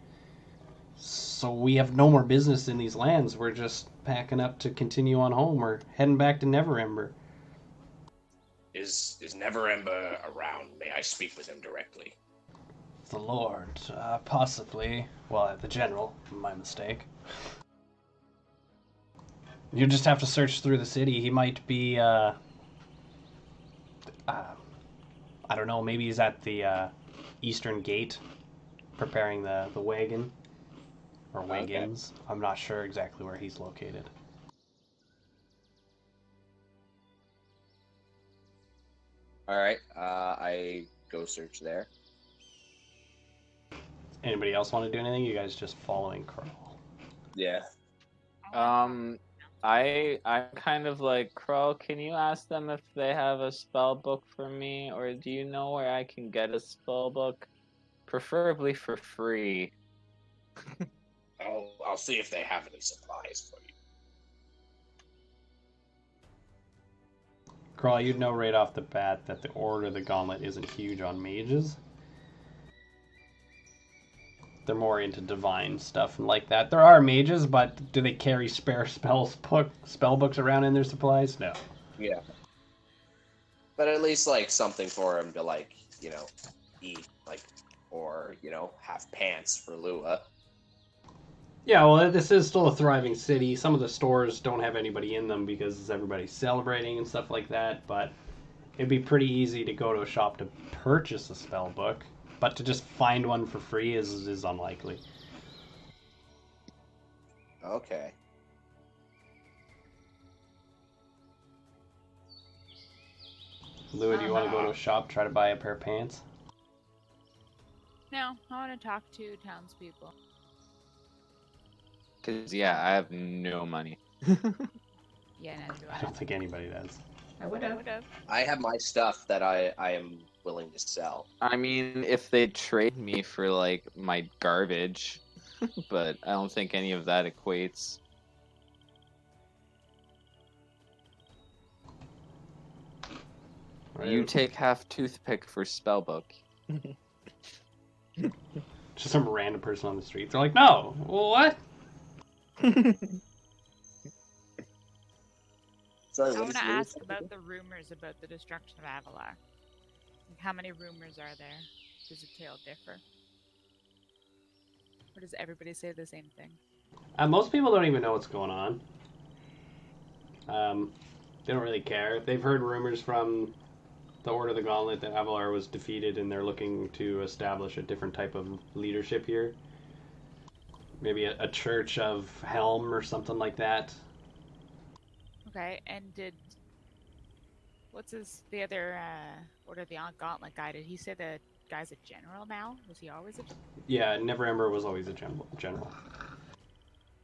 So we have no more business in these lands. We're just packing up to continue on home. We're heading back to Neverember. Is Neverember around? May I speak with him directly? The Lord, possibly. Well, the General, my mistake. You just have to search through the city. He might be, I don't know, maybe he's at the Eastern Gate preparing the wagon. Or wagons. Okay. I'm not sure exactly where he's located. Alright, I go search there. Anybody else want to do anything? You guys just following Carl? Yeah. I'm kind of like, Crow, can you ask them if they have a spell book for me, or do you know where I can get a spell book? Preferably for free. I'll see if they have any supplies for you. Carl, you'd know right off the bat that the Order of the Gauntlet isn't huge on mages. They're more into divine stuff and like that. There are mages, but do they carry spare spell books around in their supplies? No. Yeah. But at least, like, something for him to, like, you know, eat, like, or, you know, have pants for Lua. Yeah, well, this is still a thriving city. Some of the stores don't have anybody in them because everybody's celebrating and stuff like that, but it'd be pretty easy to go to a shop to purchase a spell book, but to just find one for free is unlikely. Okay. Lua, do you want to go to a shop, try to buy a pair of pants? No, I want to talk to townspeople. Because, yeah, I have no money. Yeah, neither do I don't think anybody does. I would have. I have my stuff that I am willing to sell. I mean, if they trade me for, like, my garbage, but I don't think any of that equates. Right. You take half toothpick for spellbook. Just some random person on the street. They're like, no, what? Sorry, I what want is to Lua ask saying? about the rumors about the destruction of Avolar. Like, how many rumors are there? Does the tale differ? Or does everybody say the same thing? Most people don't even know what's going on. They don't really care. They've heard rumors from the Order of the Gauntlet that Avolar was defeated and they're looking to establish a different type of leadership here. Maybe a church of Helm or something like that. Okay, and what's the other Order of the Gauntlet guy? Did he say the guy's a general now? Was he always a general? Yeah, Neverember was always a general.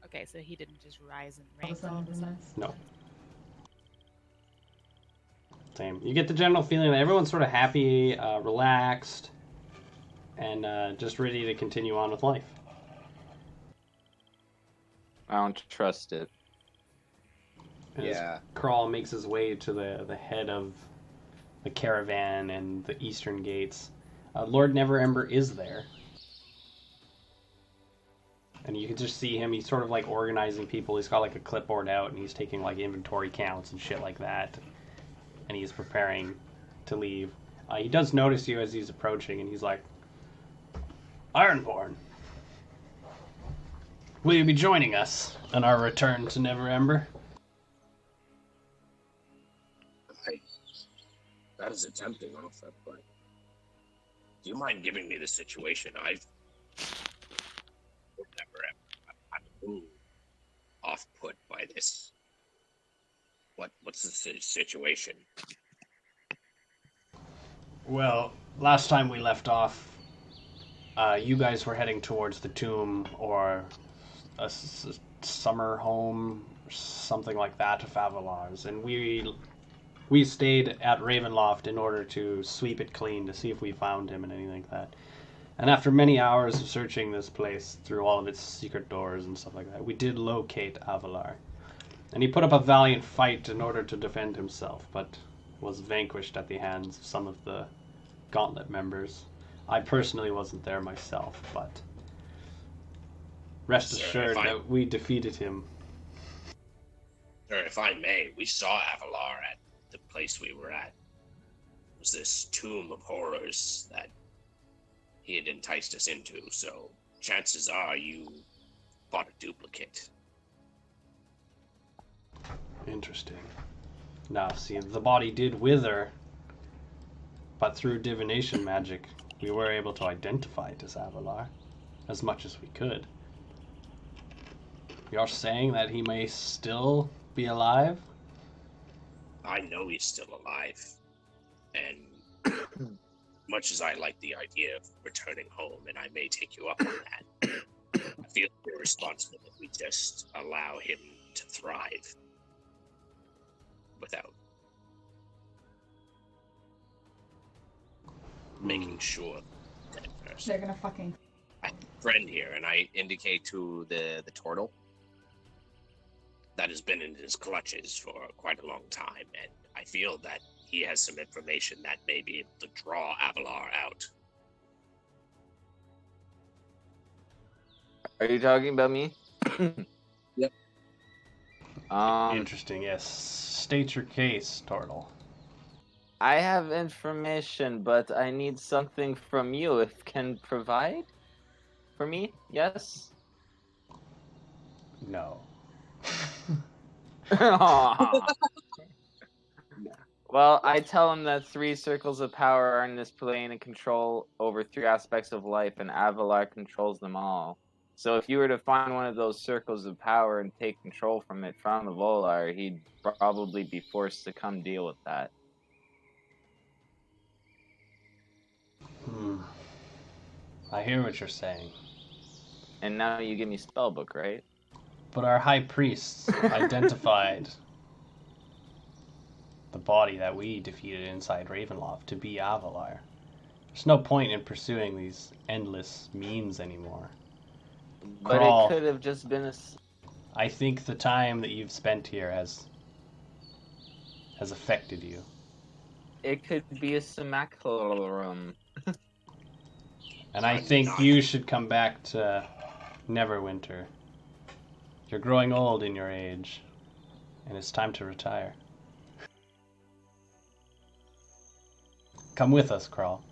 Okay, so he didn't just rise in rank. No. Same. You get the general feeling that everyone's sort of happy, relaxed, and just ready to continue on with life. I don't trust it. And Yeah. as Crawl makes his way to the head of the caravan and the eastern gates, Lord Neverember is there. And you can just see him, he's sort of like organizing people. He's got like a clipboard out and he's taking like inventory counts and shit like that. And he's preparing to leave. He does notice you as he's approaching and he's like, Ironborn, will you be joining us on our return to Neverember? That is a tempting offer, but do you mind giving me the situation? I'm a little off-put by this. What's the situation? Well, last time we left off, you guys were heading towards the tomb or a summer home, something like that of Avalar's, and we stayed at Ravenloft in order to sweep it clean to see if we found him and anything like that. And after many hours of searching this place through all of its secret doors and stuff like that, we did locate Avolar. And he put up a valiant fight in order to defend himself, but was vanquished at the hands of some of the Gauntlet members. I personally wasn't there myself, but rest assured that we defeated him. Sir, if I may, we saw Avolar at the place we were at. It was this tomb of horrors that he had enticed us into, so chances are you bought a duplicate. Interesting. Now, see, the body did wither, but through divination magic, we were able to identify it as Avolar, as much as we could. You're saying that he may still be alive? I know he's still alive, and much as I like the idea of returning home, and I may take you up on that, I feel irresponsible if we just allow him to thrive without making sure that first. They're gonna fucking. I have a friend here, and I indicate to the turtle that has been in his clutches for quite a long time, and I feel that he has some information that may be able to draw Avolar out. Are you talking about me? Yep. Interesting, yes. State your case, Turtle. I have information, but I need something from you. If can provide for me, yes. No. Well, I tell him that 3 circles of power are in this plane and control over 3 aspects of life, and Avolar controls them all. So if you were to find one of those circles of power and take control from it from Avolar, he'd probably be forced to come deal with that. I hear what you're saying. And now you give me spellbook, right? But our high priests identified the body that we defeated inside Ravenloft to be Avolar. There's no point in pursuing these endless means anymore. But Crawl. it could have just been a... I think the time that you've spent here has affected you. It could be a simulacrum. And I think you should come back to Neverwinter. You're growing old in your age, and it's time to retire. Come with us, Crawl.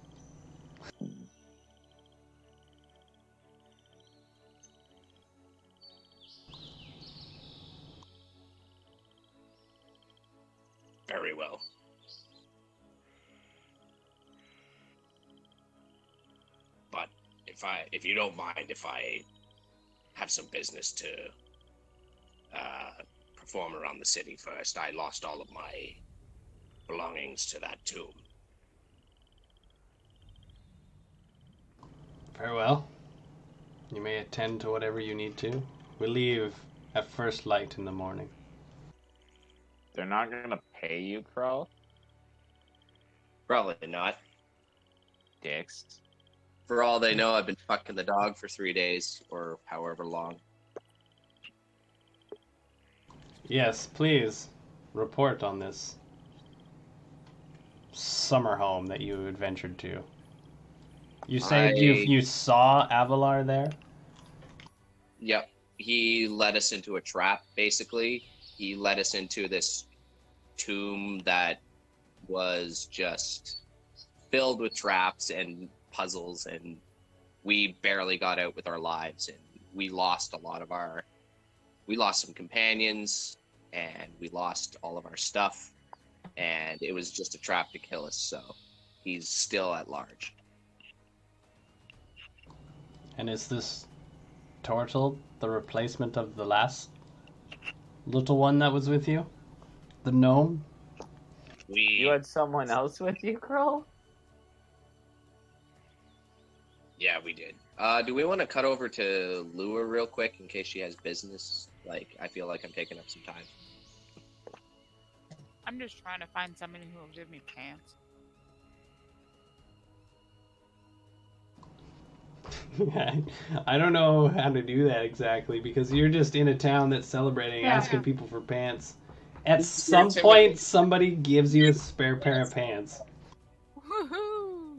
Very well. But if you don't mind, if I have some business to perform around the city first, I lost all of my belongings to that tomb. Very well. You may attend to whatever you need to. We leave at first light in the morning. They're not gonna pay you, Crow? Probably not. Dicks. For all they know, I've been fucking the dog for 3 days, or however long. Yes, please report on this summer home that you adventured to. You said you saw Avolar there? Yep. He led us into a trap, basically. He led us into this tomb that was just filled with traps and puzzles, and we barely got out with our lives, and we lost some companions, and we lost all of our stuff, and it was just a trap to kill us, so he's still at large. And is this turtle the replacement of the last little one that was with you? The gnome? You had someone else with you, Crow? Yeah, we did. Do we want to cut over to Lua real quick in case she has business? Like, I feel like I'm taking up some time. I'm just trying to find somebody who will give me pants. I don't know how to do that exactly, because you're just in a town that's celebrating, asking people for pants. At some point, somebody gives you a spare pair of pants. Woohoo!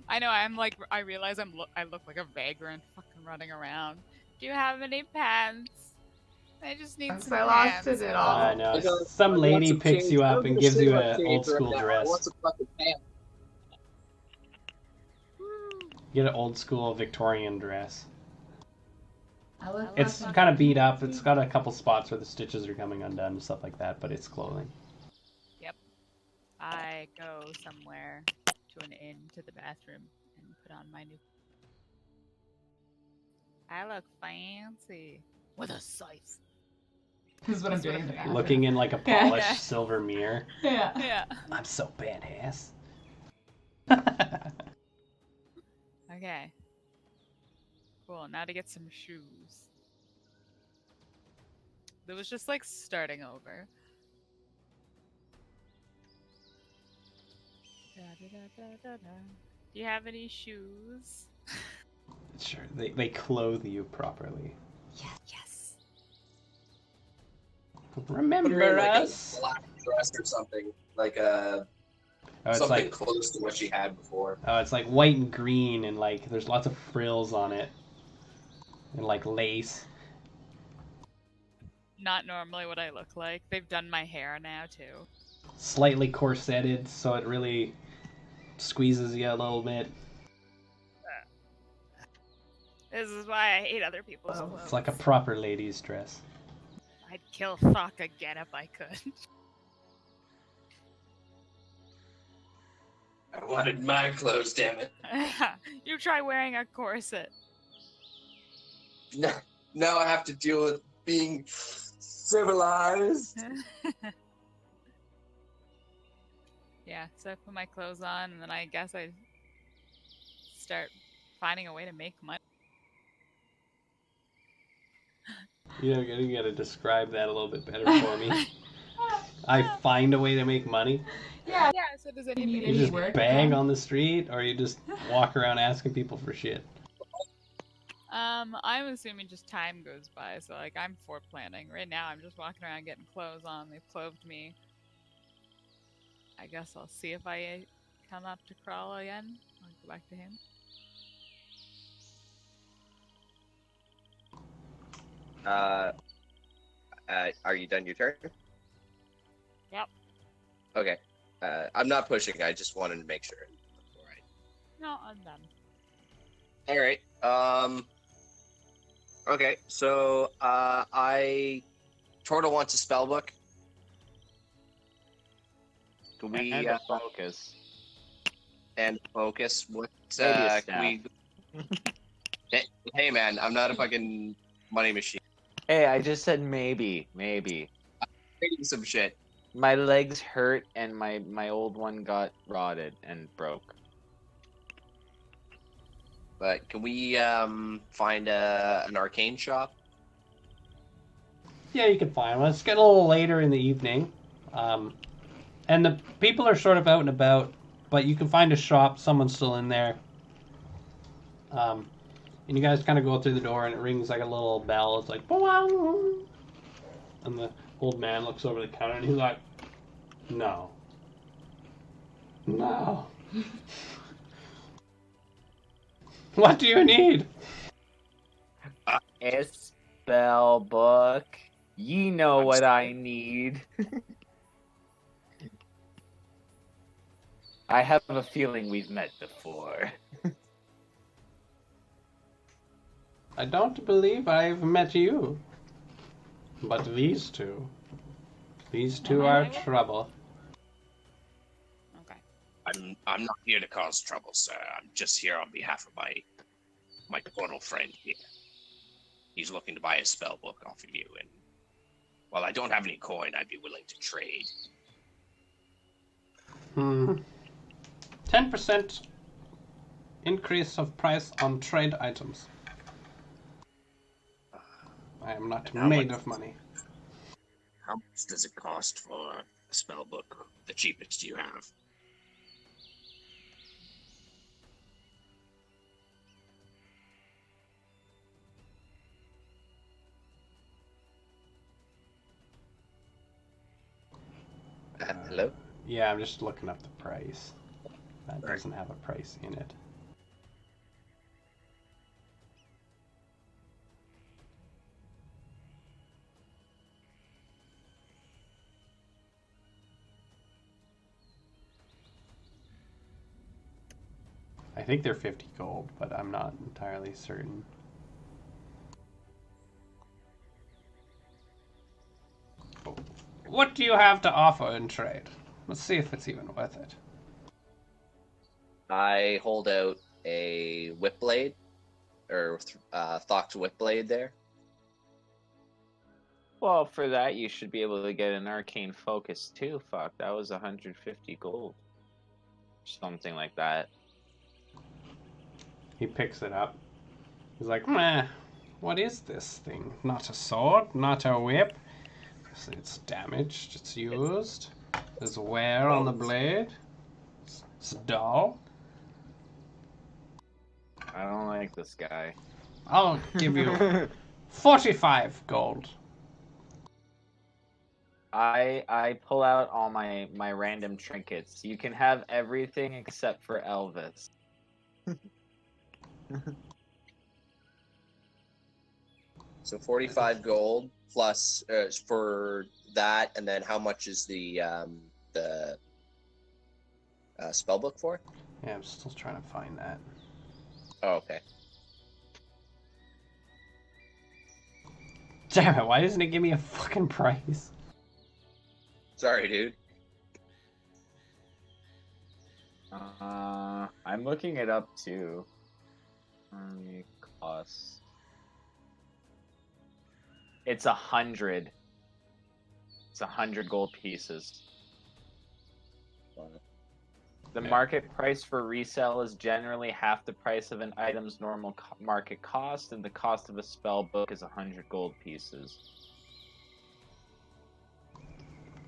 I know. I realize I look like a vagrant, fucking running around. Do you have any pants? I just need some I lost pants. it all. I know. Some lady picks you up and gives you an old school dress. Get an old school Victorian dress. It's That's kind of beat up. It's got a couple spots where the stitches are coming undone and stuff like that, but it's clothing. I go somewhere to an inn to the bathroom and put on my new. I look fancy with a scythe. This is what I'm doing in the bathroom. Looking in like a Yeah. polished Yeah. silver mirror. Yeah. Yeah. I'm so badass. Okay. Cool. Now to get some shoes. It was just like starting over. Do you have any shoes? Sure, they clothe you properly. Yes. Put her Remember in like us? a black dress or something, like Oh, it's something like close to what she had before. it's like white and green, and like there's lots of frills on it, and like lace. Not normally what I look like. They've done my hair now too. Slightly corseted, so it really squeezes you a little bit. This is why I hate other people's clothes. It's like a proper lady's dress. I'd kill Fuck again if I could. I wanted my clothes, damn it. You try wearing a corset. Now I have to deal with being civilized. Yeah, so I put my clothes on, and then I guess I start finding a way to make money. You gotta describe that a little bit better for me. I find a way to make money. Yeah. Yeah, so does You anybody just work, bang yeah. on the street, or you just walk around asking people for shit. I'm assuming just time goes by, so like I'm planning. Right now I'm just walking around getting clothes on. They've clothed me. I guess I'll see if I come up to Crawl again. I'll go back to him. Are you done your turn? Yep. Okay. I'm not pushing. I just wanted to make sure. Alright. No, I'm done. All right. Okay. So, Tortle wants a spell book. Can we And a focus. and focus? What? Maybe a Can we? Hey, man, I'm not a fucking money machine. Hey, I just said maybe. Taking some shit. My legs hurt and my old one got rotted and broke. But can we find an arcane shop? Yeah, you can find one. It's getting a little later in the evening. And the people are sort of out and about, but you can find a shop. Someone's still in there. And you guys kind of go through the door, and it rings like a little bell. It's like, "Bwang!" And the old man looks over the counter, and he's like, no. No. What do you need? A spell book. Ye know what I need. I have a feeling we've met before. I don't believe I've met you. But these two. These two are trouble. Okay. I'm not here to cause trouble, sir. I'm just here on behalf of my portal friend here. He's looking to buy a spell book off of you, and while I don't have any coin, I'd be willing to trade. 10% increase of price on trade items. I am not And how made much- of money. How much does it cost for a spell book? The cheapest you have? Hello? Yeah, I'm just looking up the price. That Right. doesn't have a price in it. I think they're 50 gold, but I'm not entirely certain. What do you have to offer in trade? Let's see if it's even worth it. I hold out a whip blade, or Thocht's whip blade there. Well, for that, you should be able to get an arcane focus too. Fuck, that was 150 gold. Something like that. He picks it up. He's like, meh, what is this thing? Not a sword, not a whip. It's damaged, it's used. There's wear on the blade. It's dull. I don't like this guy. I'll give you 45 gold. I pull out all my random trinkets. You can have everything except for Elvis. So 45 gold plus for that, and then how much is the spell book for? Yeah, I'm still trying to find that. Oh, okay. Damn it, why doesn't it give me a fucking price? Sorry, dude. I'm looking it up too. Costs. It's 100. It's 100 gold pieces. The market price for resale is generally half the price of an item's normal market cost, and the cost of a spell book is 100 gold pieces.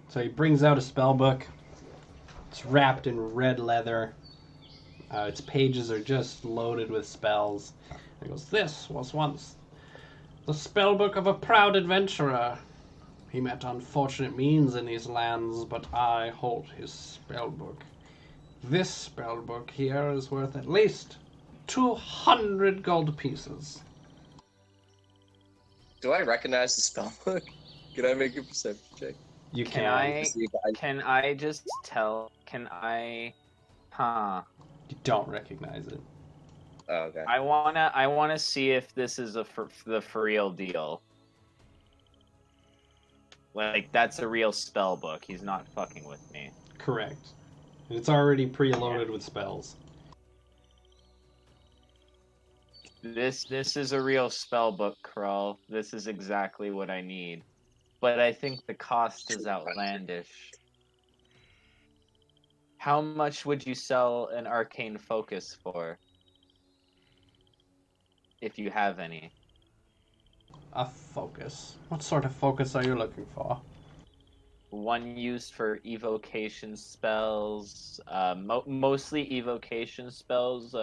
So he brings out a spell book. It's wrapped in red leather. Its pages are just loaded with spells. He goes, this was once the spell book of a proud adventurer. He met unfortunate means in these lands, but I hold his spell book. This spell book here is worth at least 200 gold pieces. Do I recognize the spell book? Can I make a perception check? You Can I just tell? Can I? Huh. You don't recognize it. Oh, okay. I wanna see if this is the for real deal. Like, that's a real spell book. He's not fucking with me. Correct. It's already preloaded with spells. This is a real spell book, Krull. This is exactly what I need. But I think the cost is outlandish. How much would you sell an arcane focus for? If you have any. A focus. What sort of focus are you looking for? One used for evocation spells, mostly evocation spells,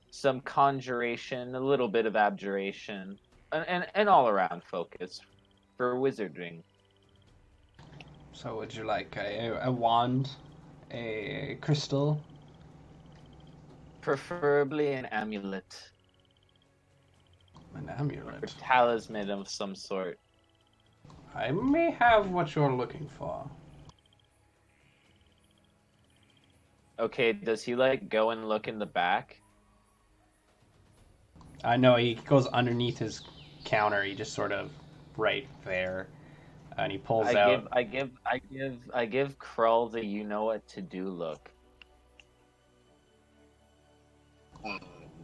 some conjuration, a little bit of abjuration, and all around focus for wizarding. So would you like a wand, a crystal? Preferably an amulet. An Or amulet. talisman of some sort. I may have what you're looking for. Okay, does he like go and look in the back? I know he goes underneath his counter. He just sort of right there, and he pulls out. I give Krull the you know what to do look.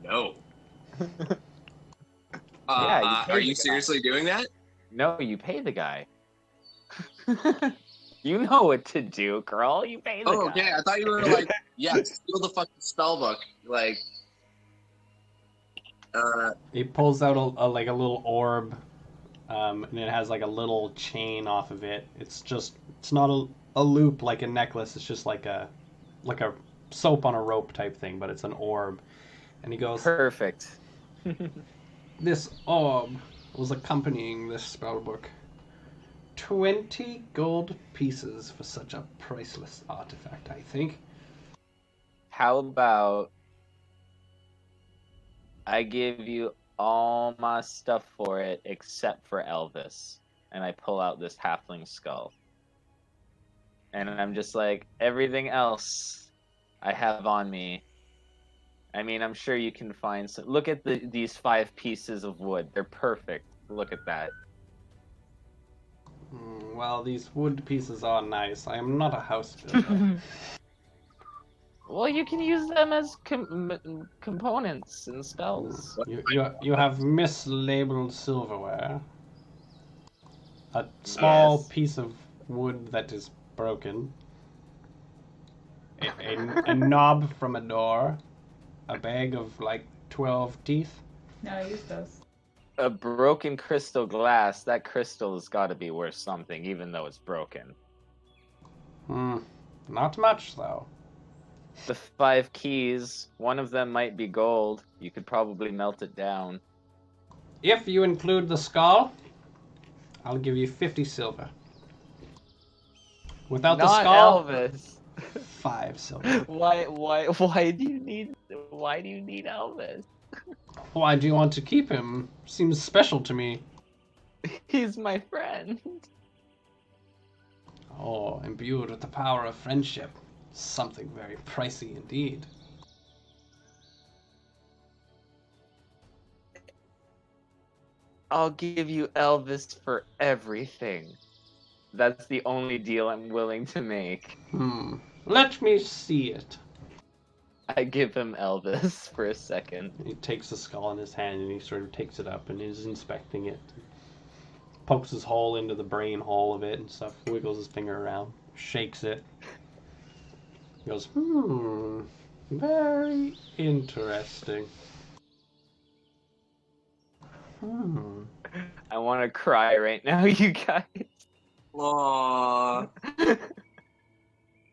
No. Yeah, are you seriously doing that? No, you pay the guy. You know what to do, Krull. You pay the guy. Oh, okay. I thought you were like, yeah, steal the fucking spell book. Like, He pulls out a little orb, and it has like a little chain off of it. It's not a loop like a necklace. It's just like a soap on a rope type thing, but it's an orb. And he goes, Perfect. this orb was accompanying this spell book. 20 gold pieces for such a priceless artifact, I think. How about I give you all my stuff for it except for Elvis? And I pull out this halfling skull. And I'm just like, everything else I have on me. I mean, I'm sure you can find some. Look at these 5 pieces of wood. They're perfect. Look at that. Well, these wood pieces are nice. I am not a house builder. Well, you can use them as components and spells. You have mislabeled silverware. A small Yes. piece of wood that is broken. A knob from a door. A bag of like 12 teeth. No, I use those. A broken crystal glass. That crystal has got to be worth something, even though it's broken. Not much though. The 5 keys. One of them might be gold. You could probably melt it down. If you include the skull, I'll give you 50 silver. Without the Not skull, Elvis. 5 silver. Why do you need Elvis? Why do you want to keep him? Seems special to me. He's my friend. Oh, imbued with the power of friendship. Something very pricey indeed. I'll give you Elvis for everything. That's the only deal I'm willing to make. Let me see it. I give him Elvis for a second. He takes the skull in his hand and he sort of takes it up and is inspecting it. Pokes his hole into the brain hole of it and stuff. Wiggles his finger around. Shakes it. He goes, very interesting. I want to cry right now, you guys. Aww. Do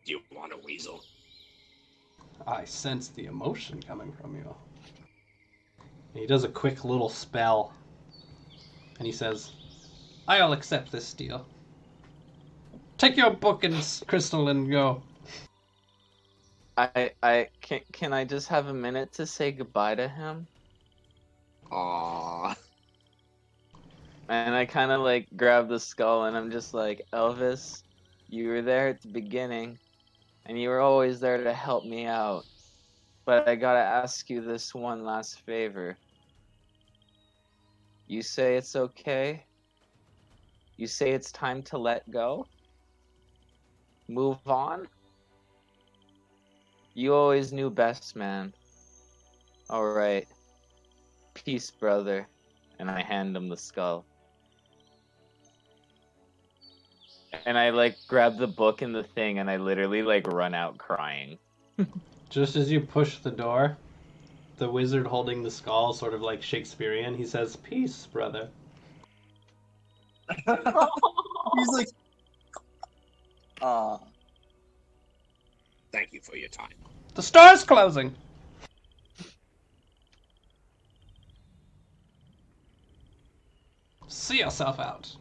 you want a weasel? I sense the emotion coming from you. And he does a quick little spell. And he says, I'll accept this deal. Take your book and crystal and go. Can I just have a minute to say goodbye to him? Aww. And I kind of like grab the skull and I'm just like, Elvis, you were there at the beginning and you were always there to help me out. But I gotta ask you this one last favor. You say it's okay? You say it's time to let go? Move on? You always knew best, man. Alright. Peace, brother. And I hand him the skull. And I like grab the book and the thing and I literally like run out crying. Just as you push the door, the wizard holding the skull, sort of like Shakespearean, he says, peace, brother. He's like, Thank you for your time. The star's closing. See yourself out.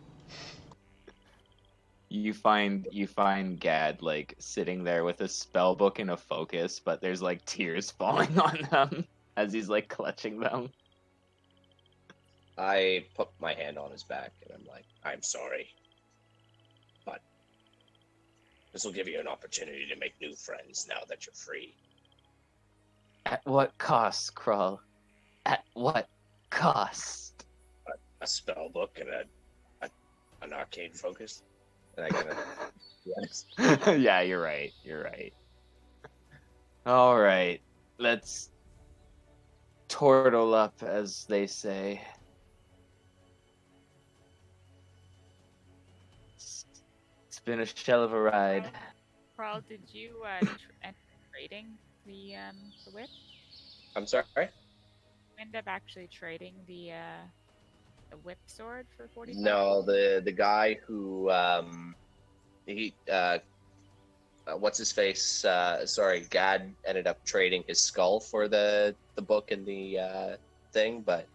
You find Gad like sitting there with a spell book and a focus, but there's like tears falling on them as he's like clutching them. I put my hand on his back and I'm like, I'm sorry. But this will give you an opportunity to make new friends now that you're free. At what cost, Krull? At what cost? A spell book and an arcane focus. And I gotta yes. Yeah, you're right. You're right. All right, let's turtle up, as they say. It's been a shell of a ride. Carl, did you end up trading the whip? I'm sorry? End up actually trading the whip sword for 45? No, the guy who he what's his face? Sorry, Gad ended up trading his skull for the book and the thing, but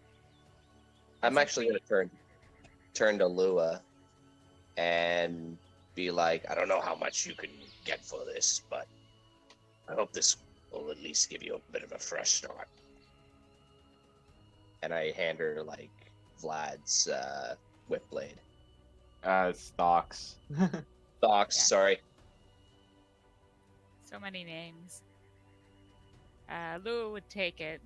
I'm actually gonna turn to Lua and be like, I don't know how much you can get for this, but I hope this will at least give you a bit of a fresh start. And I hand her like Vlad's whip blade. Stocks. Stocks, Yeah. sorry. So many names. Lua would take it.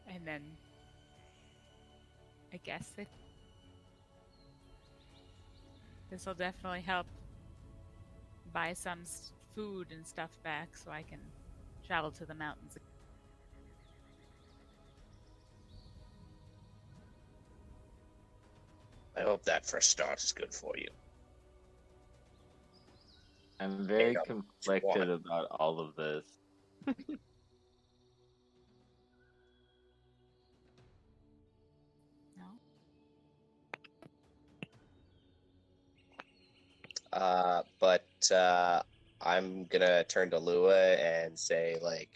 And then I guess this will definitely help buy some food and stuff back so I can travel to the mountains. I hope that first start is good for you. I'm very Yeah, conflicted about all of this. No? But I'm gonna turn to Lua and say, like,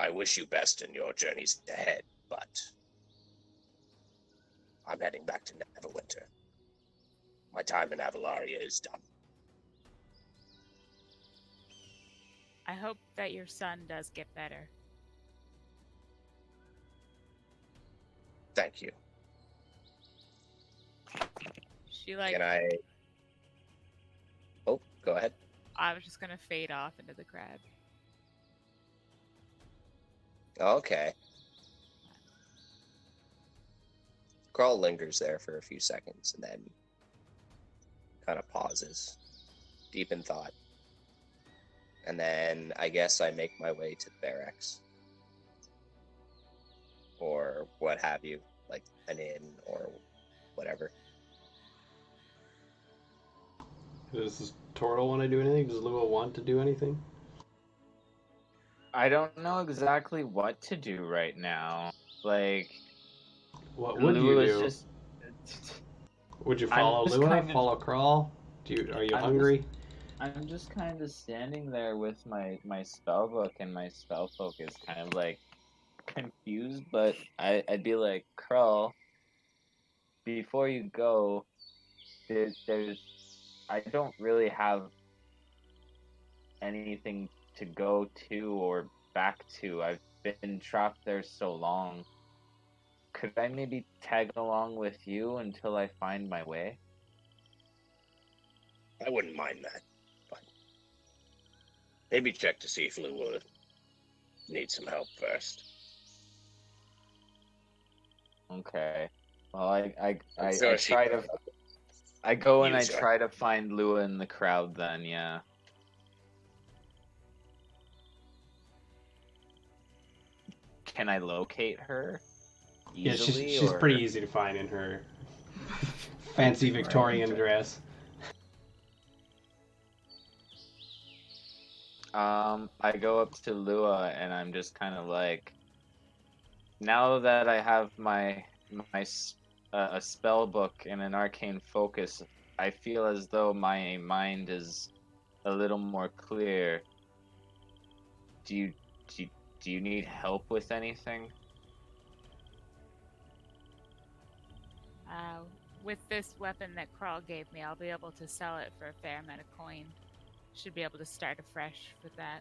I wish you best in your journeys ahead, but I'm heading back to Neverwinter. My time in Avalaria is done. I hope that your son does get better. Thank you. She like can I? Oh, go ahead. I was just gonna fade off into the crowd. Okay. Crawl lingers there for a few seconds and then kind of pauses, deep in thought. And then I guess I make my way to the barracks. Or what have you, like an inn or whatever. Does Toro want to do anything? Does Lua want to do anything? I don't know exactly what to do right now. Like, What would you Lua's do? just. Would you I'm follow just Lua? kind of- Follow Crawl? Are you I'm hungry? I'm just kind of standing there with my spell book and my spell focus, kind of like confused, but I'd be like, Krull, before you go, there's I don't really have anything to go to or back to. I've been trapped there so long. Could I maybe tag along with you until I find my way? I wouldn't mind that, but maybe check to see if Lua needs some help first. Okay. Well, I sure try to. I go and I use her. try to find Lua in the crowd. Then, yeah. Can I locate her Yeah, easily? she's or... pretty easy to find in her fancy Victorian dress. I go up to Lua and I'm just kind of like, now that I have a spell book and an arcane focus, I feel as though my mind is a little more clear. Do you need help with anything? With this weapon that Kral gave me, I'll be able to sell it for a fair amount of coin. Should be able to start afresh with that.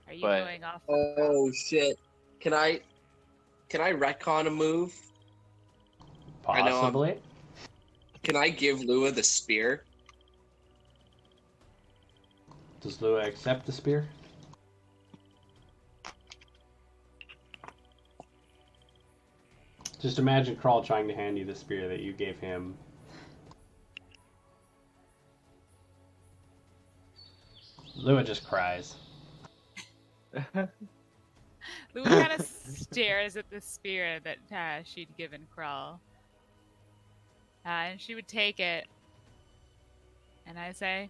Are you going off? Oh shit! Can I retcon a move? Possibly. Can I give Lua the spear? Does Lua accept the spear? Just imagine Crawl trying to hand you the spear that you gave him. Lua just cries. Lua kind of stares at the spear that she'd given Kral. And she would take it. And I say,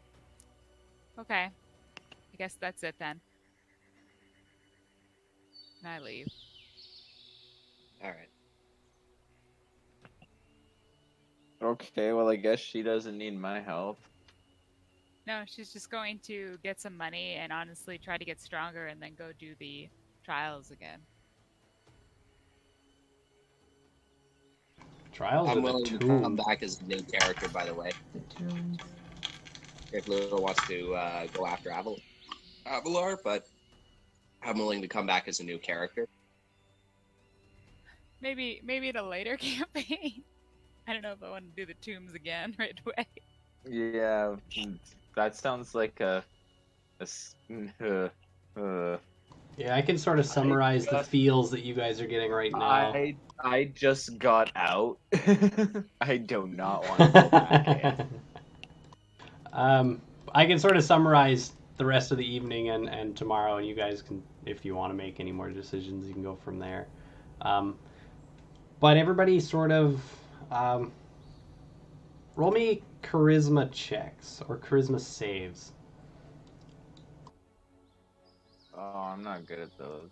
okay, I guess that's it then. And I leave. Alright. Okay, well, I guess she doesn't need my help. No, she's just going to get some money and honestly try to get stronger and then go do the trials again. Trials I'm of the willing to tomb. come back as a new character, by the way. The tomb. If Lua wants to go after Avolar, but I'm willing to come back as a new character. Maybe at a later campaign. I don't know if I want to do the tombs again right away. Yeah, That sounds like Yeah, I can sort of summarize the feels that you guys are getting right now. I just got out. I do not want to go back in. I can sort of summarize the rest of the evening and tomorrow, and you guys can, if you want to make any more decisions, you can go from there. But everybody sort of roll me charisma checks or charisma saves. Oh, I'm not good at those.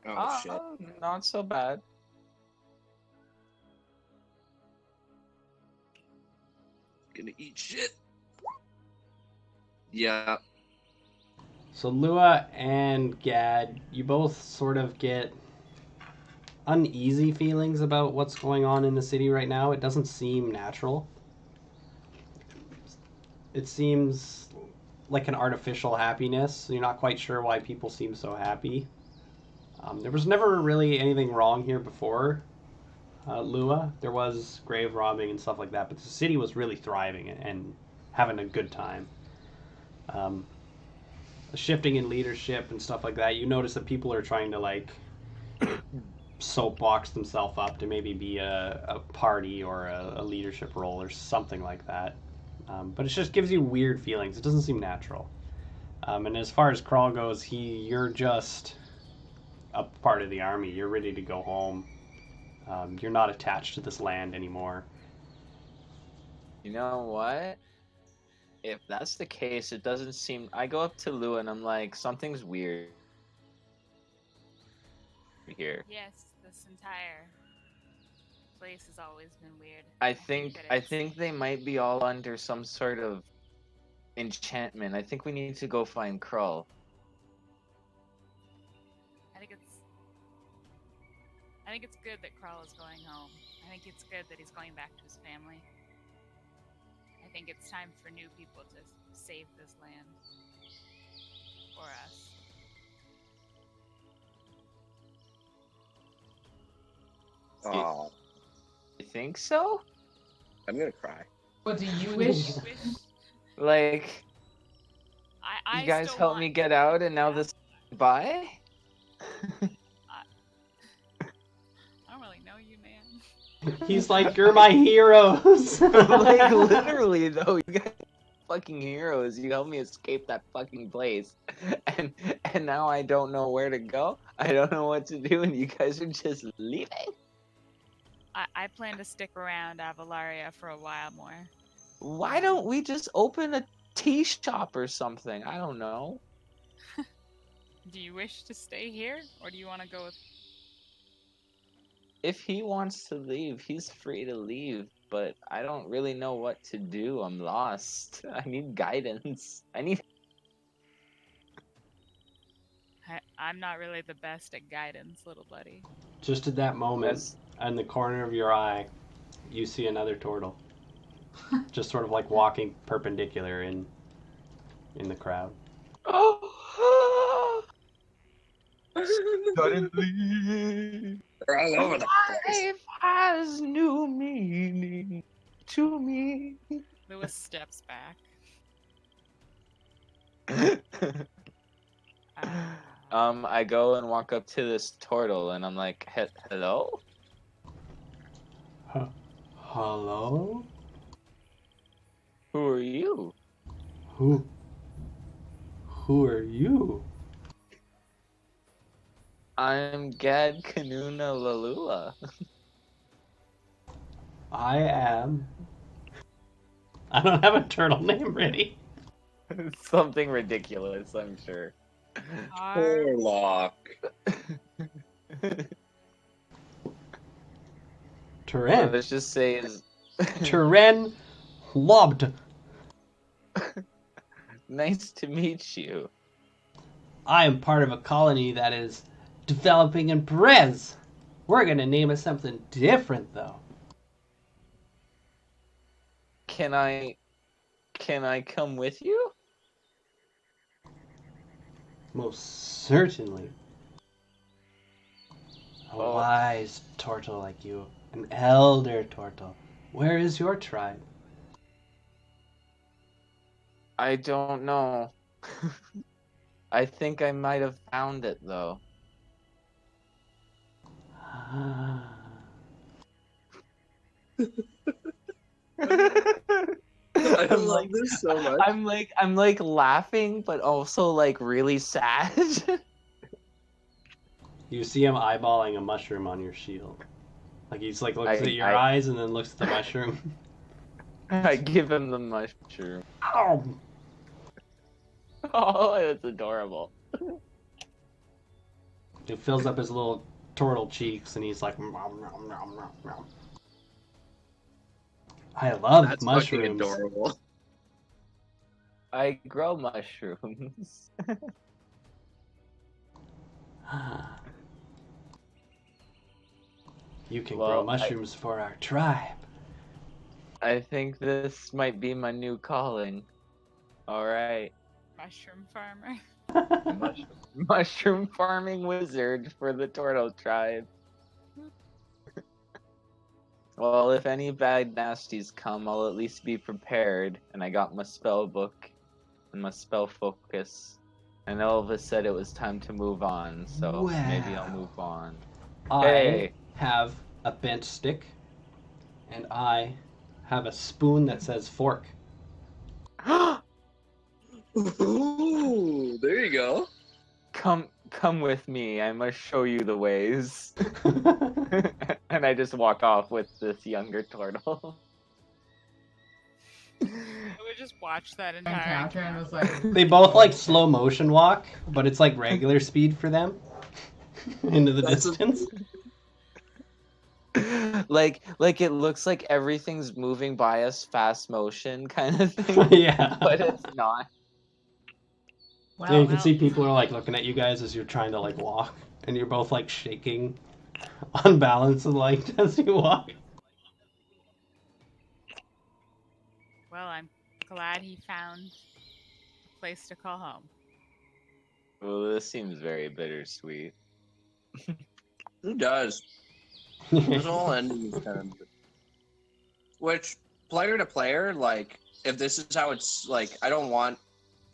Oh shit. Not so bad. Gonna eat shit. Yeah. So Lua and Gad, you both sort of get uneasy feelings about what's going on in the city right now. It doesn't seem natural. It seems like an artificial happiness. You're not quite sure why people seem so happy. There was never really anything wrong here before Lua. There was grave robbing and stuff like that, but the city was really thriving and having a good time. Shifting in leadership and stuff like that, you notice that people are trying to like soapbox themselves up to maybe be a party or a leadership role or something like that. But it just gives you weird feelings. It doesn't seem natural. And as far as Kral goes, you're just a part of the army. You're ready to go home. You're not attached to this land anymore. You know what? If that's the case, it doesn't seem... I go up to Lua and I'm like, something's weird here. Yes, this entire place has always been weird. I think they might be all under some sort of enchantment. I think we need to go find Krull. I think it's good that Krull is going home. I think it's good that he's going back to his family. I think it's time for new people to save this land. For us. Oh, You think so? I'm gonna cry. What do you wish? Like, I you guys still helped want- me get out and now this bye? I don't really know you, man. He's like, you're my heroes. Like, literally, though, you guys are fucking heroes. You helped me escape that fucking place. And now I don't know where to go. I don't know what to do, and you guys are just leaving? I plan to stick around Avalaria for a while more. Why don't we just open a tea shop or something? I don't know. Do you wish to stay here, or do you want to go with... If he wants to leave, he's free to leave, but I don't really know what to do. I'm lost. I need guidance. I'm not really the best at guidance, little buddy. Just at that moment, in the corner of your eye, you see another turtle. Just sort of like walking perpendicular in the crowd. Oh! Suddenly, They're all over the place. life has new meaning to me. Lewis steps back. I go and walk up to this turtle, and I'm like, hello? Hello? Who are you? Who are you? I'm Gad Kanuna Lalula. I am... I don't have a turtle name ready. Something ridiculous, I'm sure. Porlock. Turen. Let's just say is Turen Lobbed. nice to meet you. I am part of a colony that is developing in Perez. We're gonna name it something different, though. Can I come with you? Most certainly. A Oh. wise turtle like you. An elder turtle. Where is your tribe? I don't know. I think I might have found it though. I I'm love like, this so much. I'm like laughing, but also like really sad. You see him eyeballing a mushroom on your shield. Like he's like looks at your I eyes and then looks at the mushroom. I give him the mushroom. Ow! Oh, that's adorable. It fills up his little turtle cheeks and he's like, nom, nom, nom, nom, nom. I love That's fucking mushrooms. adorable. I grow mushrooms. You can Well, grow mushrooms for our tribe. I think this might be my new calling. All right, Mushroom farmer. mushroom farming wizard for the turtle tribe. Well, if any bad nasties come, I'll at least be prepared. And I got my spell book and my spell focus. And Elvis said it was time to move on, so maybe I'll Wow. move on. I Hey. have a bent stick, and I have a spoon that says fork. Ooh, there you go. Come with me. I must show you the ways. And I just walk off with this younger turtle. I would just watch that entire Encounter and was like, They both like slow motion walk, but it's like regular speed for them into the That's distance. like it looks like everything's moving by us fast motion kind of thing, Yeah. but it's not. Yeah, you well, can see people are like looking at you guys as you're trying to like walk, and you're both like shaking, unbalanced and like as you walk. Well, I'm glad he found a place to call home. Well, this seems very bittersweet. Who does? This whole ending is kind of. Which, player to player, like, if this is how it's, like, I don't want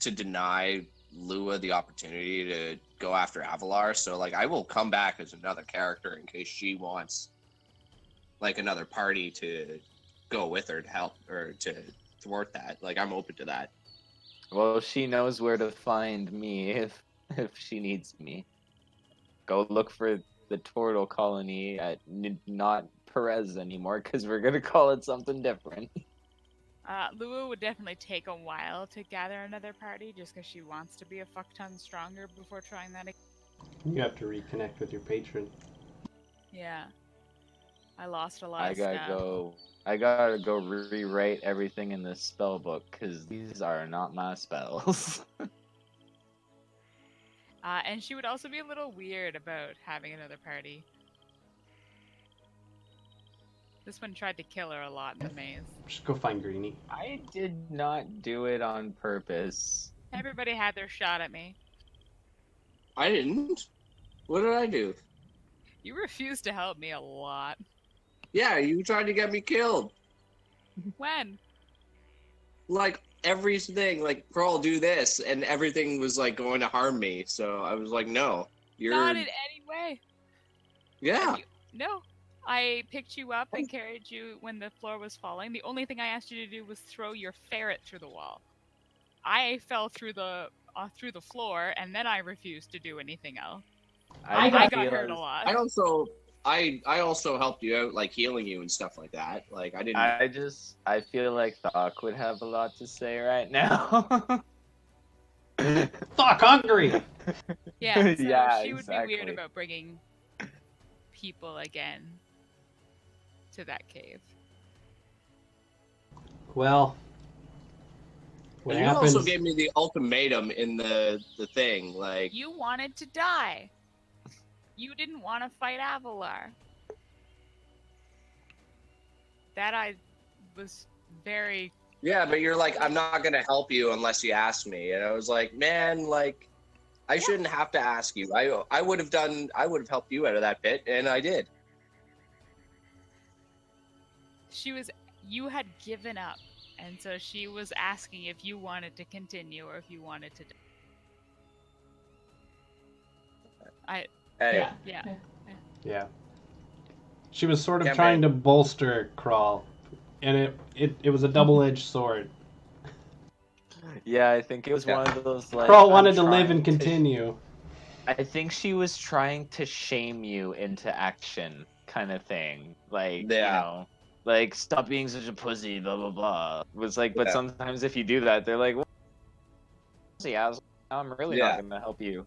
to deny Lua the opportunity to go after Avolar, so, like, I will come back as another character in case she wants, like, another party to go with her to help, or to thwart that. Like, I'm open to that. Well, she knows where to find me if she needs me. Go look for the turtle colony at not Perez anymore, because we're gonna call it something different. Lua would definitely take a while to gather another party just because she wants to be a fuck ton stronger before trying that again. You have to reconnect with your patron. Yeah. I lost a lot I of gotta stuff. go rewrite everything in this spell book, because these are not my spells. And she would also be a little weird about having another party. This one tried to kill her a lot in the maze. Just go find Greenie. I did not do it on purpose. Everybody had their shot at me. I didn't. What did I do? You refused to help me a lot. Yeah, you tried to get me killed. When? Like, everything, like, Pearl, do this, and everything was, like, going to harm me, so I was like, no. You're... Not in any way. Yeah. No. I picked you up and carried you when the floor was falling. The only thing I asked you to do was throw your ferret through the wall. I fell through the floor, and then I refused to do anything else. I got hurt a lot. I also helped you out, like, healing you and stuff like that. Like, I didn't... I feel like Thok would have a lot to say right now. Fuck, hungry! Yeah, so Yeah, she would be weird exactly. about bringing people again to that cave. Well, what And you happens? also gave me the ultimatum in the thing, like... You wanted to die. You didn't want to fight Avolar. That I was very... Yeah, but you're like, I'm not gonna help you unless you ask me. And I was like, man, like, I shouldn't have to ask you. I would have helped you out of that pit, and I did. You had given up And so she was asking if you wanted to continue or if you wanted to. Hey, Yeah. Yeah. She was sort of Campaign. trying to bolster Crawl, and it was a double-edged sword. Yeah, I think it was one of those like. Crawl I'm wanted to live and trying to continue. I think she was trying to shame you into action, kind of thing. Like, Yeah. like stop being such a pussy, blah blah blah. It was like, but Yeah. sometimes if you do that, they're like, well, pussy, I'm really not Yeah. gonna help you.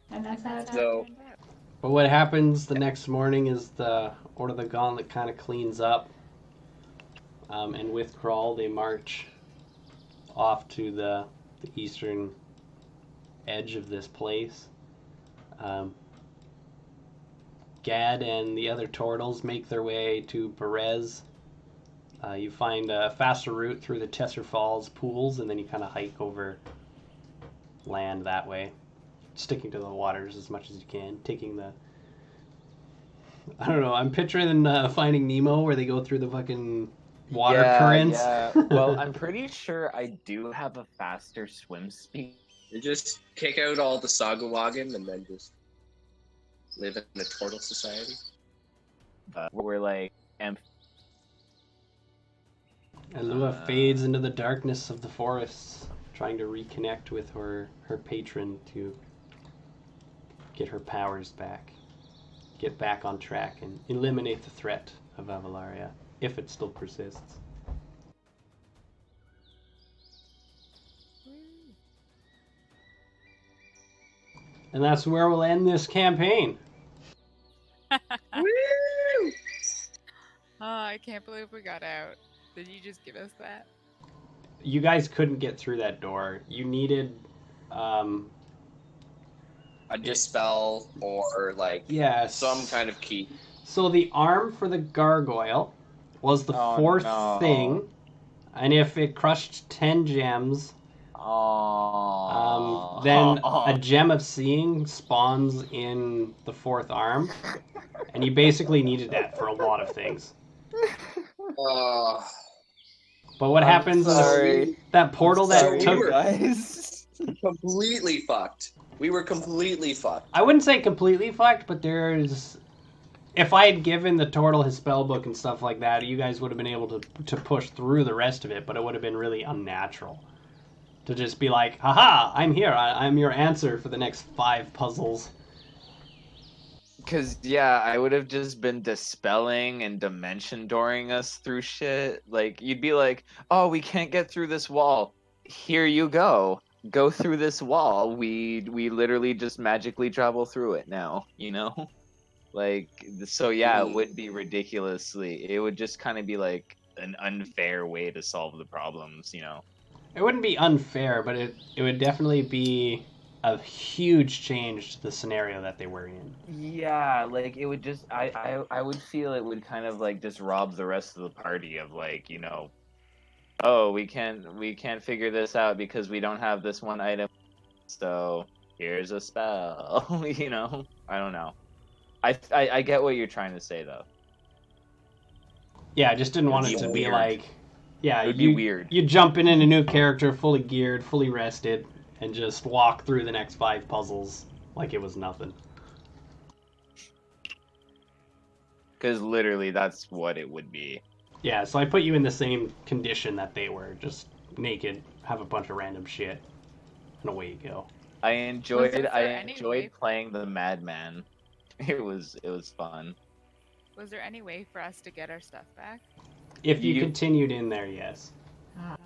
And that's how it So- turned out. But what happens the next morning is the Order of the Gauntlet kind of cleans up, and with Crawl they march off to the eastern edge of this place. Gad and the other turtles make their way to Perez. You find a faster route through the Tesser Falls pools, and then you kind of hike over land that way, sticking to the waters as much as you can, taking the... I don't know, I'm picturing Finding Nemo where they go through the fucking water currents. Yeah. Well, I'm pretty sure I do have a faster swim speed. You just kick out all the Sagawagon and then just live in a turtle society. We're like, And Lua fades into the darkness of the forests, trying to reconnect with her patron to get her powers back, get back on track, and eliminate the threat of Avalaria, if it still persists. And that's where we'll end this campaign. Woo! Oh, I can't believe we got out. Did you just give us that? You guys couldn't get through that door. You needed, A dispel or like some kind of key. So the arm for the gargoyle was the fourth thing, and if it crushed 10 gems, then a gem of seeing spawns in the fourth arm, and you basically needed that for a lot of things. But what happens is that portal that took... guys. Completely fucked. We were completely fucked. I wouldn't say completely fucked, but there's... If I had given the turtle his spellbook and stuff like that, you guys would have been able to push through the rest of it, but it would have been really unnatural. To just be like, haha, I'm here, I'm your answer for the next 5 puzzles. Because, yeah, I would have just been dispelling and dimension dooring us through shit. Like, you'd be like, oh, we can't get through this wall. Here you go. Go through this wall. We literally just magically travel through it now, you know? Like, so yeah, it would be ridiculously... It would just kind of be like an unfair way to solve the problems, you know? It wouldn't be unfair, but it would definitely be a huge change to the scenario that they were in. Yeah, like it would just I would feel it would kind of like just rob the rest of the party of like, you know, oh, we can't figure this out because we don't have this one item. So, here's a spell, you know? I don't know. I get what you're trying to say though. Yeah, I just didn't want it It'd to be be weird. like... Yeah, It would be weird. You jump in a new character, fully geared, fully rested, and just walk through the next 5 puzzles like it was nothing. Because literally that's what it would be. Yeah, so I put you in the same condition that they were, just naked, have a bunch of random shit, and away you go. I enjoyed any way- playing the madman. It was fun. Was there any way for us to get our stuff back? If you You- continued in there, yes.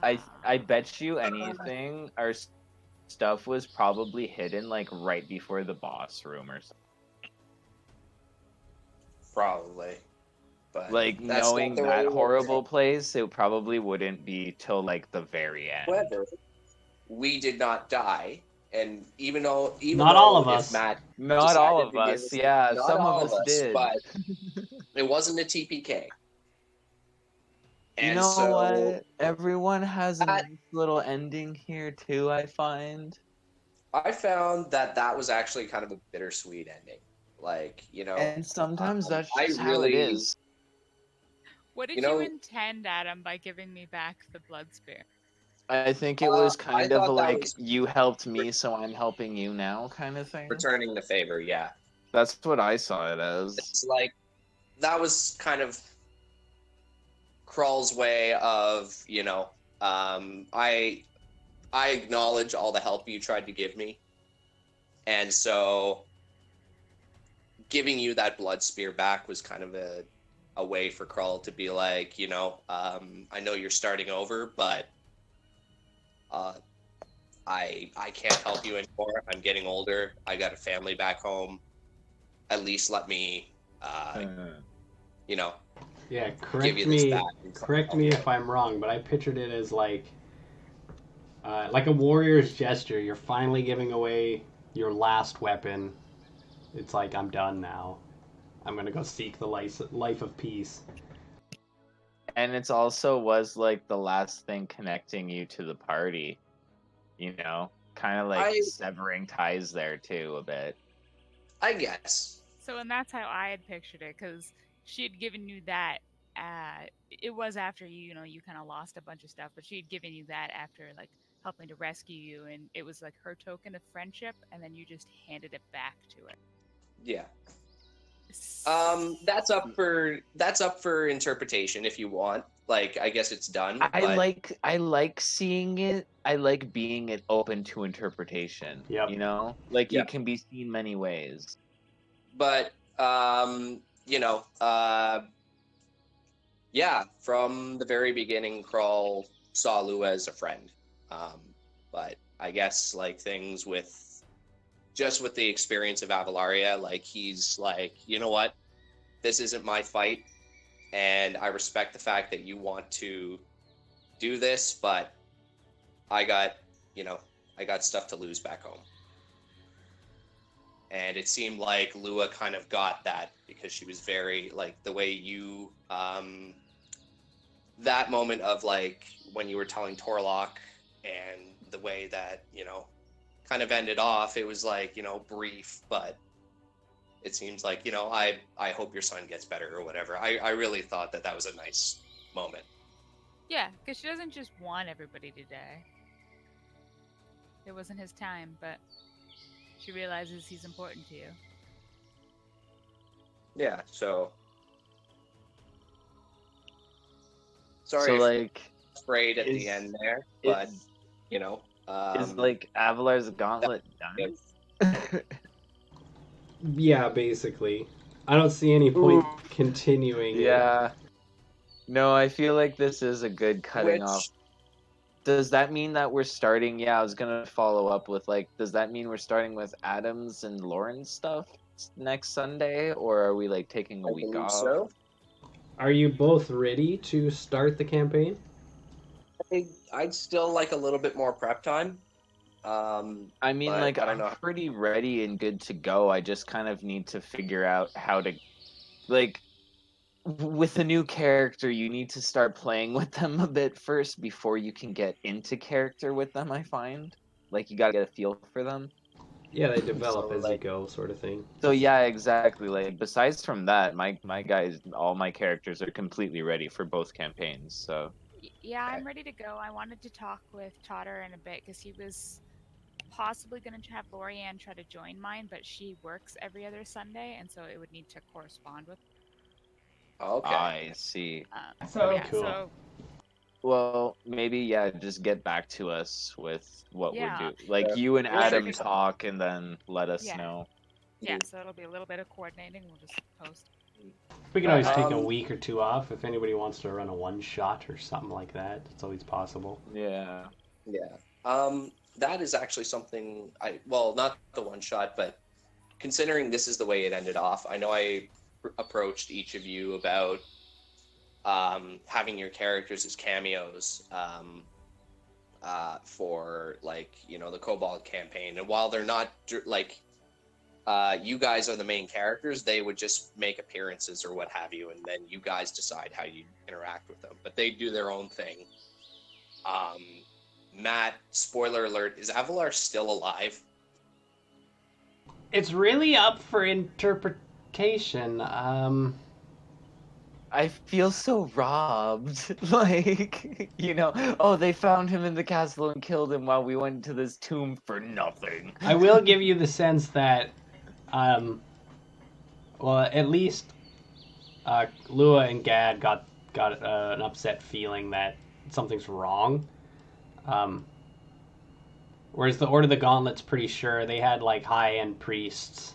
I bet you anything our stuff was probably hidden like right before the boss room or something. Probably. But Like that's knowing not the way that it works. horrible place, it probably wouldn't be till like the very end. However, we did not die, and even though Not all of if us. Matt Not all decided of to give us, yeah. not Some all of us did. but it wasn't a TPK. You And know so what? Everyone has a that- nice little ending here too, I find. I found that was actually kind of a bittersweet ending. Like, you know, And sometimes that's I just how it really- is. What did You you know, intend, Adam, by giving me back the blood spear? I think it was I kind of thought that like was you helped me, so I'm helping you now kind of thing. returning the favor. Yeah, That's what I saw it as. it's like that was kind of Krull's way of, I acknowledge all the help you tried to give me, and so giving you that blood spear back was kind of a way for Krull to be like, I know you're starting over, but I can't help you anymore. I'm getting older. I got a family back home. At least let me, Yeah, give you this back. correct me if I'm wrong, but I pictured it as like a warrior's gesture. You're finally giving away your last weapon. It's like, I'm done now. I'm gonna go seek the life of peace. And it's also was like the last thing connecting you to the party, kind of like severing ties there too a bit. I guess. So, and that's how I had pictured it, because she had given you that. It was after you kind of lost a bunch of stuff, but she had given you that after like helping to rescue you, and it was like her token of friendship, and then you just handed it back to her. Yeah. That's up for interpretation if you want. Like, I guess it's done. I like seeing it. I like being it open to interpretation. Yep. It can be seen many ways. But yeah, from the very beginning, Krull saw Lua as a friend. But I guess like things with the experience of Avalaria, like he's like, you know what? This isn't my fight, and I respect the fact that you want to do this, but I got stuff to lose back home. And it seemed like Lua kind of got that because she was very, like, the way you, that moment of, like, when you were telling Torlock and the way that, kind of ended off, it was like, brief, but it seems like, I hope your son gets better or whatever. I really thought that was a nice moment. Yeah, because she doesn't just want everybody to die. It wasn't his time, but she realizes he's important to you. Yeah, so... Sorry, so like sprayed at the end there, but, is like Avalar's Gauntlet done? Yeah, basically. I don't see any point continuing. Yeah. No, I feel like this is a good cutting off. Does that mean that we're starting? Yeah, I was gonna follow up with like, does that mean we're starting with Adams and Lauren's stuff next Sunday, or are we like taking a week off? So. Are you both ready to start the campaign? I'd still like a little bit more prep time. I mean, like, I'm pretty ready and good to go. I just kind of need to figure out how to, like, with a new character, you need to start playing with them a bit first before you can get into character with them, I find. Like, you gotta get a feel for them. Yeah, they develop as you go, sort of thing. So yeah, exactly. Like, besides from that, my guys, all my characters are completely ready for both campaigns, so... Yeah, I'm ready to go. I wanted to talk with Totter in a bit, because he was possibly going to have Lorianne try to join mine, but she works every other Sunday, and so it would need to correspond with. Okay. I see. Cool. Well, maybe, just get back to us with what we're doing. Like, you and Adam talk, and then let us know. Yeah, so it'll be a little bit of coordinating. We'll just post. We can always take a week or two off if anybody wants to run a one-shot or something like that. It's always possible. Yeah. Yeah. That is actually something not the one-shot, but considering this is the way it ended off, I know I approached each of you about having your characters as cameos for, like, the Cobalt campaign. And while they're not, like, you guys are the main characters, they would just make appearances or what have you, and then you guys decide how you interact with them. But they do their own thing. Matt, spoiler alert, is Avolar still alive? It's really up for interpretation. I feel so robbed. Like, oh, they found him in the castle and killed him while we went to this tomb for nothing. I will give you the sense that, well, at least Lua and Gad got an upset feeling that something's wrong. Whereas the Order of the Gauntlet's pretty sure they had like high-end priests.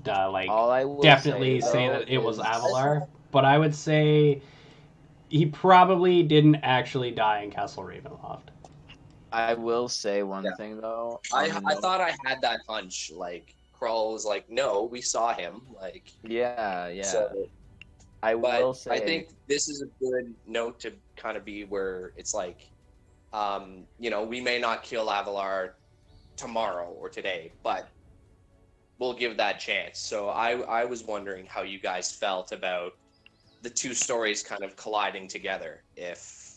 All I will Definitely say though, that it was is- Avolar, but I would say he probably didn't actually die in Castle Ravenloft. I will say one Yeah. thing though. I thought I had that hunch. Like Krull was like, "No, we saw him." Like, Yeah. So, I but will say. I think this is a good note to kind of be where it's like, we may not kill Avalar tomorrow or today, but we'll give that chance. So I was wondering how you guys felt about the two stories kind of colliding together, if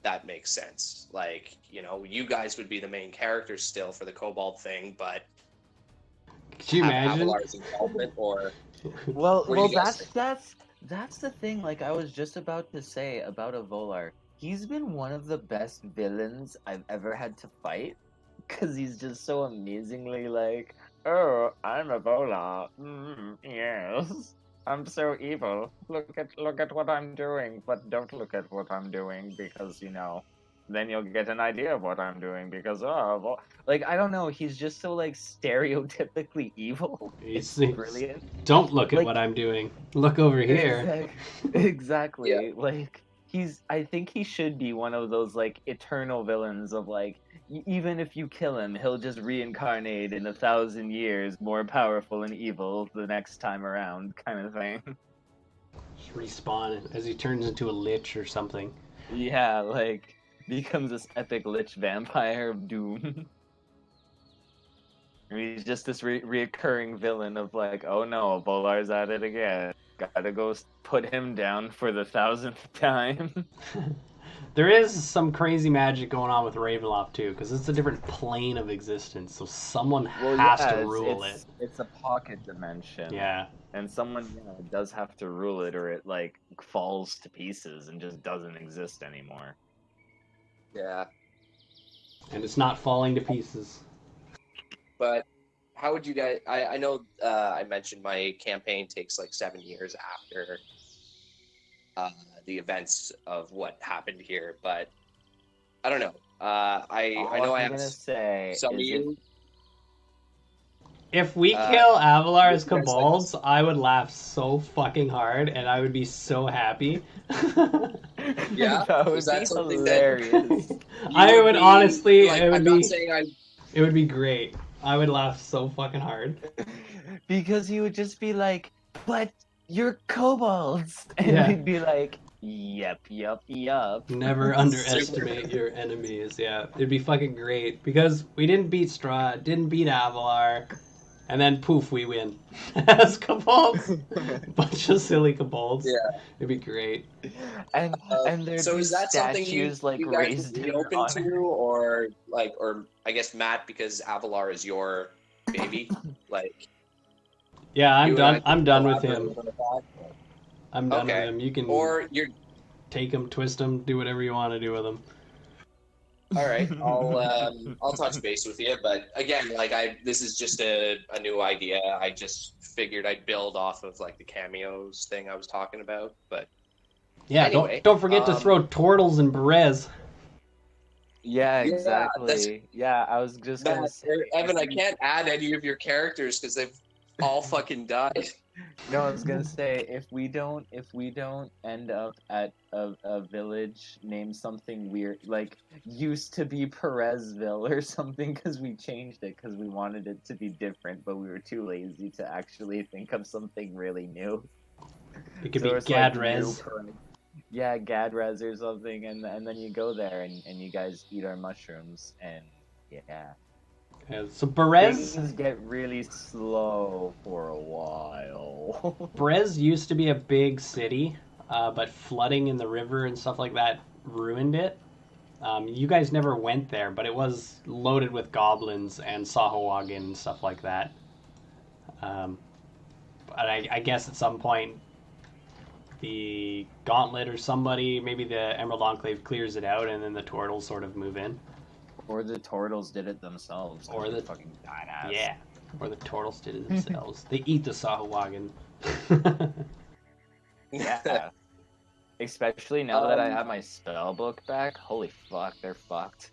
that makes sense. Like, you guys would be the main characters still for the Cobalt thing, but Could you have imagine? Avalar's involvement, or Well, What do you guys that's the thing. Like I was just about to say about Avolar. He's been one of the best villains I've ever had to fight, because he's just so amazingly like, oh, I'm Avolar. Yes, I'm so evil. Look at what I'm doing, but don't look at what I'm doing because then you'll get an idea of what I'm doing because like I don't know. He's just so like stereotypically evil. It's brilliant. Don't look at Like- what I'm doing. Look over here. Exactly. Yeah. Like I think he should be one of those like eternal villains of like even if you kill him, he'll just reincarnate in 1,000 years more powerful and evil the next time around kind of thing. Just respawn as he turns into a lich or something. Yeah, like becomes this epic lich vampire of doom. And he's just this reoccurring villain of like, oh no, Volar's at it again. Gotta go put him down for the 1,000th time. There is some crazy magic going on with Ravenloft too, because it's a different plane of existence. So someone has to rule it. It's a pocket dimension. Yeah. And someone does have to rule it, or it like falls to pieces and just doesn't exist anymore. yeah. And it's not falling to pieces. But how would you guys? I know I mentioned my campaign takes like 7 years after the events of what happened here, but I don't know. I know I I'm have gonna say some of is you. If we kill Avalar as you guys like kobolds, I would laugh so fucking hard, and I would be so happy. Yeah? that would Is that be something that- hilarious. I would be, honestly, like, it would I'm be, not saying I. it would be great. I would laugh so fucking hard. Because he would just be like, but you're kobolds. And Yeah. we'd be like, yep. Never underestimate your enemies. Yeah, it'd be fucking great because we didn't beat didn't beat Avolar, and then poof, we win as kobolds. Bunch of silly kobolds. Yeah. It'd be great. And there'd So be is that something statues like you guys raised would be in open honor. to, or I guess Matt, because Avalar is your baby, like. Yeah, I'm you and done. I I'm done with collaborate him. on that? I'm done Okay. with him. You can Or you're take him, twist him, do whatever you want to do with him. all right. I'll touch base with you, but again, like this is just a new idea. I just figured I'd build off of like the cameos thing I was talking about, but Yeah, Anyway, don't forget to throw Tortles and Berez. Yeah, Yeah, exactly. Yeah, I was just gonna Matt, say. or Evan, I can't add any of your characters because they've all fucking died. No, I was gonna say if we don't end up at a village named something weird, like used to be Perezville or something, because we changed it because we wanted it to be different, but we were too lazy to actually think of something really new. It could So be it's like New Gadrez. Perez. Yeah, Gadrez or something, and then you go there and you guys eat our mushrooms, and yeah. Yeah, so Berez. Things get really slow for a while. Brez used to be a big city, but flooding in the river and stuff like that ruined it. You guys never went there, but it was loaded with goblins and Sahuagin and stuff like that. But I guess at some point the Gauntlet or somebody, maybe the Emerald Enclave clears it out, and then the Turtles sort of move in. Or the Turtles did it themselves. Or the fucking badass. Yeah. Or the Turtles did it themselves. They eat the Sahuagin. Yeah. Especially now that I have my spell book back. Holy fuck, they're fucked.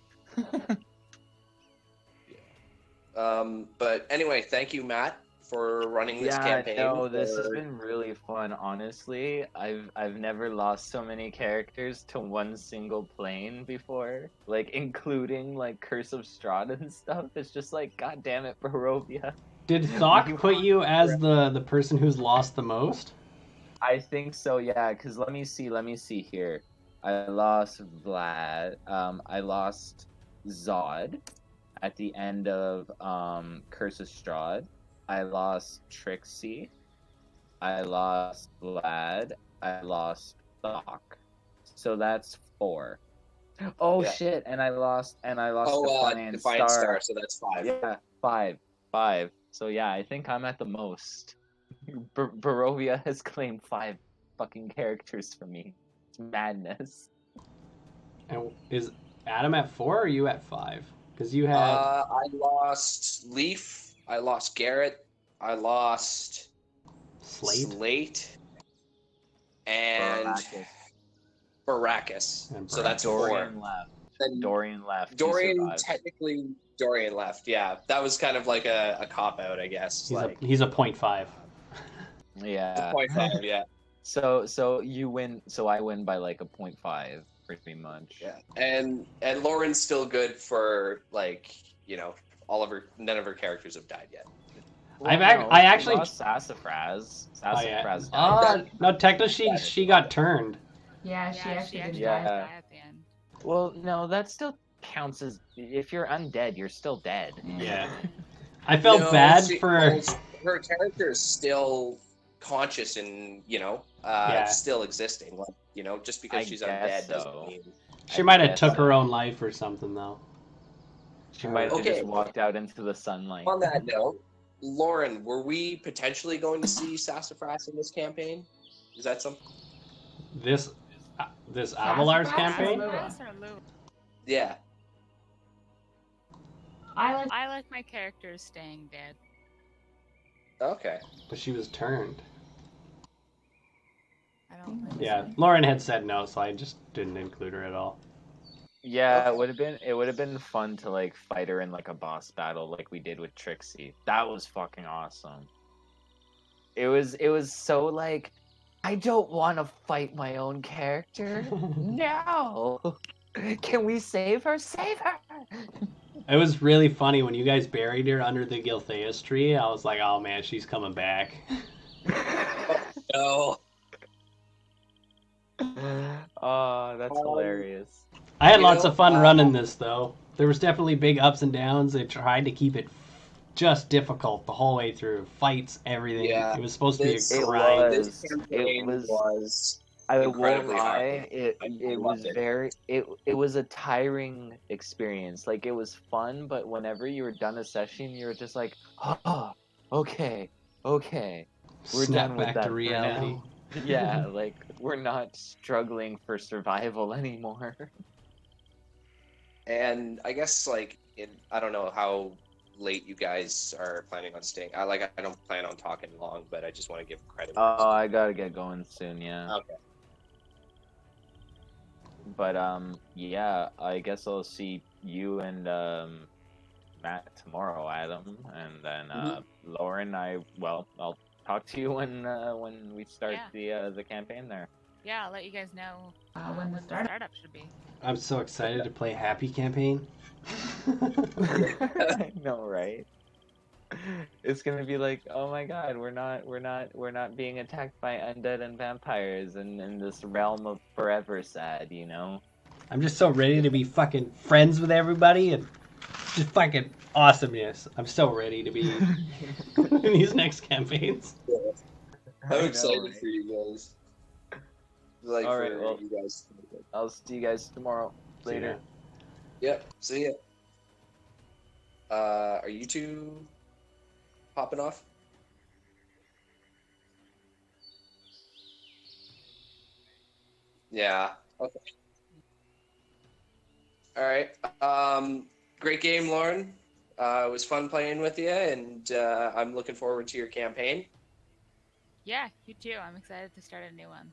But anyway, thank you, Matt, for running this campaign. No, this has been really fun. Honestly, I've never lost so many characters to one single plane before, like including like Curse of Strahd and stuff. It's just like, god damn it, Barovia. Did Thok put you as the person who's lost the most? I think so, yeah. Because let me see here. I lost Vlad. I lost Zod at the end of Curse of Strahd. I lost Trixie. I lost Vlad. I lost Thok. So that's 4. Oh shit! And I lost Defiant Star. So that's 5. Yeah, 5. So yeah, I think I'm at the most. Barovia has claimed 5 fucking characters for me. It's madness. And is Adam at 4 or are you at 5? Because you had. I lost Leaf. I lost Garrett. I lost Slate. And Baracus. So that's Dorian 4. left. Then Dorian left. Technically, Dorian left. Yeah, that was kind of like a cop out, I guess. He's a 0.5. Yeah. 0.5. Yeah. So you win. So I win by like a 0.5, pretty much. Yeah. And Lauren's still good for none of her characters have died yet. Well, I actually lost Sassafras. Sassafras died. No, technically she got turned. Yeah, she actually did die die. at the end. Well, no, that still counts as if you're undead, you're still dead. Yeah. I felt bad for her character is still conscious and still existing. Like, just because she's undead doesn't mean she might have took her own life or something though. She might have just walked out into the sunlight. On that note, Lauren, were we potentially going to see Sassafras in this campaign? Is that something? This Avolar's campaign? Yeah. I like my characters staying dead. Okay. But she was turned. I don't think Yeah, Lauren had said no, so I just didn't include her at all. Yeah, it would have been fun to like fight her in like a boss battle like we did with Trixie. That was fucking awesome. It was so like, I don't want to fight my own character. No. Can we save her? Save her. It was really funny when you guys buried her under the Giltheus tree. I was like, oh man, she's coming back. No. Oh, that's hilarious. I had lots of fun running this though. There was definitely big ups and downs. They tried to keep it just difficult the whole way through. Fights, everything. Yeah, it was supposed to be a grind. It was I won't incredibly lie. hard. It was a tiring experience. Like, it was fun, but whenever you were done a session, you were just like, oh, okay, we're Snap done with back that to reality. now. Yeah, like, we're not struggling for survival anymore. And I guess I don't know how late you guys are planning on staying. I don't plan on talking long, but I just want to give credit. Oh, I gotta get going soon. Yeah. Okay. But yeah, I guess I'll see you and Matt tomorrow, Adam, and then Lauren. I'll talk to you when we start the campaign there. Yeah, I'll let you guys know when the startup should be. I'm so excited to play Happy Campaign. I know, right? It's gonna be like, oh my god, we're not being attacked by undead and vampires in this realm of forever sad, you know? I'm just so ready to be fucking friends with everybody and just fucking awesomeness. I'm so ready to be in these next campaigns. Yeah. I'm excited for you guys. All right, you guys. I'll see you guys tomorrow. Later. Yep. See ya. Are you two popping off? Yeah. Okay. All right. Great game, Lauren. It was fun playing with you, and I'm looking forward to your campaign. Yeah, you too. I'm excited to start a new one.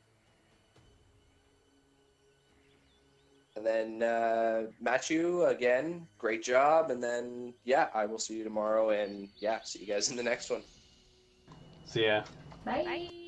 And then Matthew, again, great job. And then, yeah, I will see you tomorrow. And yeah, see you guys in the next one. See ya. Bye. Bye.